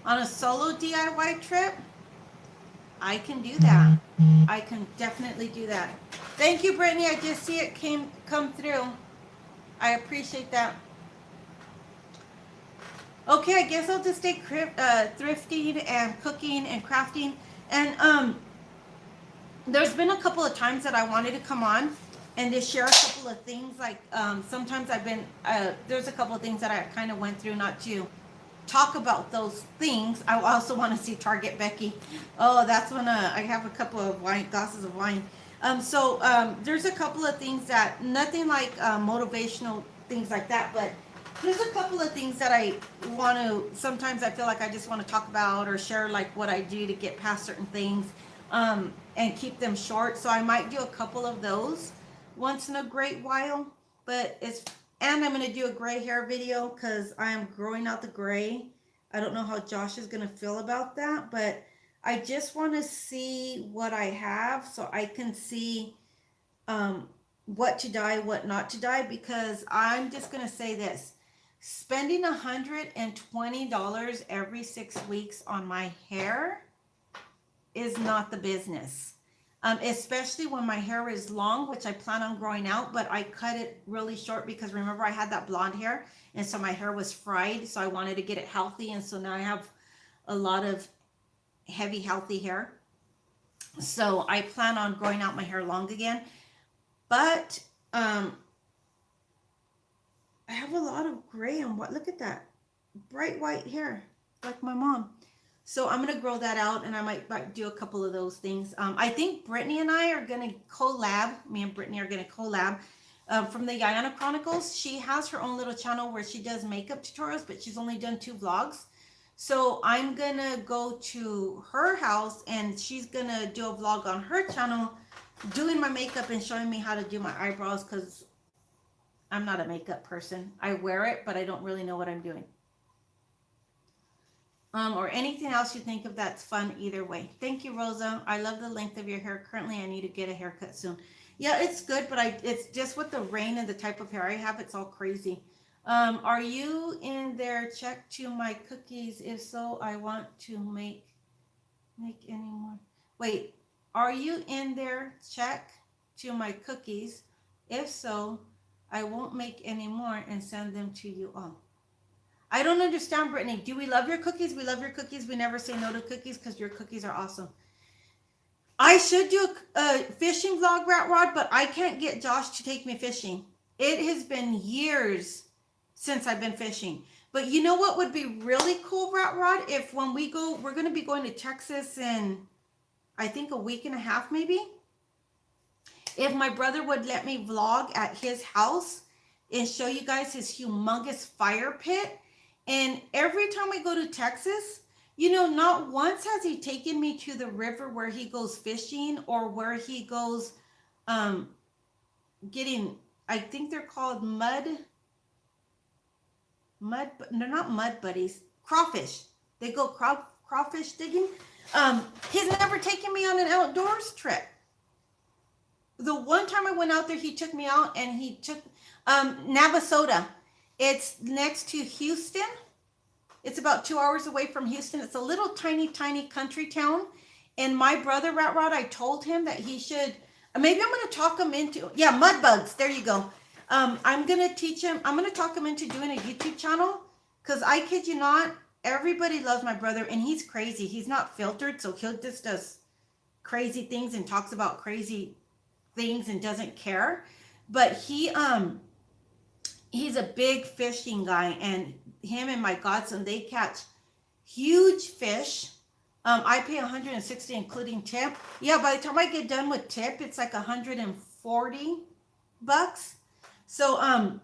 On a solo DIY trip, I can do that. I can definitely do that. Thank you, Brittany. I just see it come through. I appreciate that. Okay, I guess I'll just stay thrifting and cooking and crafting. And there's been a couple of times that I wanted to come on and just share a couple of things. Like sometimes I've been, there's a couple of things that I kind of went through, not to talk about those things. I also want to see Target Becky. Oh, that's when I have a couple of glasses of wine. There's a couple of things that, nothing like motivational things like that, but there's a couple of things that I want to, sometimes I feel like I just want to talk about or share like what I do to get past certain things and keep them short. So I might do a couple of those once in a great while, and I'm going to do a gray hair video because I am growing out the gray. I don't know how Josh is going to feel about that, but I just want to see what I have so I can see what to dye, what not to dye, because I'm just going to say this. Spending $120 every 6 weeks on my hair is not the business. Especially when my hair is long, which I plan on growing out, but I cut it really short because remember I had that blonde hair, and so my hair was fried, so I wanted to get it healthy, and so now I have a lot of heavy, healthy hair. So I plan on growing out my hair long again, but I have a lot of gray and what, look at that, bright white hair, like my mom. So I'm going to grow that out, and I might do a couple of those things. I think Brittany and I are going to collab. Me and Brittany are going to collab from the Yaya Chronicles. She has her own little channel where she does makeup tutorials, but she's only done 2 vlogs. So I'm going to go to her house, and she's going to do a vlog on her channel doing my makeup and showing me how to do my eyebrows, because I'm not a makeup person. I wear it, but I don't really know what I'm doing. Or anything else you think of that's fun either way. Thank you, Rosa. I love the length of your hair. Currently, I need to get a haircut soon. Yeah, it's good, but it's just with the rain and the type of hair I have, it's all crazy. Are you in there? Check to my cookies. If so, I want to make any more. Wait, are you in there? Check to my cookies. If so, I won't make any more and send them to you all. I don't understand, Brittany. Do we love your cookies? We love your cookies. We never say no to cookies because your cookies are awesome. I should do a fishing vlog, Rat Rod, but I can't get Josh to take me fishing. It has been years since I've been fishing. But you know what would be really cool, Rat Rod? If when we go, we're going to be going to Texas in, I think, a week and a half maybe. If my brother would let me vlog at his house, and show you guys his humongous fire pit. And every time I go to Texas, not once has he taken me to the river where he goes fishing or where he goes um, getting, I think they're called they're not mud buddies, crawfish. They go crawfish digging. He's never taken me on an outdoors trip. The one time I went out there, he took me out and he took Navasota. It's next to Houston. It's about 2 hours away from Houston. It's a little tiny, tiny country town. And my brother, Rat Rod, I told him that he should, maybe I'm going to talk him into, mud bugs. There you go. I'm going to teach him, I'm going to talk him into doing a YouTube channel. Because I kid you not, everybody loves my brother and he's crazy. He's not filtered. So he'll just does crazy things and talks about crazy things and doesn't care. But he's a big fishing guy, and him and my godson, they catch huge fish. I pay 160 including tip. Yeah, by the time I get done with tip, it's like 140 bucks. So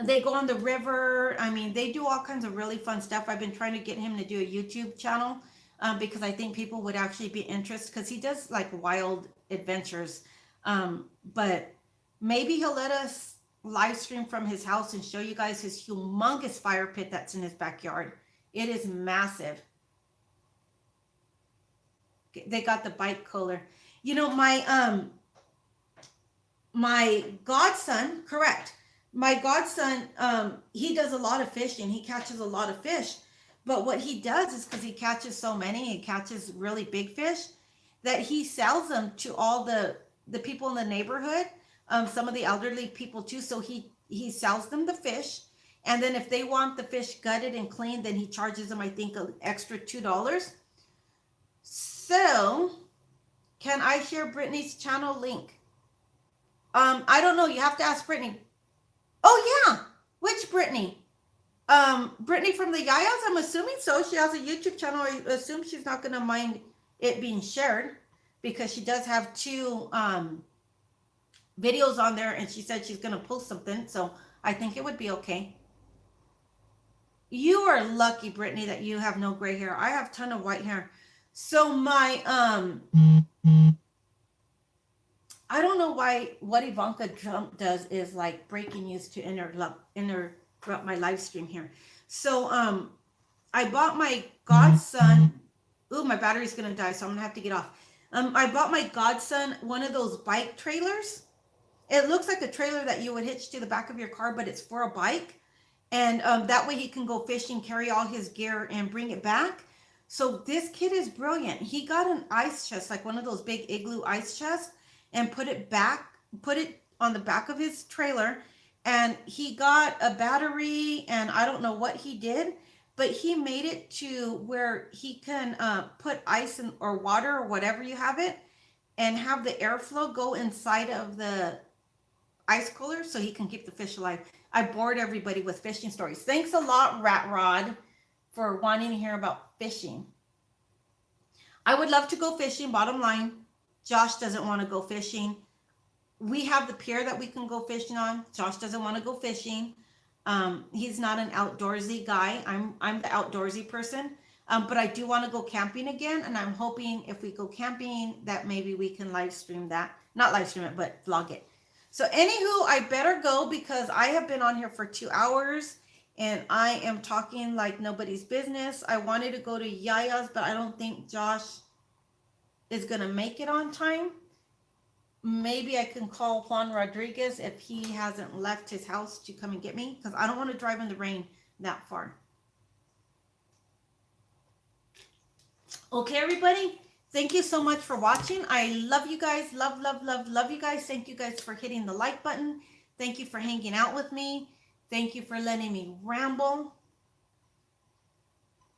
they go on the river. I mean, they do all kinds of really fun stuff. I've been trying to get him to do a YouTube channel because I think people would actually be interested because he does like wild adventures. But maybe he'll let us live stream from his house and show you guys his humongous fire pit that's in his backyard. It is massive. They got the bike cooler. My godson, correct. My godson, he does a lot of fishing. He catches a lot of fish. But what he does is because he catches so many, he catches really big fish, that he sells them to all the people in the neighborhood, some of the elderly people too. So he sells them the fish. And then if they want the fish gutted and cleaned, then he charges them, I think, an extra $2. So can I share Brittany's channel link? I don't know. You have to ask Brittany. Oh yeah. Which Brittany? Brittany from the Yayas? I'm assuming so. She has a YouTube channel. I assume she's not going to mind it being shared because she does have 2 videos on there, and she said she's going to post something. So I think it would be okay. You are lucky, Brittany, that you have no gray hair. I have a ton of white hair. So my, I don't know why what Ivanka Trump does is like breaking news to interrupt my live stream here. So I bought my godson. Ooh, my battery's gonna die, so I'm gonna have to get off. I bought my godson one of those bike trailers. It looks like a trailer that you would hitch to the back of your car, but it's for a bike. And that way he can go fishing, carry all his gear, and bring it back. So this kid is brilliant. He got an ice chest, like one of those big igloo ice chests, and put it on the back of his trailer. And he got a battery, and I don't know what he did, but he made it to where he can put ice or water or whatever you have it, and have the airflow go inside of the ice cooler so he can keep the fish alive. I bored everybody with fishing stories. Thanks a lot, Rat Rod, for wanting to hear about fishing. I would love to go fishing, bottom line. Josh doesn't want to go fishing. We have the pier that we can go fishing on. Josh doesn't want to go fishing. He's not an outdoorsy guy. I'm the outdoorsy person. But I do want to go camping again. And I'm hoping if we go camping that maybe we can live stream that. Not live stream it, but vlog it. So anywho, I better go because I have been on here for 2 hours and I am talking like nobody's business. I wanted to go to Yaya's, but I don't think Josh is going to make it on time. Maybe I can call Juan Rodriguez if he hasn't left his house to come and get me because I don't want to drive in the rain that far. Okay, everybody. Thank you so much for watching. I love you guys. Love, love, love, love you guys. Thank you guys for hitting the like button. Thank you for hanging out with me. Thank you for letting me ramble.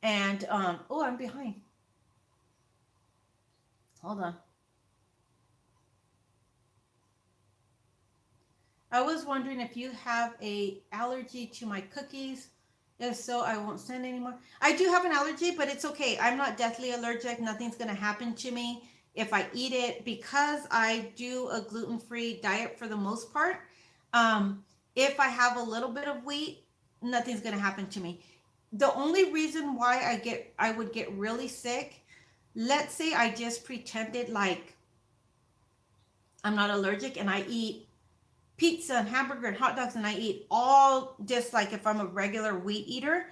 And, oh, I'm behind. Hold on. I was wondering if you have an allergy to my cookies. If so, I won't send anymore. I do have an allergy, but it's okay. I'm not deathly allergic. Nothing's going to happen to me if I eat it because I do a gluten-free diet for the most part. if I have a little bit of wheat, nothing's gonna happen to me. The only reason why I would get really sick, let's say I just pretended like I'm not allergic and I eat pizza and hamburger and hot dogs and I eat all just like if I'm a regular wheat eater,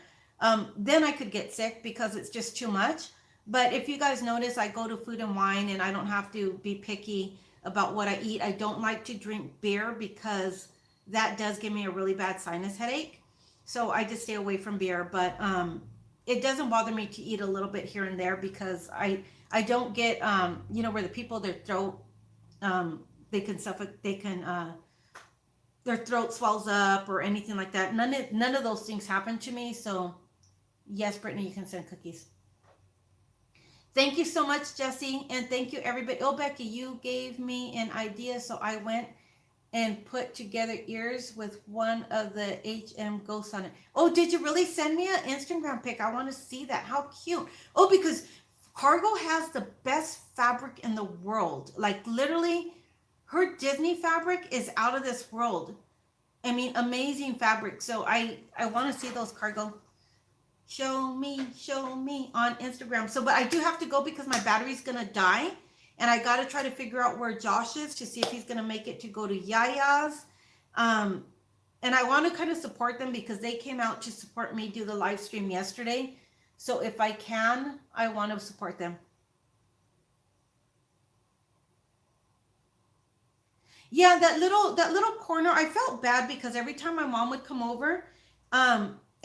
then I could get sick because it's just too much. But if you guys notice, I go to Food and Wine and I don't have to be picky about what I eat. I don't like to drink beer because that does give me a really bad sinus headache. So I just stay away from beer. But it doesn't bother me to eat a little bit here and there because I don't get where the people their throat they can suffocate, they can their throat swells up or anything like that. None of those things happen to me. So yes, Brittany, you can send cookies. Thank you so much, Jesse, and thank you everybody. Oh, Becky, you gave me an idea, so I went and put together ears with one of the HM ghosts on it. Oh, did you really send me an Instagram pic? I want to see that. How cute. Oh, because Cargo has the best fabric in the world. Like literally, her Disney fabric is out of this world. I mean, amazing fabric. So I want to see those, Cargo. Show me on Instagram. So, but I do have to go because my battery's going to die. And I got to try to figure out where Josh is to see if he's going to make it to go to Yaya's. And I want to kind of support them because they came out to support me do the live stream yesterday. So if I can, I want to support them. Yeah, that little corner, I felt bad because every time my mom would come over,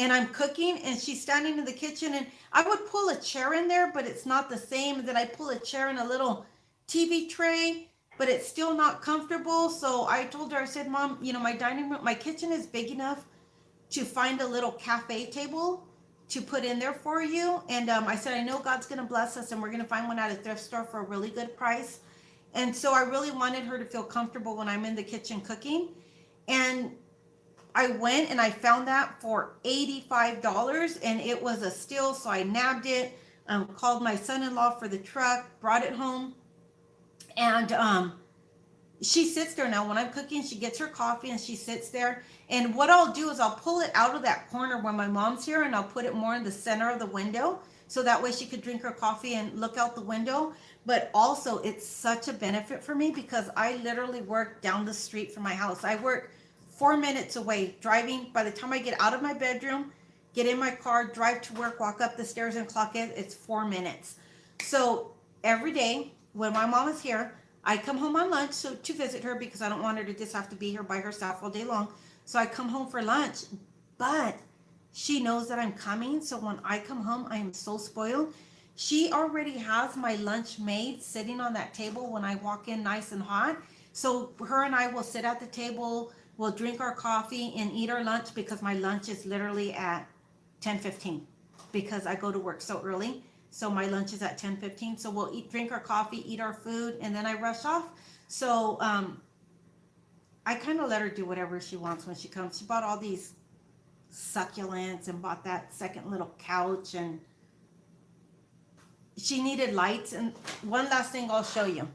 and I'm cooking and she's standing in the kitchen and I would pull a chair in there, but it's not the same. Then I pull a chair in a little TV tray, but it's still not comfortable. So I told her, I said, Mom, my dining room, my kitchen is big enough to find a little cafe table to put in there for you. And I said, I know God's going to bless us and we're going to find one at a thrift store for a really good price. And so I really wanted her to feel comfortable when I'm in the kitchen cooking. And I went and I found that for $85 and it was a steal. So I nabbed it, called my son-in-law for the truck, brought it home. And she sits there now when I'm cooking. She gets her coffee and she sits there. And what I'll do is I'll pull it out of that corner when my mom's here and I'll put it more in the center of the window. So that way she could drink her coffee and look out the window. But also it's such a benefit for me because I literally work down the street from my house. I work 4 minutes away driving. By the time I get out of my bedroom, get in my car, drive to work, walk up the stairs and clock in, it's 4 minutes. So every day when my mom is here, I come home on lunch to visit her because I don't want her to just have to be here by herself all day long. So I come home for lunch, but she knows that I'm coming. So when I come home, I am so spoiled. She already has my lunch made sitting on that table when I walk in nice and hot. So her and I will sit at the table, we'll drink our coffee and eat our lunch because my lunch is literally at 10:15 because I go to work so early. So my lunch is at 10:15. So we'll drink our coffee, eat our food, and then I rush off. So I kind of let her do whatever she wants when she comes. She bought all these succulents and bought that second little couch, and she needed lights. And one last thing I'll show you.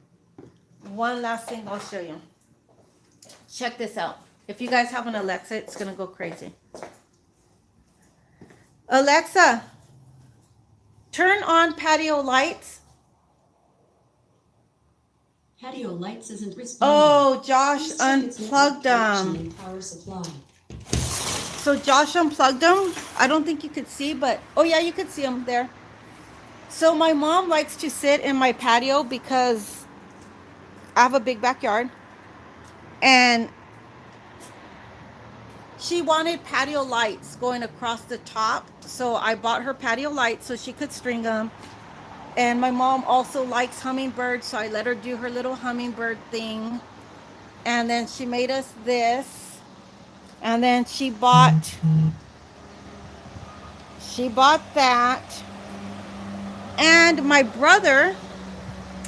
Check this out. If you guys have an Alexa, it's going to go crazy. Alexa, turn on patio lights. Patio lights isn't responding. Oh, Josh unplugged them. So Josh unplugged them. I don't think you could see, but oh yeah, you could see them there. So my mom likes to sit in my patio because I have a big backyard. And she wanted patio lights going across the top. So I bought her patio lights so she could string them. And my mom also likes hummingbirds, so I let her do her little hummingbird thing. And then she made us this. And then she bought that. And my brother,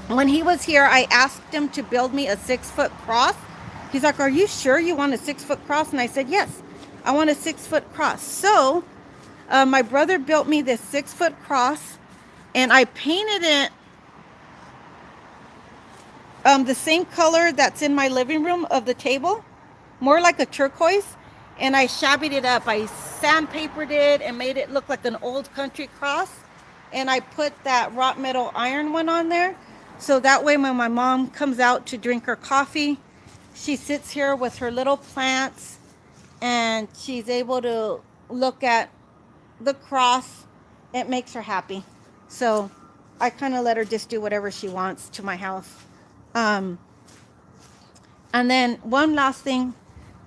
when he was here, I asked him to build me a 6-foot cross. He's like, are you sure you want a 6-foot cross? And I said, yes, I want a 6-foot cross. So my brother built me this 6-foot cross. And I painted it the same color that's in my living room of the table, more like a turquoise. and I shabbied it up. I sandpapered it and made it look like an old country cross. And I put that wrought metal iron one on there. So that way when my mom comes out to drink her coffee, she sits here with her little plants and she's able to look at the cross. It makes her happy. So I kind of let her just do whatever she wants to my house. Um, and then one last thing.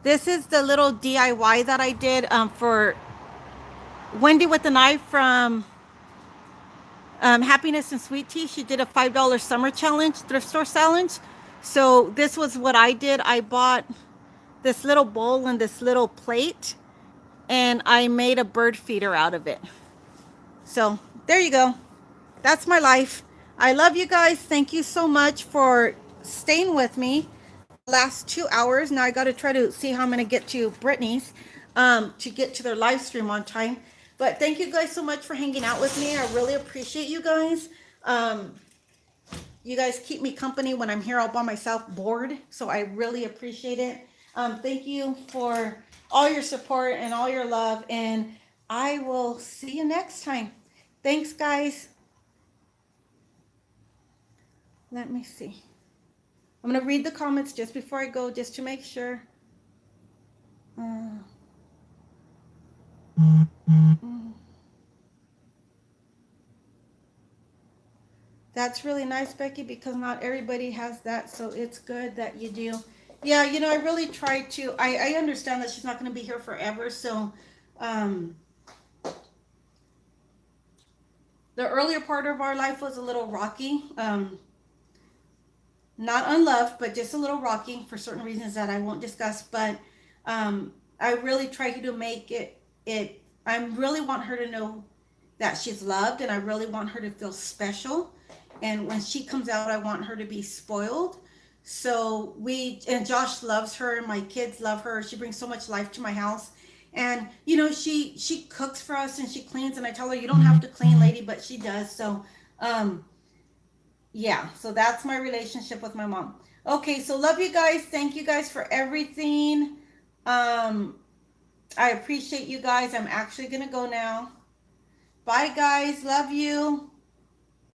This is the little DIY that I did for Wendy with the Knife from Happiness and Sweet Tea. She did a $5 summer challenge, thrift store challenge. So this was what I did. I bought this little bowl and this little plate, and I made a bird feeder out of it. So there you go. That's my life. I love you guys. Thank you so much for staying with me the last 2 hours. Now I got to try to see how I'm going to get to Brittany's to get to their live stream on time. But thank you guys so much for hanging out with me. I really appreciate you guys. You guys keep me company when I'm here all by myself, bored. So I really appreciate it. Thank you for all your support and all your love. And I will see you next time. Thanks, guys. Let me see. I'm going to read the comments just before I go, just to make sure. That's really nice, Becky, because not everybody has that, so it's good that you do. Yeah, you know, I really try to. I understand that she's not going to be here forever, so the earlier part of our life was a little rocky. Not unloved, but just a little rocky for certain reasons that I won't discuss. But I really try to make it. I really want her to know that she's loved, and I really want her to feel special. And when she comes out, I want her to be spoiled. So and Josh loves her, and my kids love her. She brings so much life to my house. And, you know, she cooks for us and she cleans, and I tell her, you don't have to clean, lady, but she does. So, yeah, so that's my relationship with my mom. Okay, so love you guys. Thank you guys for everything. I appreciate you guys. I'm actually going to go now. Bye, guys. Love you.